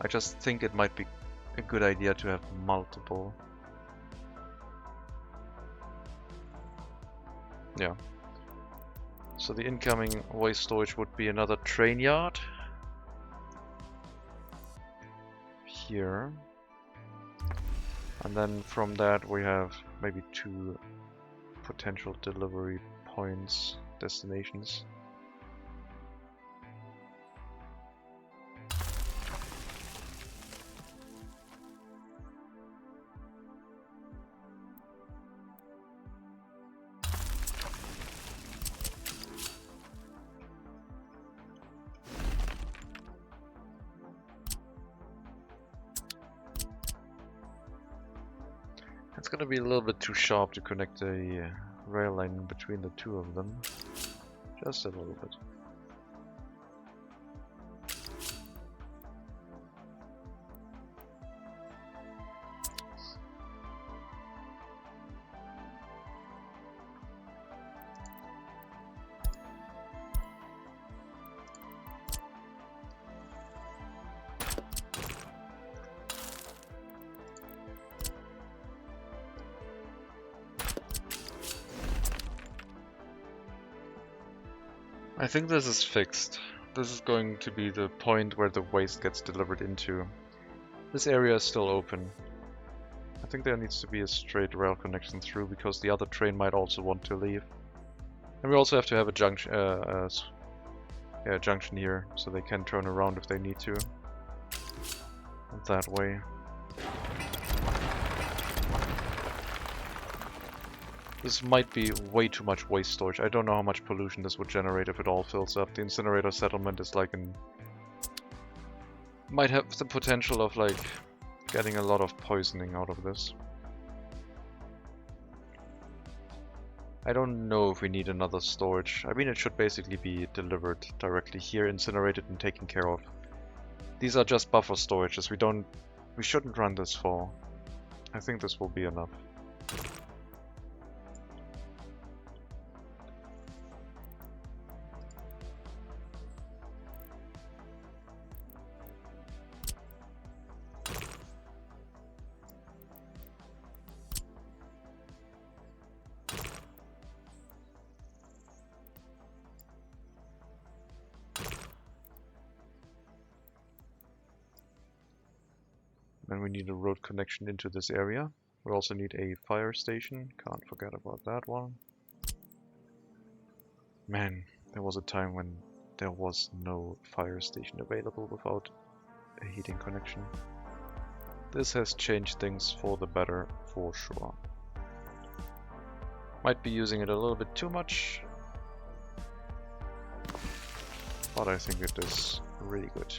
I just think it might be a good idea to have multiple. Yeah. So the incoming waste storage would be another train yard. Here. And then from that we have maybe 2 potential delivery points, destinations. It's gonna be a little bit too sharp to connect a rail line between the 2 of them. Just a little bit. I think this is fixed. This is going to be the point where the waste gets delivered into. This area is still open. I think there needs to be a straight rail connection through because the other train might also want to leave. And we also have to have a junction, junction here so they can turn around if they need to. And that way. This might be way too much waste storage. I don't know how much pollution this would generate if it all fills up. The incinerator settlement is like might have the potential of like getting a lot of poisoning out of this. I don't know if we need another storage. I mean, it should basically be delivered directly here, incinerated and taken care of. These are just buffer storages. We shouldn't run this full. I think this will be enough. Then we need a road connection into this area. We also need a fire station. Can't forget about that one. Man, there was a time when there was no fire station available without a heating connection. This has changed things for the better, for sure. Might be using it a little bit too much, but I think it is really good.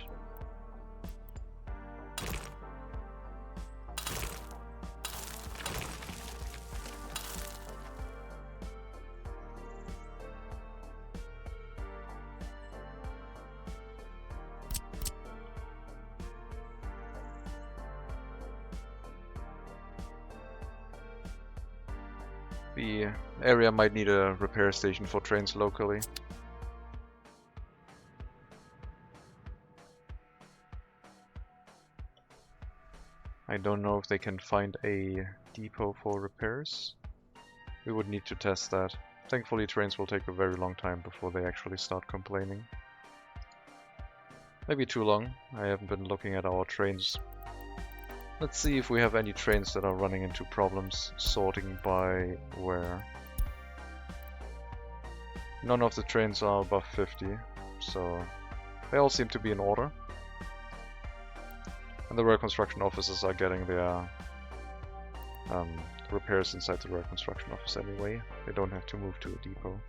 The area might need a repair station for trains locally. I don't know if they can find a depot for repairs. We would need to test that. Thankfully, trains will take a very long time before they actually start complaining. Maybe too long. I haven't been looking at our trains. Let's see if we have any trains that are running into problems, sorting by where. None of the trains are above 50, so they all seem to be in order. And the rail construction officers are getting their repairs inside the rail construction office anyway. They don't have to move to a depot.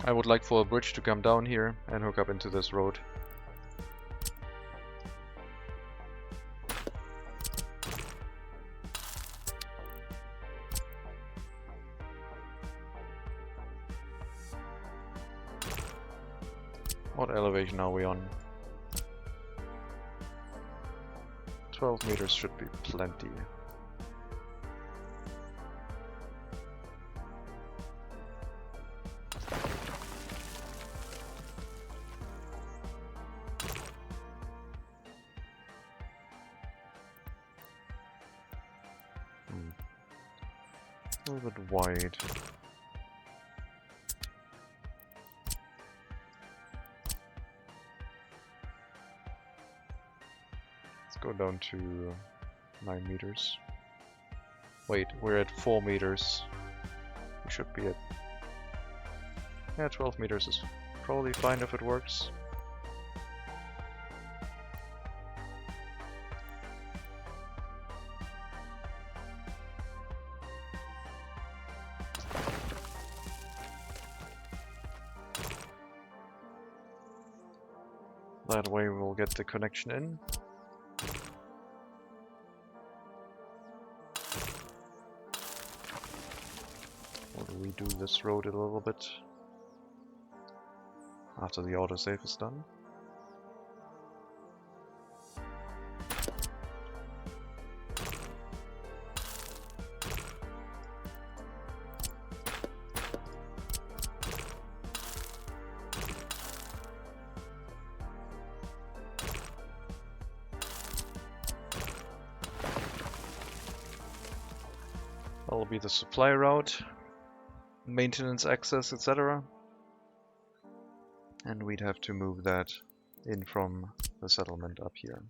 I would like for a bridge to come down here and hook up into this road. What elevation are we on? 12 meters should be plenty. A little bit wide. Let's go down to 9 meters. Wait, we're at 4 meters. We should be at... yeah, 12 meters is probably fine if it works. That way we'll get the connection in. We'll redo this road a little bit after the autosave is done. That'll be the supply route, maintenance access, etc. And we'd have to move that in from the settlement up here.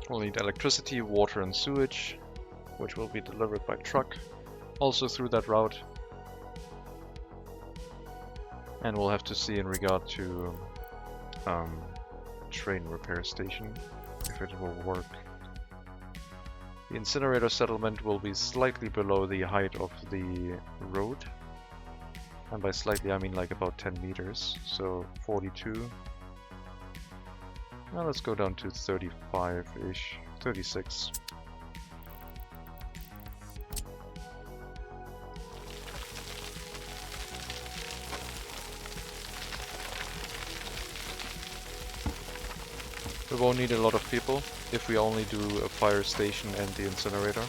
We'll need electricity, water and sewage, which will be delivered by truck, also through that route. And we'll have to see in regard to train repair station, if it will work. The incinerator settlement will be slightly below the height of the road. And by slightly I mean like about 10 meters, so 42. Now let's go down to 35-ish, 36. We won't need a lot of people if we only do a fire station and the incinerator.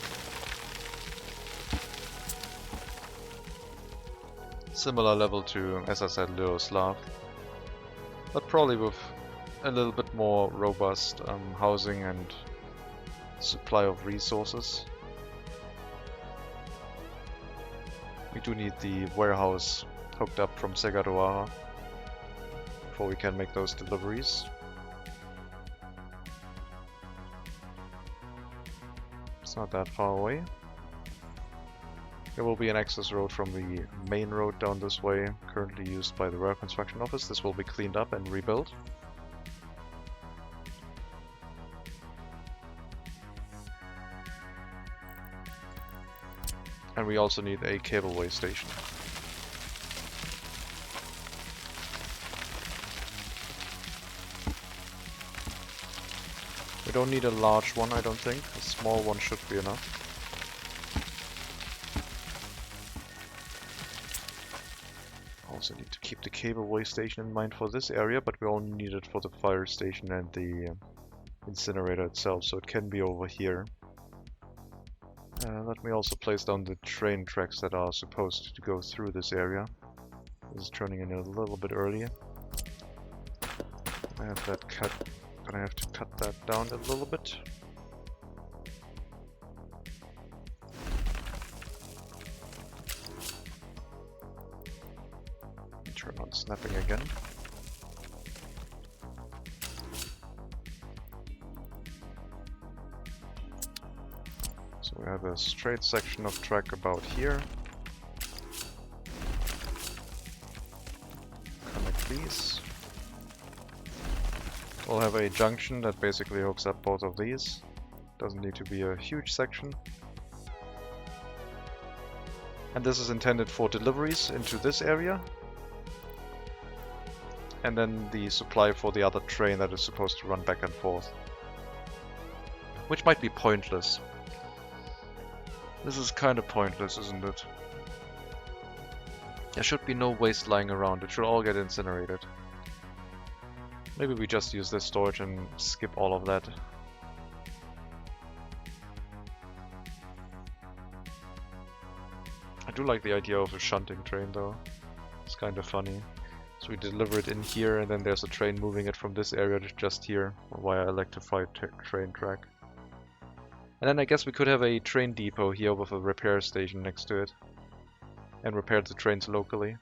Similar level to, as I said, Lyoslav, but probably with a little bit more robust housing and supply of resources. We do need the warehouse hooked up from Segadoara before we can make those deliveries. It's not that far away. There will be an access road from the main road down this way, currently used by the rail construction office. This will be cleaned up and rebuilt. And we also need a cableway station. We don't need a large one, I don't think. A small one should be enough. Also need to keep the cableway station in mind for this area, but we only need it for the fire station and the incinerator itself, so it can be over here. Let me also place down the train tracks that are supposed to go through this area. This is turning in a little bit early. I have that cut, but I have to cut that down a little bit. Turn on snapping again. So we have a straight section of track about here. these. We'll have a junction that basically hooks up both of these. Doesn't need to be a huge section. And this is intended for deliveries into this area. And then the supply for the other train that is supposed to run back and forth. Which might be pointless. This is kind of pointless, isn't it? There should be no waste lying around. It should all get incinerated. Maybe we just use this storage and skip all of that. I do like the idea of a shunting train though. It's kind of funny. So we deliver it in here and then there's a train moving it from this area to just here via electrified train track. And then I guess we could have a train depot here with a repair station next to it. And repair the trains locally.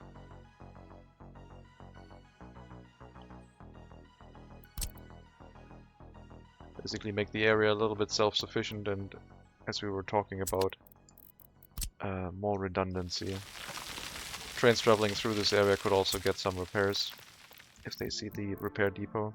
Basically make the area a little bit self-sufficient and, as we were talking about, more redundancy. Trains traveling through this area could also get some repairs if they see the repair depot.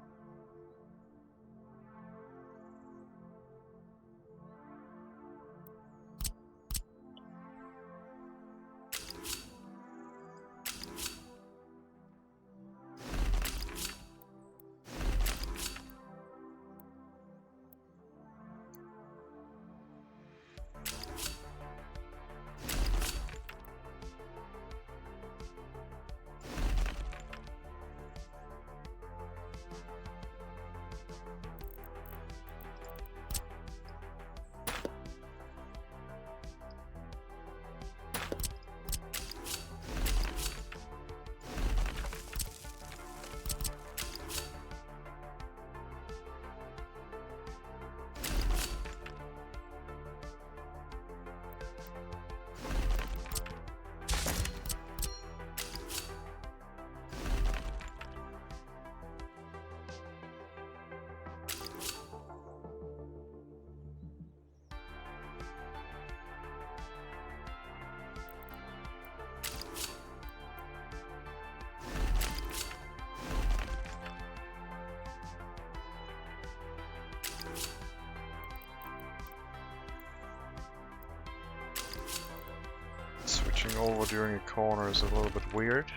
Switching over during a corner is a little bit weird.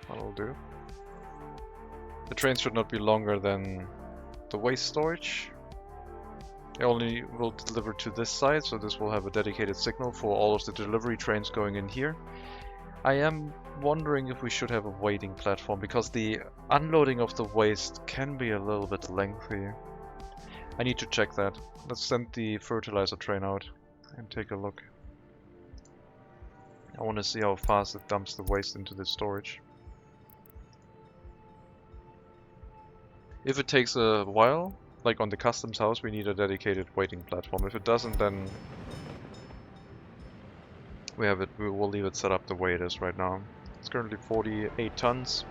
That'll do. The train should not be longer than the waste storage. It only will deliver to this side, so this will have a dedicated signal for all of the delivery trains going in here. I am wondering if we should have a waiting platform, because the unloading of the waste can be a little bit lengthy. I need to check that. Let's send the fertilizer train out and take a look. I want to see how fast it dumps the waste into the storage. If it takes a while, like on the customs house, we need a dedicated waiting platform. If it doesn't, then we will leave it set up the way it is right now. It's currently 48 tons.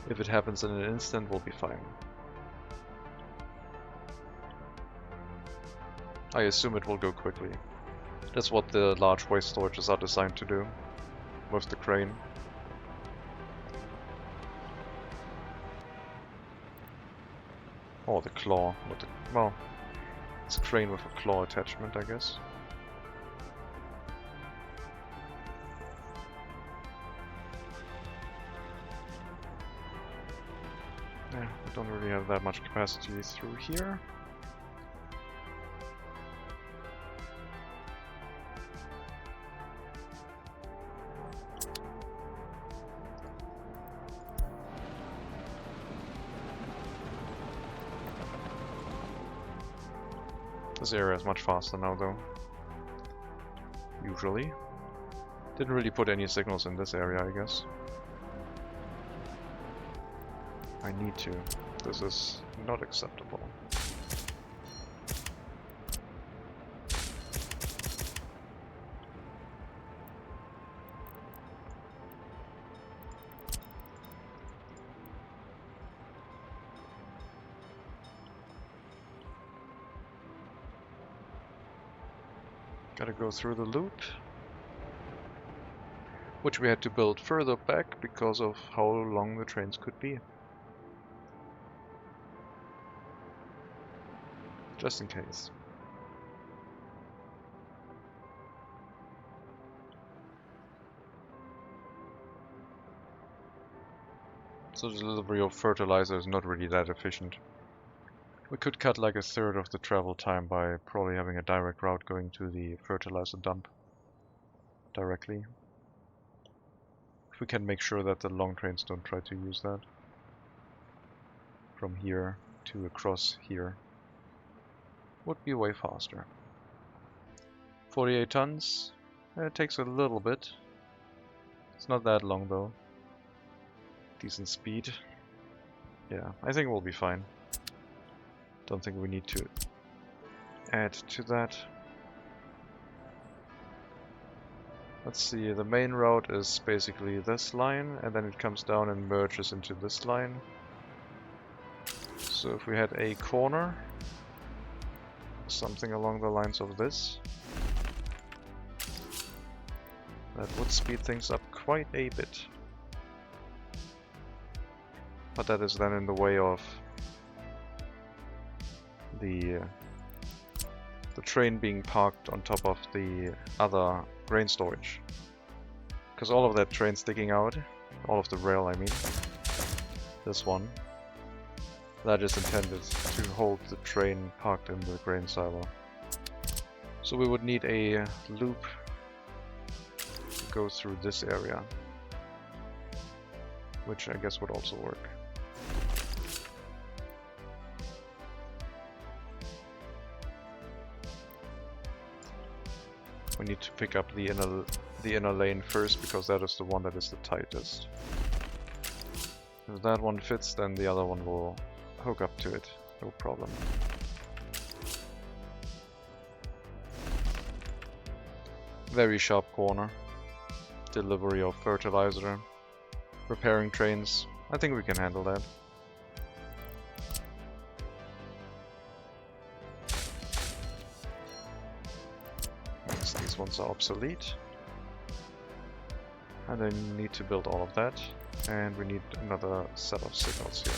If it happens in an instant, we'll be fine. I assume it will go quickly. That's what the large waste storages are designed to do with the crane. Or the claw. Well, it's a crane with a claw attachment, I guess. Yeah, we don't really have that much capacity through here. This area is much faster now though. Usually. Didn't really put any signals in this area, I guess. I need to. This is not acceptable. Gotta go through the loop. which we had to build further back because of how long the trains could be. Just in case. So the delivery of fertilizer is not really that efficient. We could cut like a third of the travel time by probably having a direct route going to the fertilizer dump directly. If we can make sure that the long trains don't try to use that. From here to across here. Would be way faster. 48 tons. It takes a little bit. It's not that long though. Decent speed. Yeah, I think we'll be fine. Don't think we need to add to that. Let's see, the main route is basically this line, and then it comes down and merges into this line. So if we had a corner, something along the lines of this, that would speed things up quite a bit. But that is then in the way of the train being parked on top of the other grain storage. Because all of that train sticking out, all of the rail I mean, this one, that is intended to hold the train parked in the grain silo. So we would need a loop to go through this area, which I guess would also work. We need to pick up the inner lane first, because that is the one that is the tightest. If that one fits, then the other one will hook up to it, no problem. Very sharp corner. Delivery of fertilizer. Repairing trains. I think we can handle that. These ones are obsolete. And then we need to build all of that. And we need another set of signals here.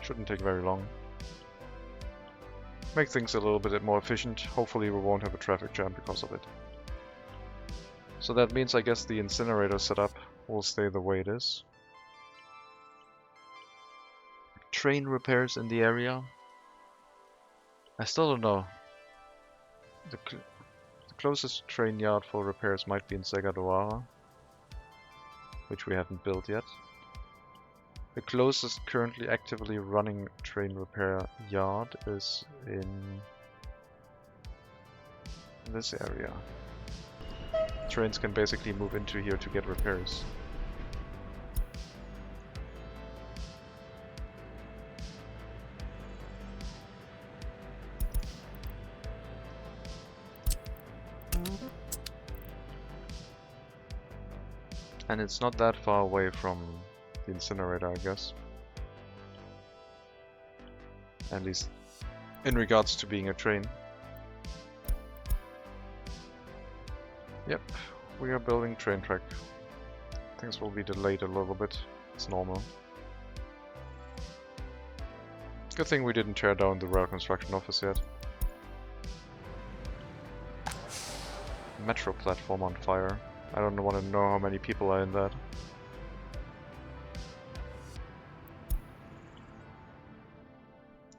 Shouldn't take very long. Make things a little bit more efficient. Hopefully we won't have a traffic jam because of it. So that means I guess the incinerator setup will stay the way it is. Train repairs in the area. I still don't know. The closest train yard for repairs might be in Segadoara, which we haven't built yet. The closest currently actively running train repair yard is in this area. Trains can basically move into here to get repairs. And it's not that far away from the incinerator, I guess. At least in regards to being a train. Yep, we are building train track. Things will be delayed a little bit. It's normal. Good thing we didn't tear down the rail construction office yet. Metro platform on fire. I don't want to know how many people are in that.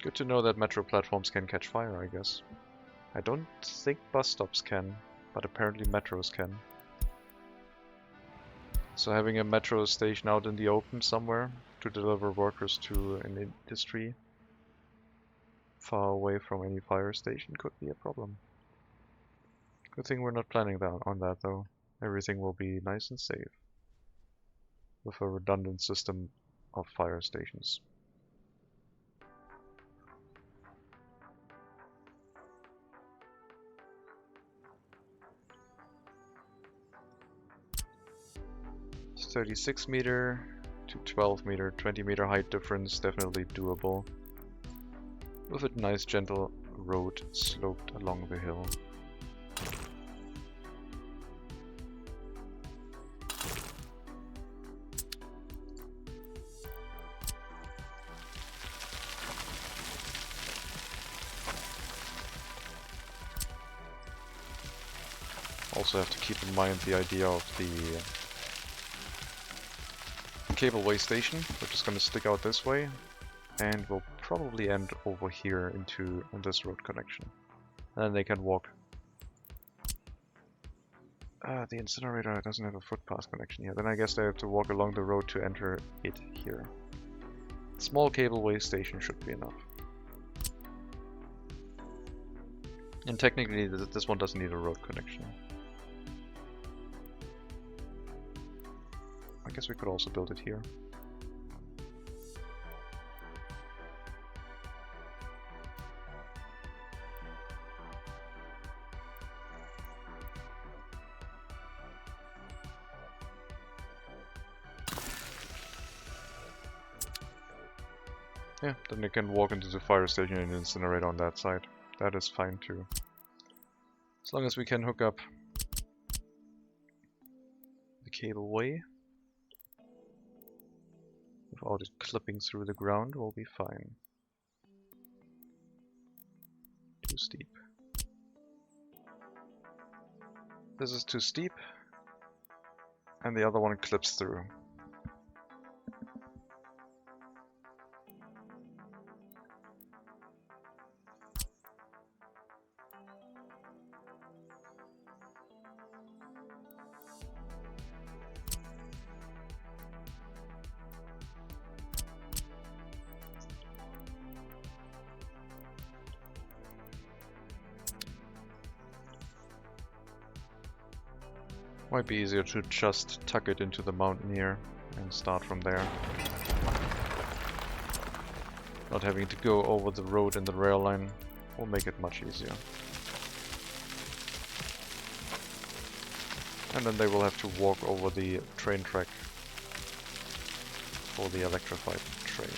Good to know that metro platforms can catch fire, I guess. I don't think bus stops can, but apparently metros can. So having a metro station out in the open somewhere to deliver workers to an industry far away from any fire station could be a problem. Good thing we're not planning on that though. Everything will be nice and safe with a redundant system of fire stations. It's 36 meter to 12 meter, 20 meter height difference, definitely doable. With a nice gentle road sloped along the hill. Also have to keep in mind the idea of the cableway station, which is going to stick out this way, and will probably end over here into this road connection. And then they can walk. The incinerator doesn't have a footpath connection here. Then I guess they have to walk along the road to enter it here. Small cableway station should be enough. And technically this one doesn't need a road connection. I guess we could also build it here. Yeah, then they can walk into the fire station and incinerate on that side. That is fine too. As long as we can hook up the cableway without it clipping through the ground, we'll be fine. Too steep. This is too steep, and the other one clips through. Might be easier to just tuck it into the mountain here and start from there. Not having to go over the road and the rail line will make it much easier. And then they will have to walk over the train track for the electrified train.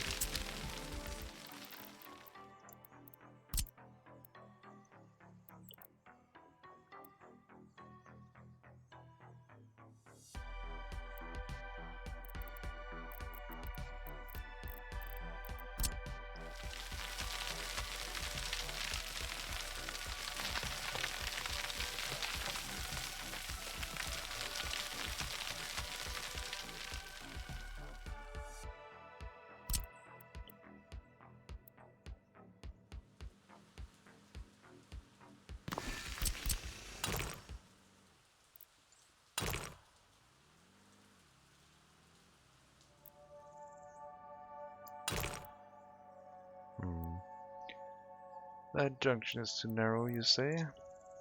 That junction is too narrow, you say?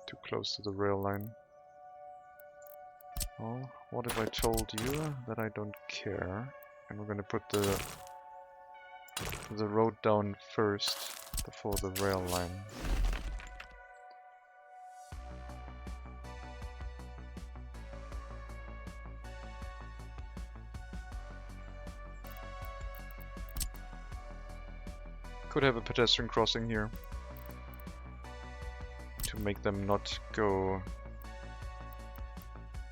Too close to the rail line. Well, what if I told you that I don't care? And we're gonna put the road down first before the rail line. Could have a pedestrian crossing here to make them not go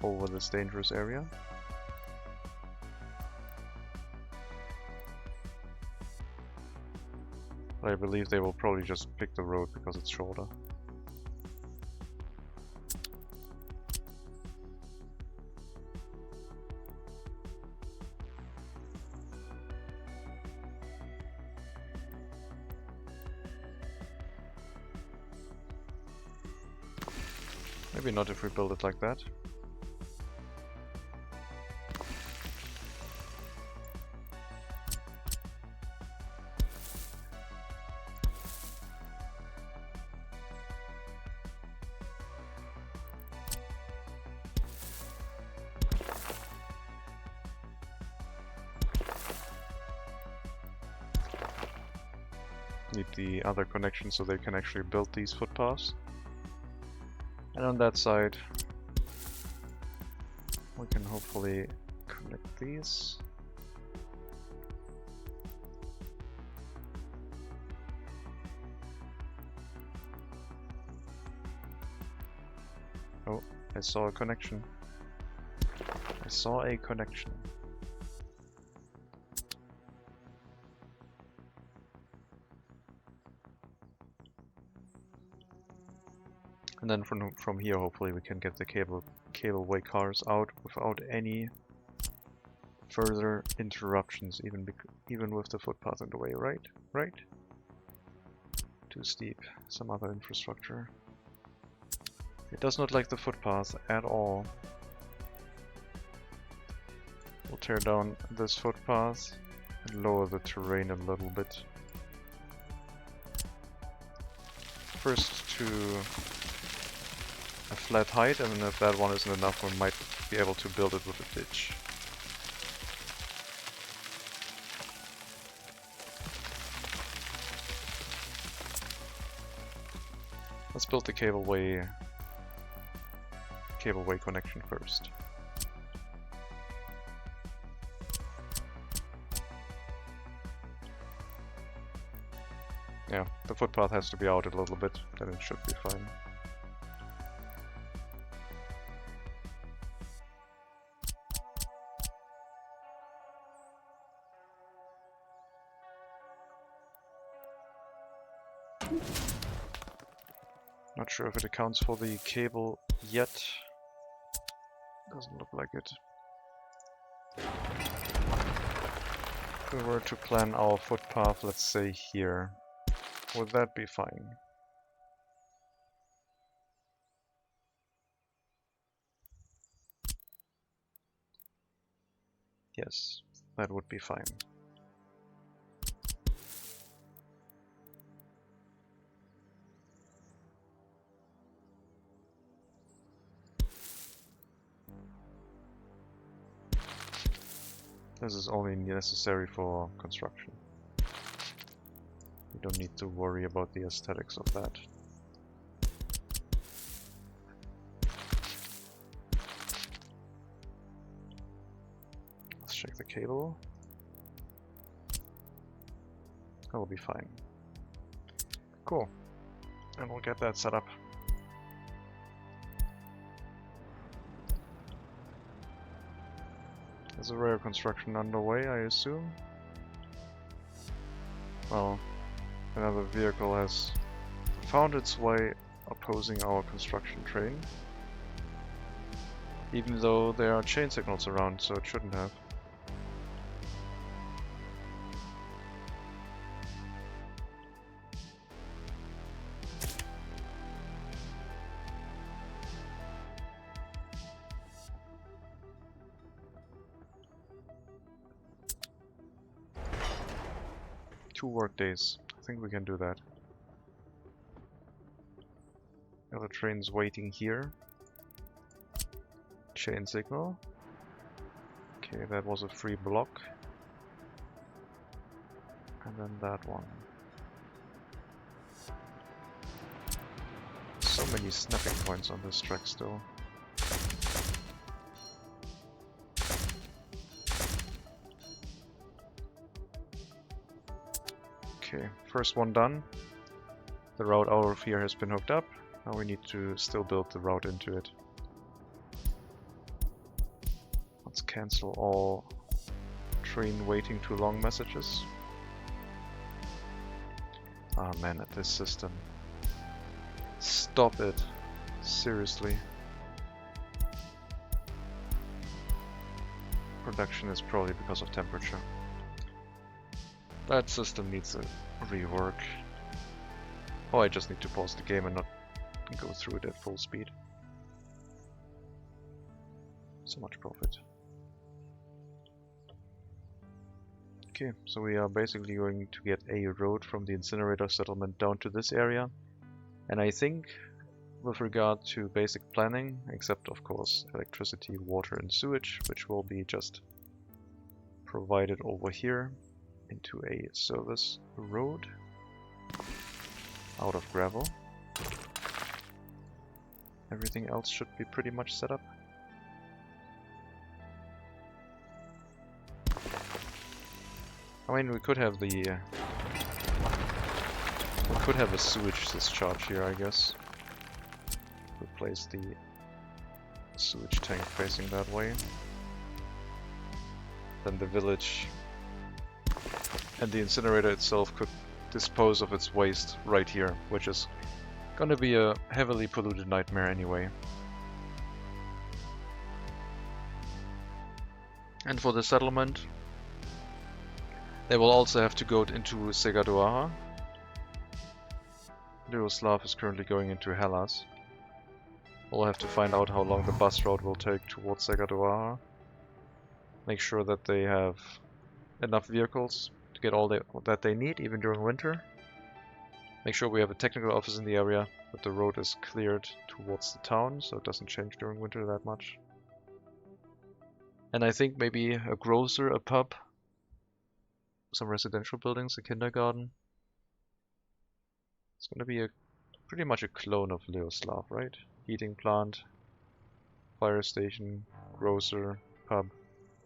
over this dangerous area. But I believe they will probably just pick the road because it's shorter. Maybe not if we build it like that. Need the other connection so they can actually build these footpaths. And on that side, we can hopefully connect these. I saw a connection. I saw a connection. And then from here, hopefully, we can get the cableway cars out without any further interruptions, even with the footpath in the way. Right? Right? Too steep. Some other infrastructure. It does not like the footpath at all. We'll tear down this footpath and lower the terrain a little bit. First to a flat height, and if that one isn't enough, we might be able to build it with a ditch. Let's build the cableway connection first. Yeah, the footpath has to be out a little bit, then it should be fine. Not sure if it accounts for the cable yet. Doesn't look like it. If we were to plan our footpath, let's say here, would that be fine? Yes, that would be fine. This is only necessary for construction. We don't need to worry about the aesthetics of that. Let's check the cable. That will be fine. Cool. And we'll get that set up. There's a rail construction underway, I assume. Well, another vehicle has found its way opposing our construction train. Even though there are chain signals around, so it shouldn't have. Two work days. I think we can do that. Other train's waiting here. Chain signal. Okay, that was a free block. And then that one. So many snapping points on this track still. Okay, first one done. The route out of here has been hooked up. Now we need to still build the route into it. Let's cancel all train waiting too long messages. Ah man, at this system. Stop it. Seriously. Production is probably because of temperature. That system needs a rework. Oh, I just need to pause the game and not go through it at full speed. So much profit. Okay, so we are basically going to get a road from the incinerator settlement down to this area. And I think with regard to basic planning, except of course electricity, water and sewage, which will be just provided over here into a service road out of gravel. Everything else should be pretty much set up. I mean, we could have the a sewage discharge here, I guess. Replace the Sewage tank facing that way. Then the village and the incinerator itself could dispose of its waste right here, which is gonna be a heavily polluted nightmare anyway. And for the settlement, they will also have to go into Segadoara. Ljuboslav is currently going into Hellas. We'll have to find out how long the bus route will take towards Segadoara. Make sure that they have enough vehicles to get all that they need, even during winter. Make sure we have a technical office in the area, that the road is cleared towards the town, so it doesn't change during winter that much. And I think maybe a grocer, a pub, some residential buildings, a kindergarten. It's going to be pretty much a clone of Ljuboslav, right? Heating plant, fire station, grocer, pub,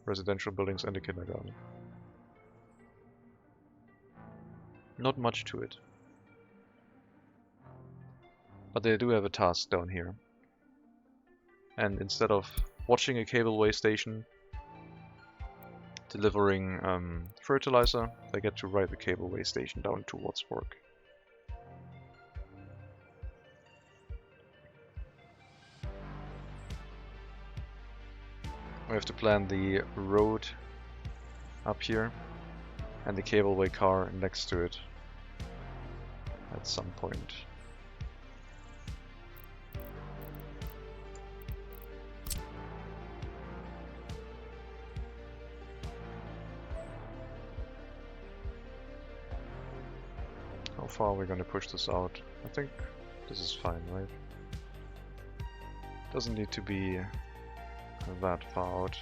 residential buildings, and a kindergarten. Not much to it. But they do have a task down here. And instead of watching a cableway station delivering fertilizer, they get to ride the cableway station down towards work. We have to plan the road up here and the cableway car next to it at some point. How far are we going to push this out? I think this is fine, right? Doesn't need to be that far out.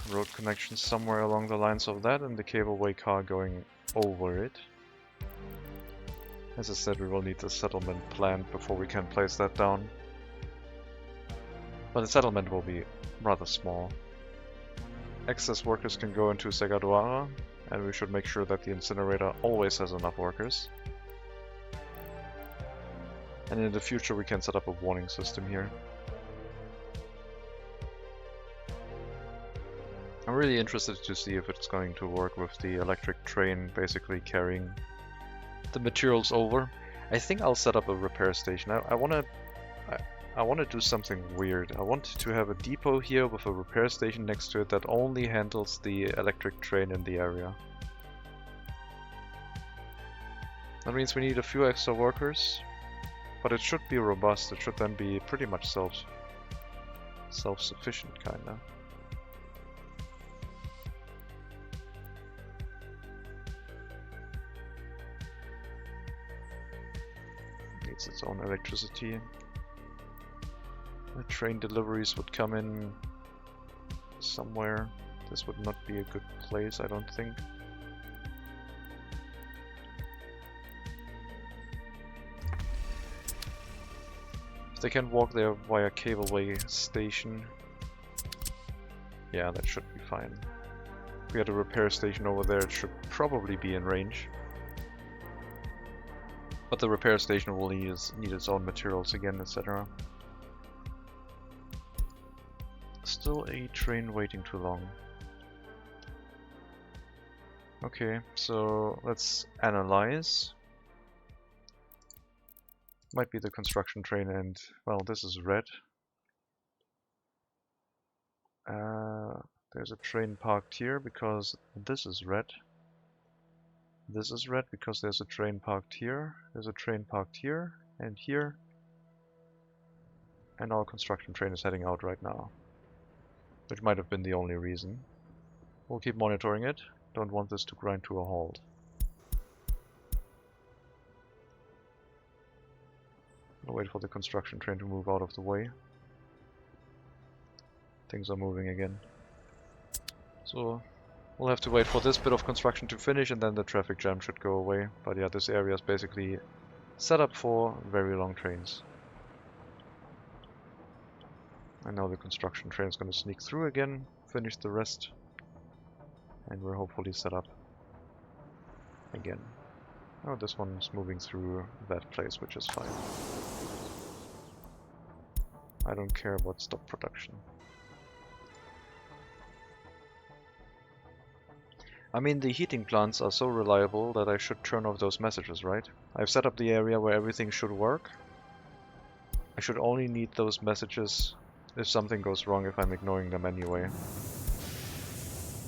Road connection somewhere along the lines of that, and the cableway car going over it. As I said, we will need the settlement planned before we can place that down. But the settlement will be rather small. Excess workers can go into Segadoara, and we should make sure that the incinerator always has enough workers. And in the future we can set up a warning system here. I'm really interested to see if it's going to work with the electric train basically carrying the materials over. I think I'll set up a repair station. I want to do something weird. I want to have a depot here with a repair station next to it that only handles the electric train in the area. That means we need a few extra workers, but it should be robust. It should then be pretty much self-sufficient, kinda. Needs its own electricity. The train deliveries would come in somewhere. This would not be a good place, I don't think. If they can walk there via cableway station, yeah, that should be fine. If we had a repair station over there, it should probably be in range. But the repair station will need its own materials again, etc. Still a train waiting too long. Okay, so let's analyze. Might be the construction train, and well, this is red. There's a train parked here because this is red. This is red because there's a train parked here, there's a train parked here, and here. And our construction train is heading out right now. Which might have been the only reason. We'll keep monitoring it. Don't want this to grind to a halt. I'll wait for the construction train to move out of the way. things are moving again. So we'll have to wait for this bit of construction to finish and then the traffic jam should go away. But yeah, this area is basically set up for very long trains. And now the construction train is going to sneak through again, finish the rest, and we're hopefully set up again. Oh, this one's moving through that place, which is fine. I don't care about stop production. I mean, the heating plants are so reliable that I should turn off those messages, right? I've set up the area where everything should work. I should only need those messages if something goes wrong, if I'm ignoring them anyway.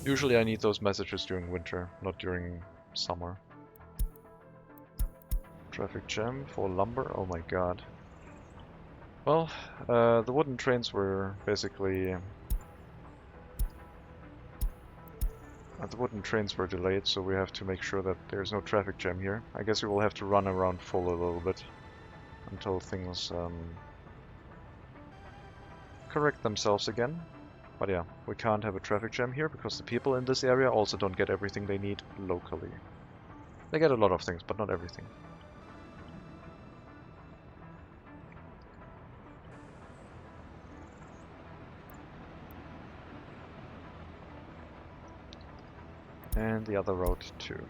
Usually I need those messages during winter, not during summer. Traffic jam for lumber, oh my god. Well, the wooden trains were basically... the wooden trains were delayed, so we have to make sure that there's no traffic jam here. I guess we will have to run around full a little bit until things correct themselves again. But yeah, we can't have a traffic jam here because the people in this area also don't get everything they need locally. They get a lot of things, but not everything. And the other road too,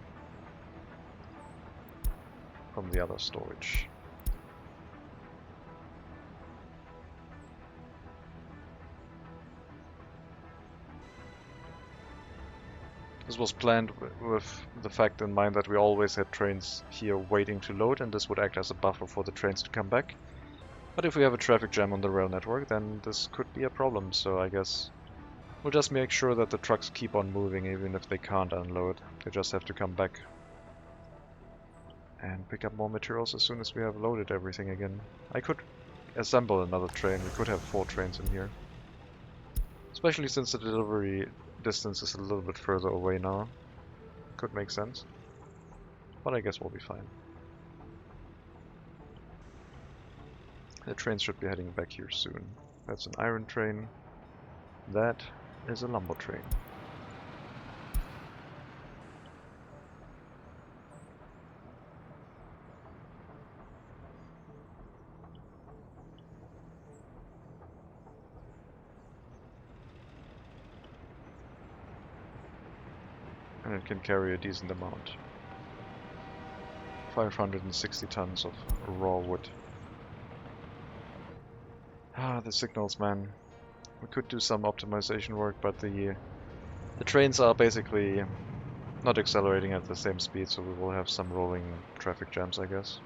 from the other storage. This was planned with the fact in mind that we always had trains here waiting to load, and this would act as a buffer for the trains to come back. But if we have a traffic jam on the rail network, then this could be a problem, so I guess we'll just make sure that the trucks keep on moving even if they can't unload. They just have to come back and pick up more materials as soon as we have loaded everything again. I could assemble another train. We could have 4 trains in here. Especially since the delivery distance is a little bit further away now. Could make sense. But I guess we'll be fine. The trains should be heading back here soon. That's an iron train. That is a lumber train. And it can carry a decent amount. 560 tons of raw wood. Ah, the signals, man. We could do some optimization work, but the trains are basically not accelerating at the same speed, so we will have some rolling traffic jams, I guess.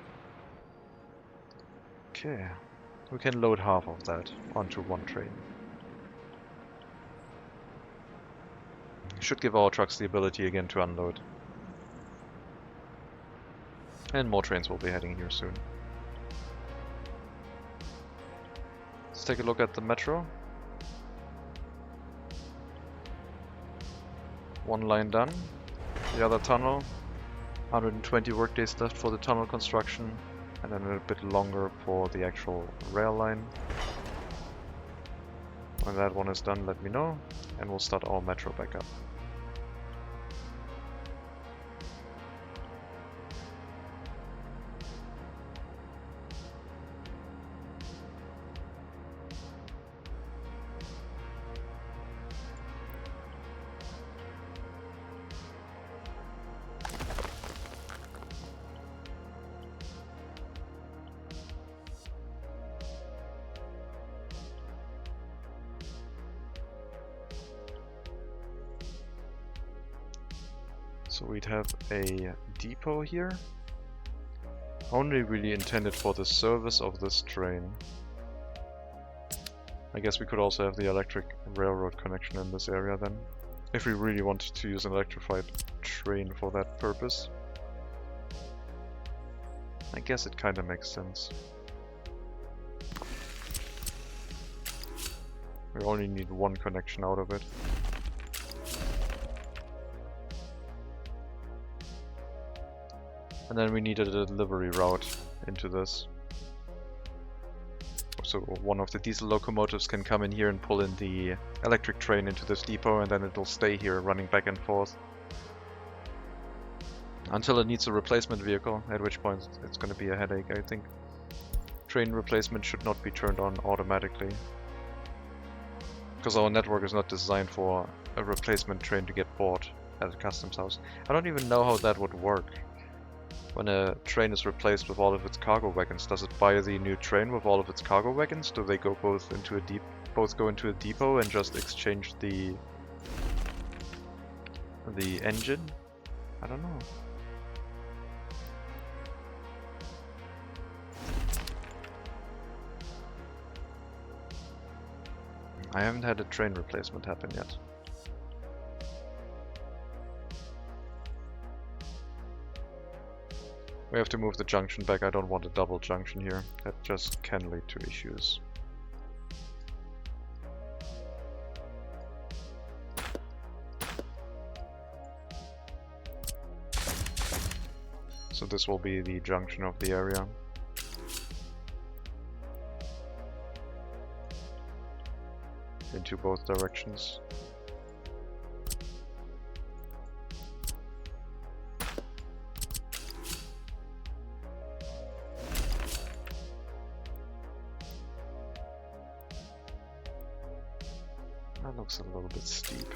Okay, we can load half of that onto one train. Should give our trucks the ability again to unload. And more trains will be heading here soon. Let's take a look at the metro. One line done. The other tunnel, 120 workdays left for the tunnel construction, and then a bit longer for the actual rail line. When that one is done, let me know, and we'll start our metro back up. So we'd have a depot here, only really intended for the service of this train. I guess we could also have the electric railroad connection in this area then, if we really wanted to use an electrified train for that purpose. I guess it kinda makes sense. We only need one connection out of it. And then we need a delivery route into this. So one of the diesel locomotives can come in here and pull in the electric train into this depot, and then it'll stay here running back and forth until it needs a replacement vehicle, at which point it's going to be a headache, I think. Train replacement should not be turned on automatically, because our network is not designed for a replacement train to get bought at a customs house. I don't even know how that would work. When a train is replaced with all of its cargo wagons, does it buy the new train with all of its cargo wagons? Do they go both go into a depot and just exchange the engine? I don't know. I haven't had a train replacement happen yet. We have to move the junction back. I don't want a double junction here. That just can lead to issues. So this will be the junction of the area. Into both directions. That looks a little bit steep.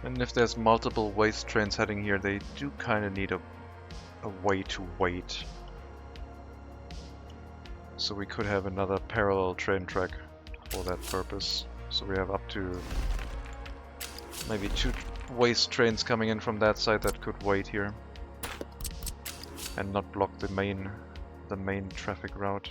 And if there's multiple waste trains heading here, they do kind of need a way to wait. So we could have another parallel train track for that purpose. So we have up to maybe 2 waste trains coming in from that side that could wait here and not block the main traffic route.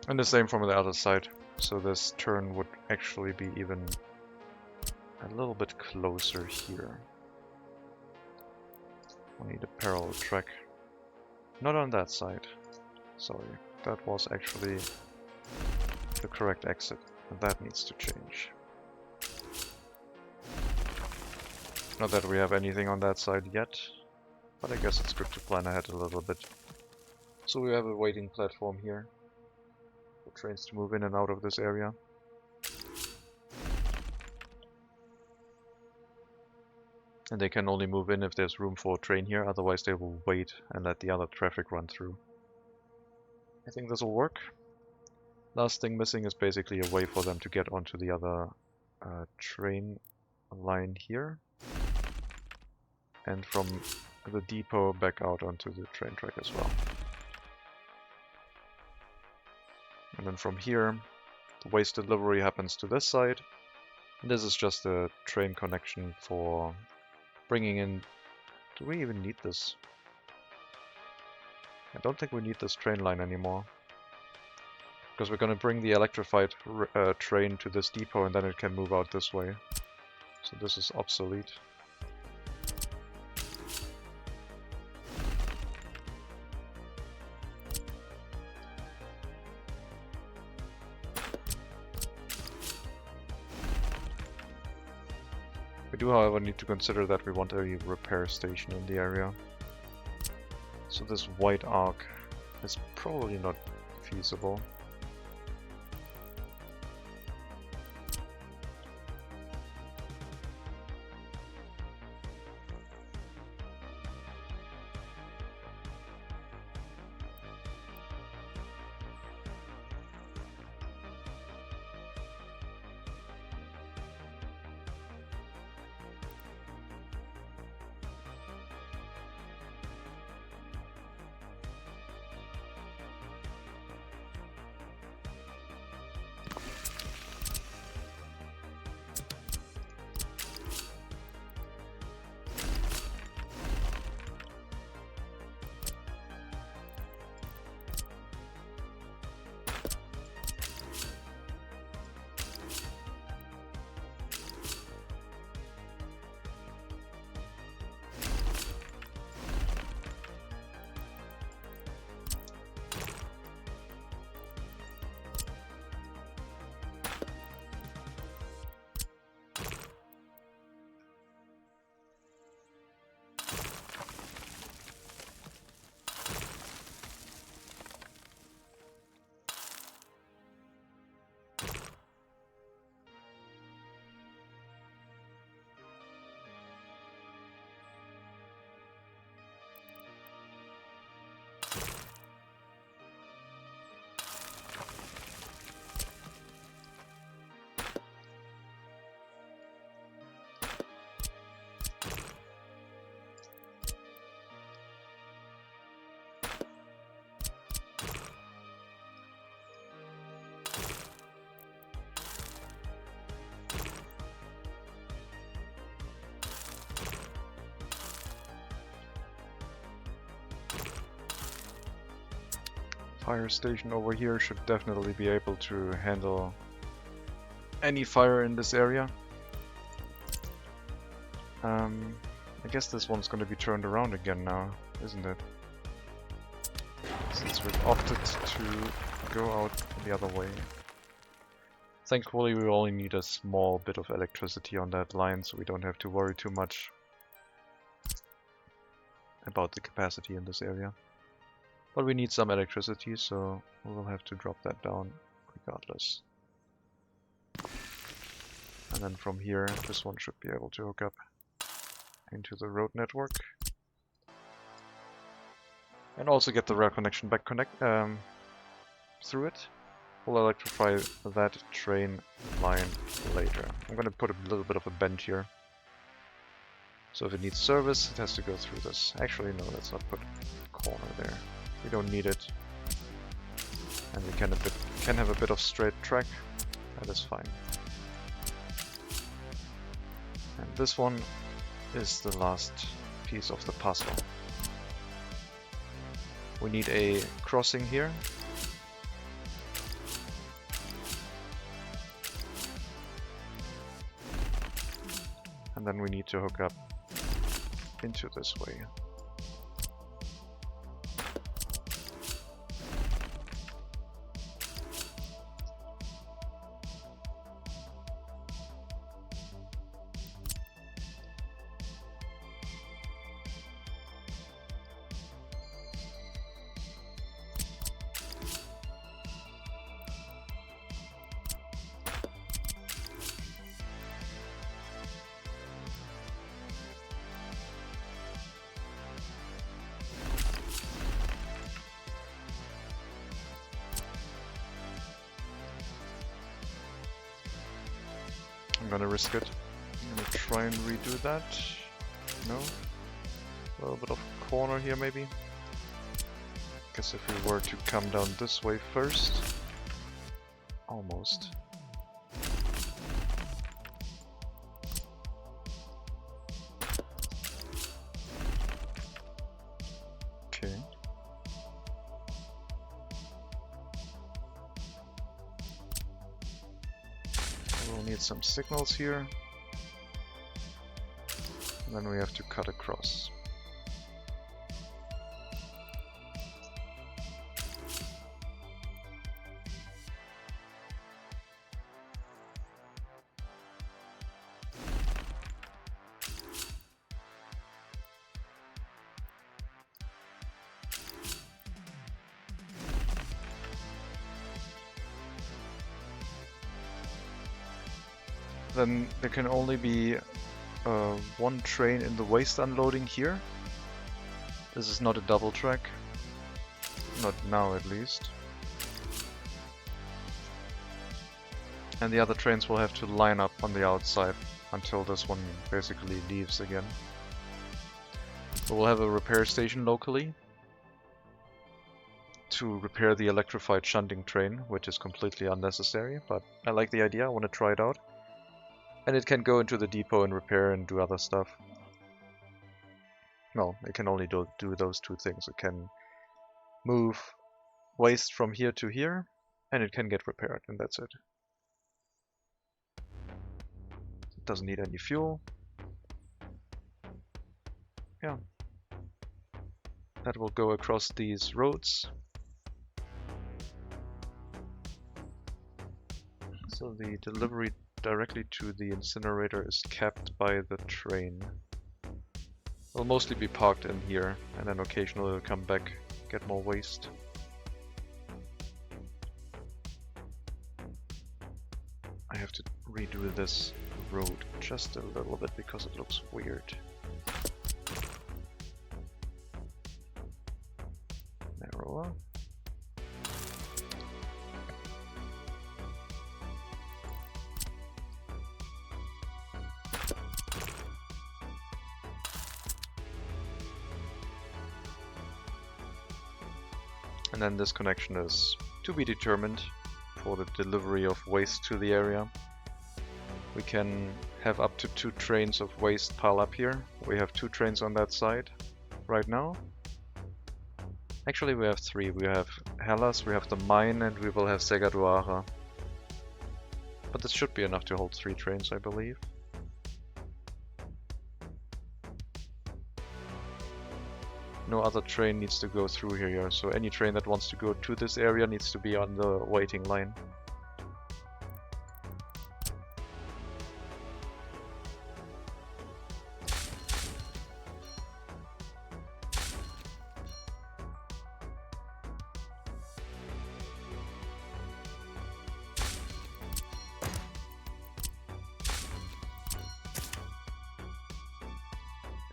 And the same from the other side, so this turn would actually be even a little bit closer here. We need a parallel track. Not on that side. Sorry, that was actually the correct exit, and that needs to change. Not that we have anything on that side yet, but I guess it's good to plan ahead a little bit. So we have a waiting platform here. Trains to move in and out of this area. And they can only move in if there's room for a train here, otherwise they will wait and let the other traffic run through. I think this will work. Last thing missing is basically a way for them to get onto the other train line here. And from the depot back out onto the train track as well. And then from here, the waste delivery happens to this side. And this is just a train connection for bringing in... Do we even need this? I don't think we need this train line anymore. Because we're going to bring the electrified train to this depot and then it can move out this way. So this is obsolete. We do, however, need to consider that we want a repair station in the area. So this white arc is probably not feasible. Fire station over here should definitely be able to handle any fire in this area. I guess this one's going to be turned around again now, isn't it? Since we've opted to go out the other way. Thankfully we only need a small bit of electricity on that line, so we don't have to worry too much about the capacity in this area. But we need some electricity, so we'll have to drop that down regardless. And then from here, this one should be able to hook up into the road network. And also get the rail connection back through it. We'll electrify that train line later. I'm going to put a little bit of a bend here. So if it needs service, it has to go through this. Actually, no, let's not put a corner there. We don't need it. And we can have a bit of straight track. That is fine. And this one is the last piece of the puzzle. We need a crossing here. And then we need to hook up into this way. I'm gonna risk it. I'm gonna try and redo that. No? A little bit of corner here maybe. Guess if we were to come down this way first. Almost. Okay. We'll need some signals here. And then we have to cut across. Then there can only be one train in the waste unloading here. This is not a double track. Not now at least. And the other trains will have to line up on the outside until this one basically leaves again. So we'll have a repair station locally to repair the electrified shunting train, which is completely unnecessary, but I like the idea, I want to try it out. And it can go into the depot and repair and do other stuff. Well, it can only do those two things. It can move waste from here to here, and it can get repaired, and that's it. It doesn't need any fuel. Yeah. That will go across these roads. So the delivery directly to the incinerator is capped by the train. It'll mostly be parked in here, and then occasionally it'll come back, get more waste. I have to redo this road just a little bit because it looks weird. Narrower. And then this connection is to be determined for the delivery of waste to the area. We can have up to 2 trains of waste pile up here. We have 2 trains on that side right now. Actually, we have 3. We have Hellas, we have the mine, and we will have Segaduara. But this should be enough to hold 3 trains, I believe. No other train needs to go through here, so any train that wants to go to this area needs to be on the waiting line.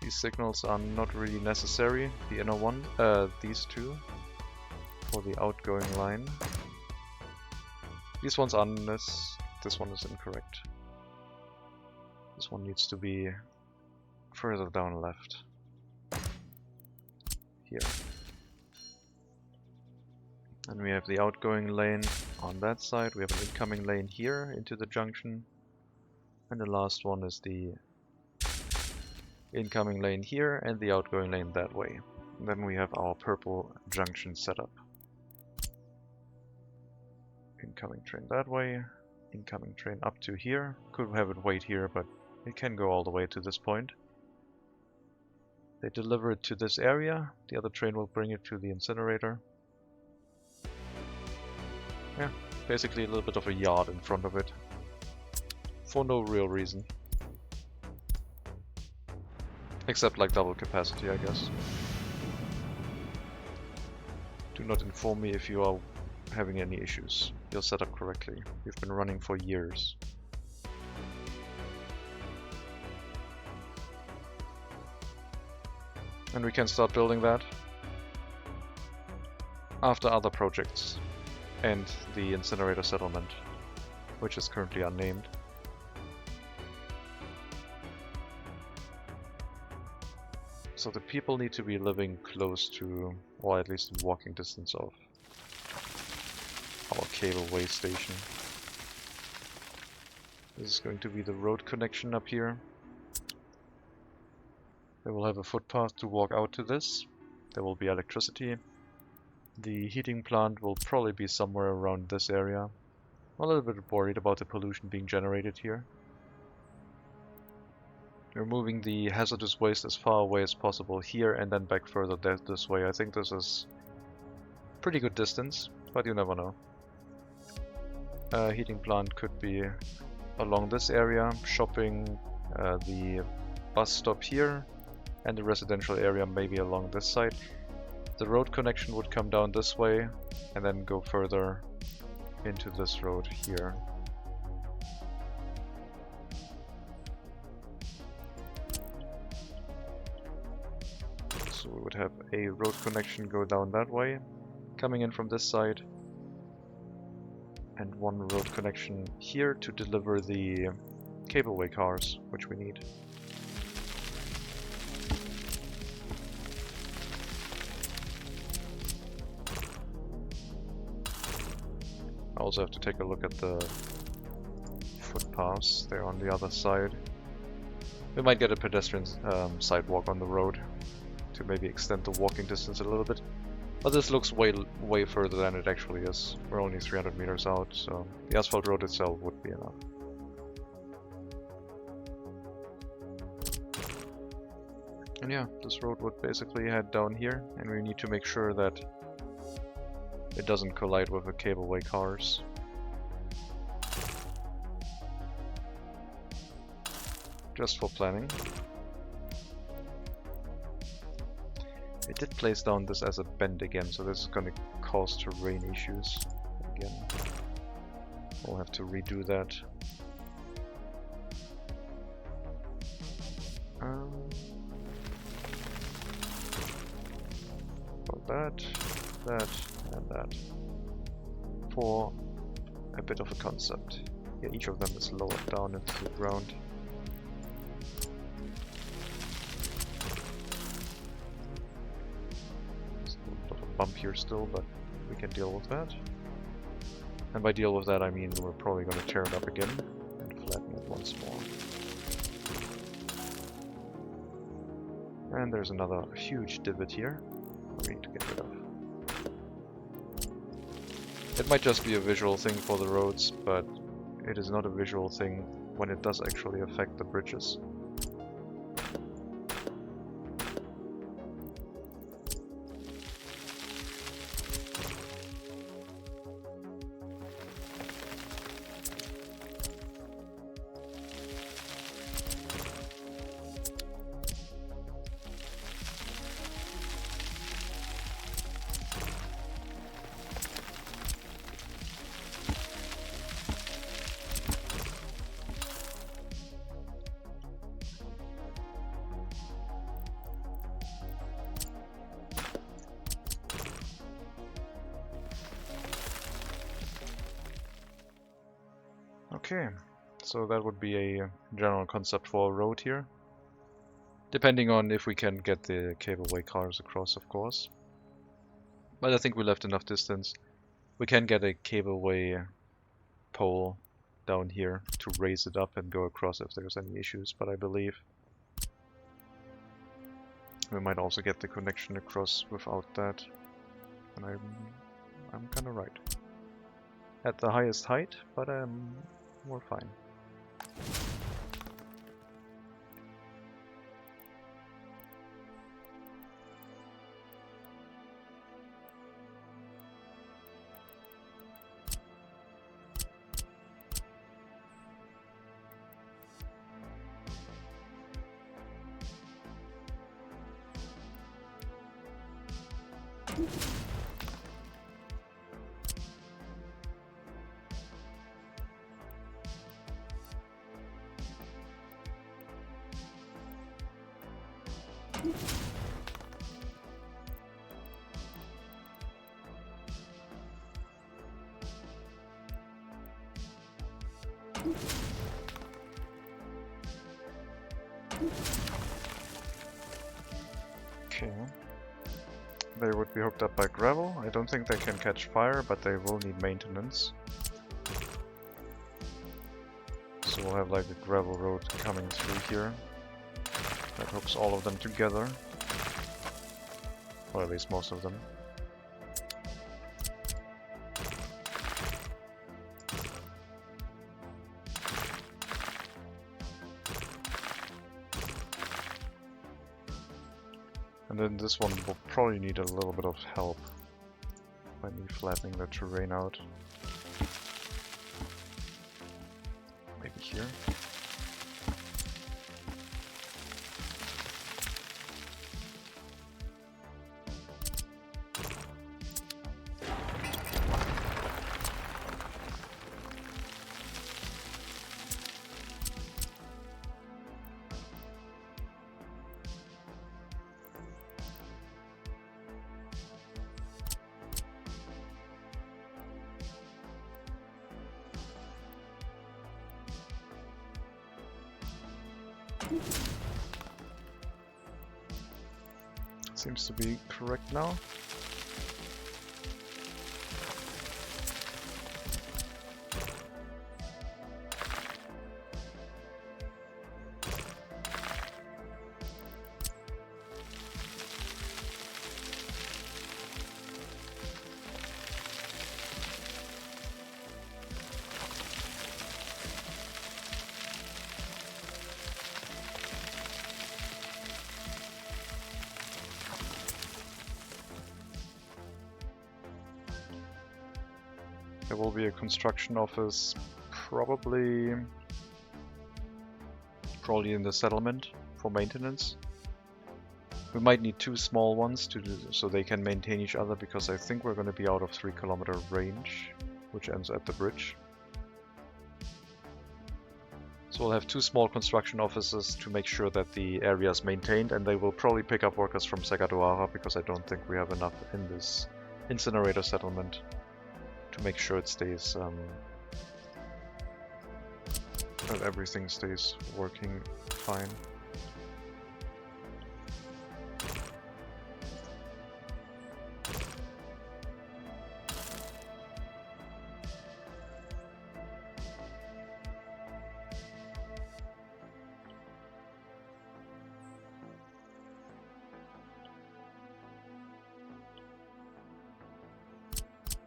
These signals are not really necessary, the inner one, these two, for the outgoing line. These ones are this one is incorrect. This one needs to be further down left. Here. And we have the outgoing lane on that side, we have an incoming lane here into the junction. And the last one is the incoming lane here and the outgoing lane that way. And then we have our purple junction set up. Incoming train that way, incoming train up to here. Could have it wait here, but it can go all the way to this point. They deliver it to this area, the other train will bring it to the incinerator. Yeah, basically a little bit of a yard in front of it. For no real reason. Except like double capacity, I guess. Do not inform me if you are having any issues. You're set up correctly. You've been running for years. And we can start building that after other projects and the incinerator settlement, which is currently unnamed. So the people need to be living close to, or at least in walking distance of, our cableway station. This is going to be the road connection up here. They will have a footpath to walk out to this. There will be electricity. The heating plant will probably be somewhere around this area. I'm a little bit worried about the pollution being generated here. We're moving the hazardous waste as far away as possible here and then back further this way. I think this is pretty good distance, but you never know. Heating plant could be along this area, shopping, the bus stop here, and the residential area maybe along this side. The road connection would come down this way and then go further into this road here. So we would have a road connection go down that way, coming in from this side, and one road connection here to deliver the cableway cars, which we need. I also have to take a look at the footpaths. They're on the other side. We might get a pedestrian sidewalk on the road to maybe extend the walking distance a little bit. But this looks way further than it actually is. We're only 300 meters out, so the asphalt road itself would be enough. And yeah, this road would basically head down here, and we need to make sure that it doesn't collide with the cableway cars. Just for planning. It did place down this as a bend again, so this is going to cause terrain issues again. We'll have to redo that. For that, and that. For a bit of a concept. Yeah, each of them is lowered down into the ground. Bump here still, but we can deal with that. And by deal with that I mean we're probably going to tear it up again and flatten it once more. And there's another huge divot here we need to get rid of. It might just be a visual thing for the roads, but it is not a visual thing when it does actually affect the bridges. Okay, so that would be a general concept for a road here. Depending on if we can get the cableway cars across, of course. But I think we left enough distance. We can get a cableway pole down here to raise it up and go across if there's any issues, but I believe we might also get the connection across without that. And I'm kinda right. At the highest height, but we're fine. Okay. They would be hooked up by gravel. I don't think they can catch fire, but they will need maintenance. So we'll have like a gravel road coming through here that hooks all of them together. Or at least most of them. And then this one will probably need a little bit of help by me flattening the terrain out. Maybe here. Seems to be correct now. There will be a construction office probably in the settlement for maintenance. We might need two small ones so they can maintain each other, because I think we're going to be out of 3-kilometer range, which ends at the bridge. So we'll have two small construction offices to make sure that the area is maintained, and they will probably pick up workers from Segadoara, because I don't think we have enough in this incinerator settlement to make sure it stays, that everything stays working fine.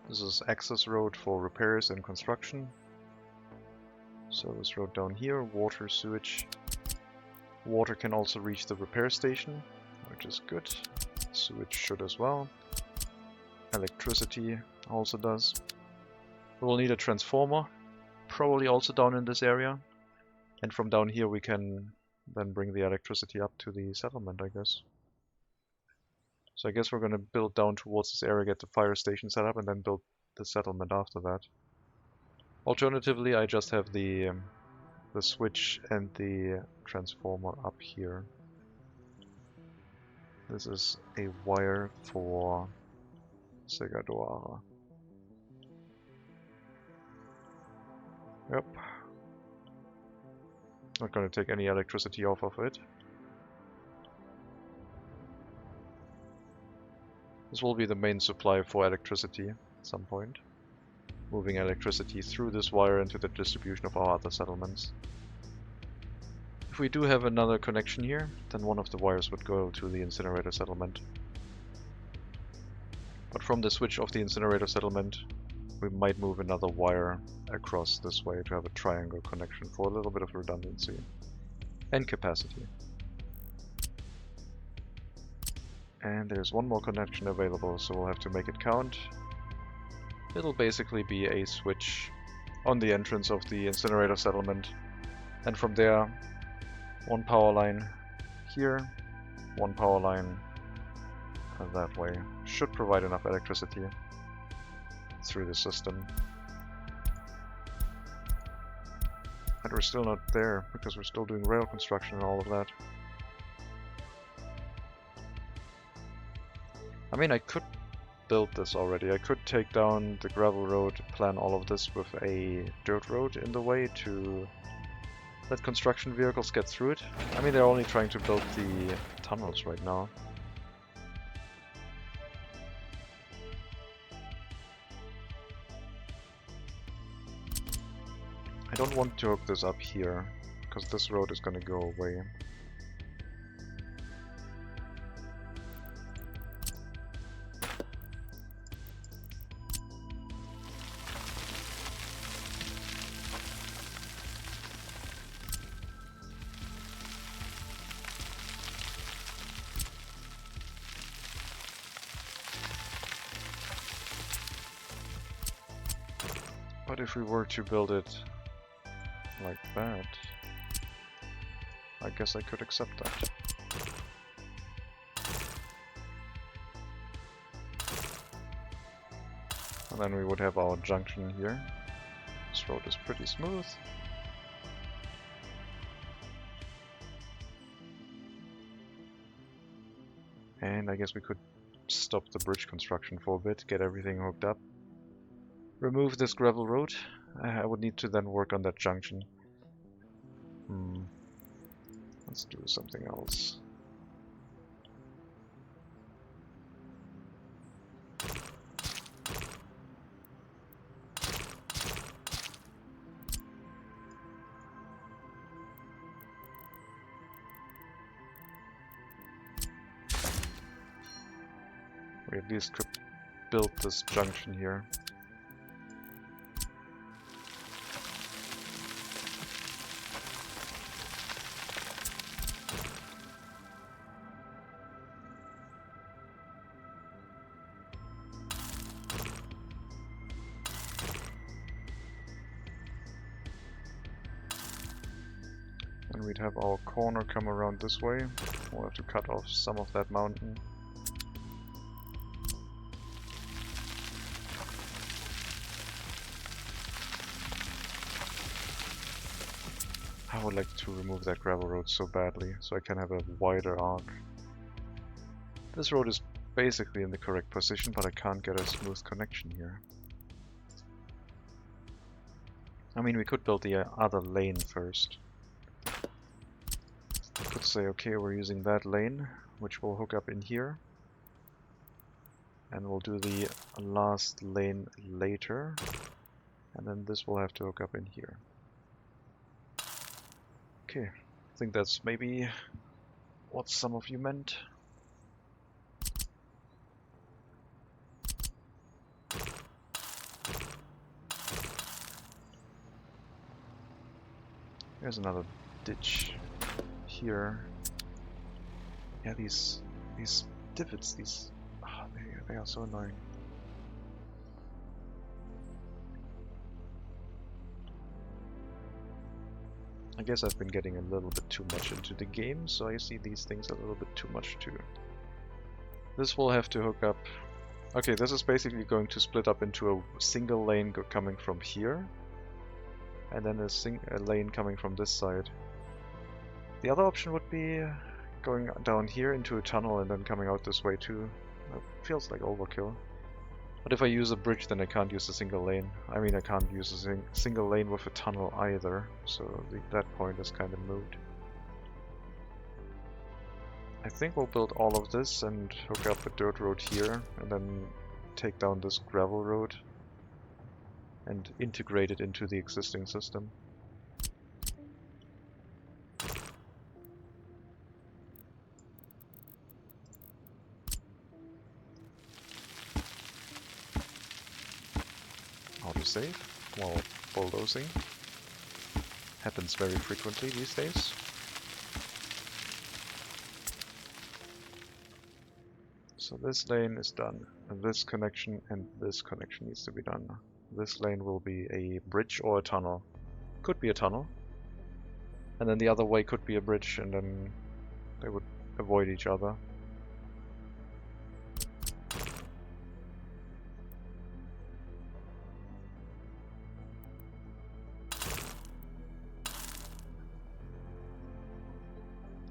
This is access road for repairs and construction. So this road down here, water, sewage. Water can also reach the repair station, which is good. Sewage should as well. Electricity also does. We will need a transformer, probably also down in this area. And from down here we can then bring the electricity up to the settlement, I guess. So I guess we're going to build down towards this area, get the fire station set up, and then build the settlement after that. Alternatively, I just have the switch and the transformer up here. This is a wire for Segadoara. Yep. Not going to take any electricity off of it. This will be the main supply for electricity at some point. Moving electricity through this wire into the distribution of our other settlements. If we do have another connection here, then one of the wires would go to the incinerator settlement. But from the switch of the incinerator settlement, we might move another wire across this way to have a triangle connection for a little bit of redundancy and capacity. And there's one more connection available, so we'll have to make it count. It'll basically be a switch on the entrance of the incinerator settlement, and from there, one power line here, one power line that way. Should provide enough electricity through the system. And we're still not there, because we're still doing rail construction and all of that. I mean, I could build this already. I could take down the gravel road, plan all of this with a dirt road in the way to let construction vehicles get through it. I mean, they're only trying to build the tunnels right now. I don't want to hook this up here, because this road is going to go away. But if we were to build it like that, I guess I could accept that. And then we would have our junction here. This road is pretty smooth. And I guess we could stop the bridge construction for a bit, get everything hooked up. Remove this gravel road. I would need to then work on that junction. Let's do something else. We at least could build this junction here. And we'd have our corner come around this way. We'll have to cut off some of that mountain. I would like to remove that gravel road so badly, so I can have a wider arc. This road is basically in the correct position, but I can't get a smooth connection here. I mean, we could build the other lane first. Could say, okay, we're using that lane, which will hook up in here. And we'll do the last lane later. And then this will have to hook up in here. Okay, I think that's maybe what some of you meant. There's another ditch here. Yeah, these divots, they are so annoying. I guess I've been getting a little bit too much into the game, so I see these things a little bit too much too. This will have to hook up. Okay, this is basically going to split up into a single lane coming from here, and then a lane coming from this side. The other option would be going down here into a tunnel and then coming out this way too. That feels like overkill. But if I use a bridge, then I can't use a single lane. I mean, I can't use a single lane with a tunnel either, so that point is kind of moot. I think we'll build all of this and hook up a dirt road here, and then take down this gravel road and integrate it into the existing system. Autosave while bulldozing. Happens very frequently these days. So this lane is done, and this connection needs to be done. This lane will be a bridge or a tunnel. Could be a tunnel. And then the other way could be a bridge, and then they would avoid each other.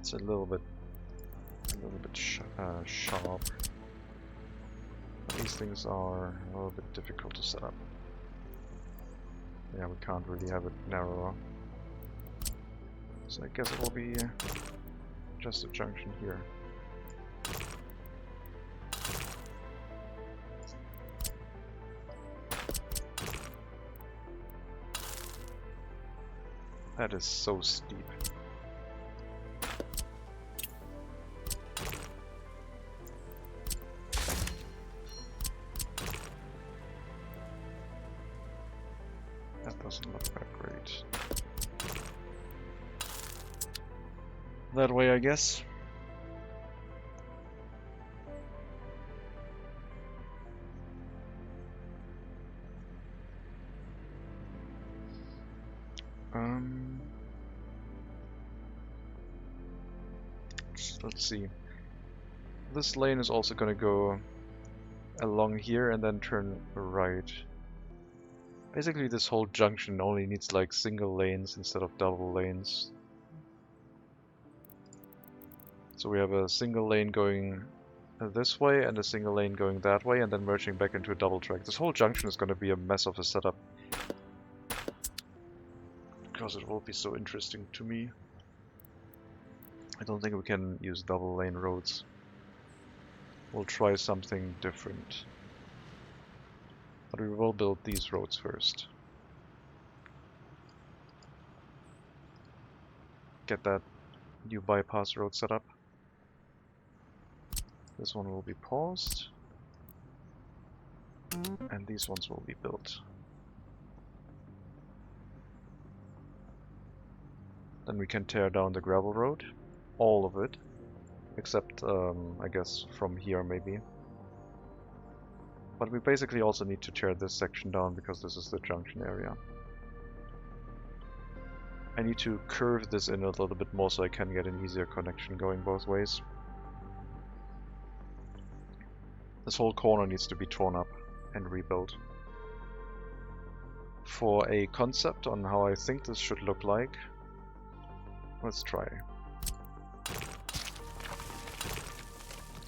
It's a little bit sharp. These things are a little bit difficult to set up. Yeah, we can't really have it narrower. So I guess it will be just a junction here. That is so steep. Doesn't look that great. That way, I guess. Let's see. This lane is also going to go along here and then turn right. Basically, this whole junction only needs like single lanes instead of double lanes. So we have a single lane going this way and a single lane going that way, and then merging back into a double track. This whole junction is going to be a mess of a setup, because it will be so interesting to me. I don't think we can use double lane roads. We'll try something different. But we will build these roads first. Get that new bypass road set up. This one will be paused. And these ones will be built. Then we can tear down the gravel road. All of it. Except, I guess, from here maybe. But we basically also need to tear this section down because this is the junction area. I need to curve this in a little bit more so I can get an easier connection going both ways. This whole corner needs to be torn up and rebuilt. For a concept on how I think this should look like, let's try.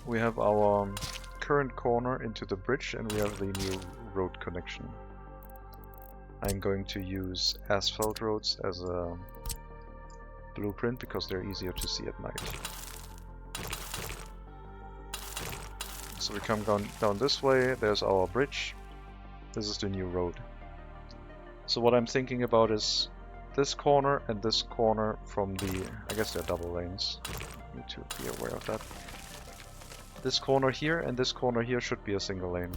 We have our current corner into the bridge, and we have the new road connection. I'm going to use asphalt roads as a blueprint because they're easier to see at night. So we come down this way, there's our bridge. This is the new road. So what I'm thinking about is this corner and this corner from the... I guess they're double lanes. Need to be aware of that. This corner here and this corner here should be a single lane.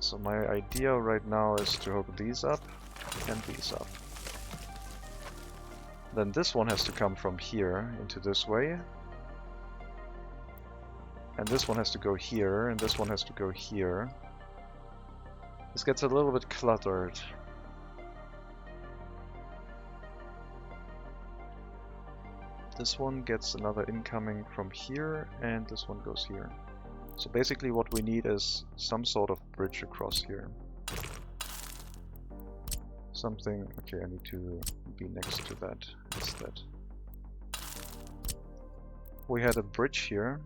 So my idea right now is to hook these up and these up. Then this one has to come from here into this way. And this one has to go here, and this one has to go here. This gets a little bit cluttered. This one gets another incoming from here, and this one goes here. So basically what we need is some sort of bridge across here. Something... okay, I need to be next to that instead. We had a bridge here.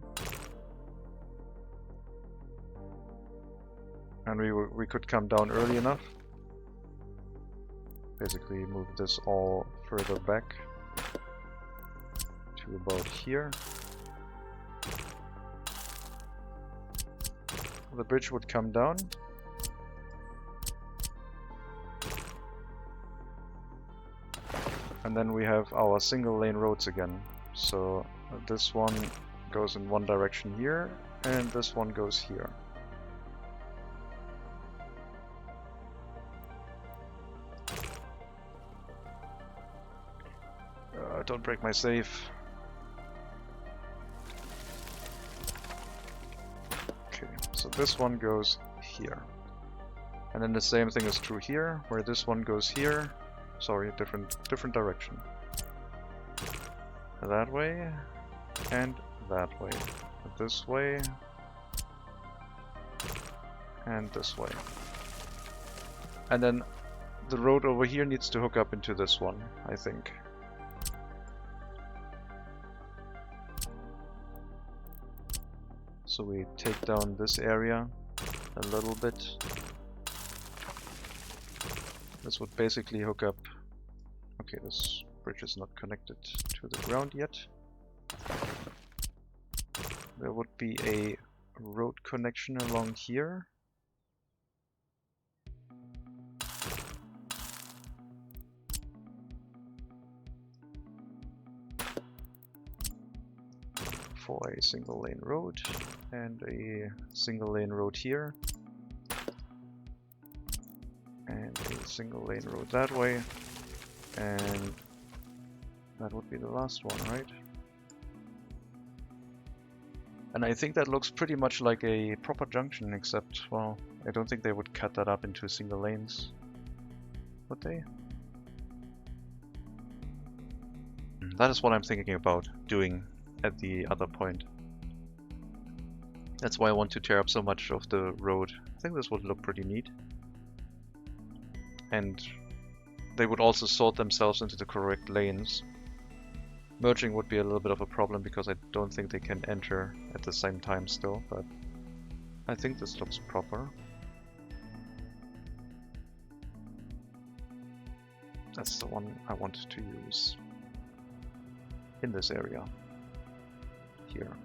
And we could come down early enough. Basically move this all further back to about here. The bridge would come down. And then we have our single lane roads again. So this one goes in one direction here, and this one goes here. Don't break my safe. Okay, so this one goes here. And then the same thing is true here, where this one goes here. Sorry, different direction. That way, and that way. This way, and this way. And then the road over here needs to hook up into this one, I think. So we take down this area a little bit. This would basically hook up... okay, this bridge is not connected to the ground yet. There would be a road connection along here. For a single lane road, and a single lane road here, and a single lane road that way, and that would be the last one, right? And I think that looks pretty much like a proper junction, except, well, I don't think they would cut that up into single lanes, would they? That is what I'm thinking about doing at the other point. That's why I want to tear up so much of the road. I think this would look pretty neat. And they would also sort themselves into the correct lanes. Merging would be a little bit of a problem because I don't think they can enter at the same time still, but I think this looks proper. That's the one I want to use in this area. Here.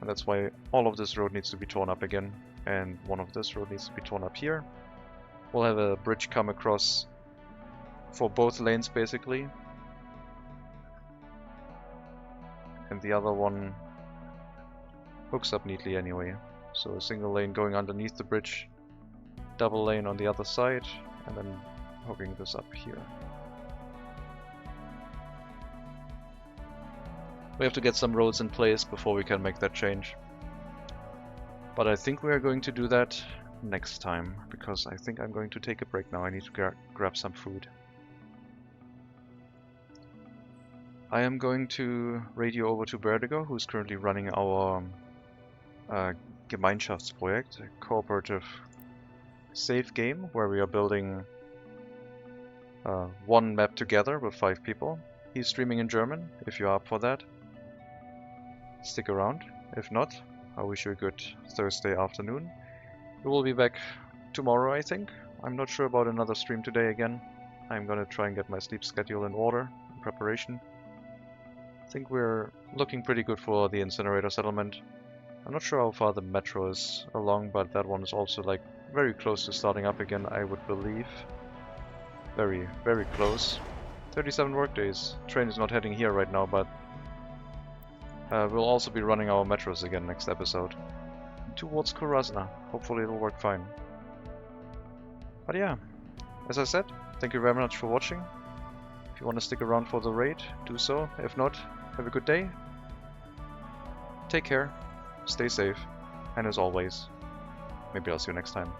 And that's why all of this road needs to be torn up again, and one of this road needs to be torn up here. We'll have a bridge come across for both lanes basically, and the other one hooks up neatly anyway. So a single lane going underneath the bridge, double lane on the other side, and then hooking this up here. We have to get some roads in place before we can make that change. But I think we are going to do that next time, because I think I'm going to take a break now. I need to grab some food. I am going to radio over to Berdigo, who's currently running our Gemeinschaftsprojekt, a cooperative save game where we are building one map together with 5 people. He's streaming in German, if you are up for that. Stick around. If not, I wish you a good Thursday afternoon. We will be back tomorrow, I think. I'm not sure about another stream today again. I'm gonna try and get my sleep schedule in order, in preparation. I think we're looking pretty good for the incinerator settlement. I'm not sure how far the metro is along, but that one is also like very close to starting up again, I would believe. Very, very close. 37 workdays. Train is not heading here right now, but we'll also be running our metros again next episode. Towards Kurasna. Hopefully it'll work fine. But yeah, as I said, thank you very much for watching. If you want to stick around for the raid, do so. If not, have a good day. Take care, stay safe, and as always, maybe I'll see you next time.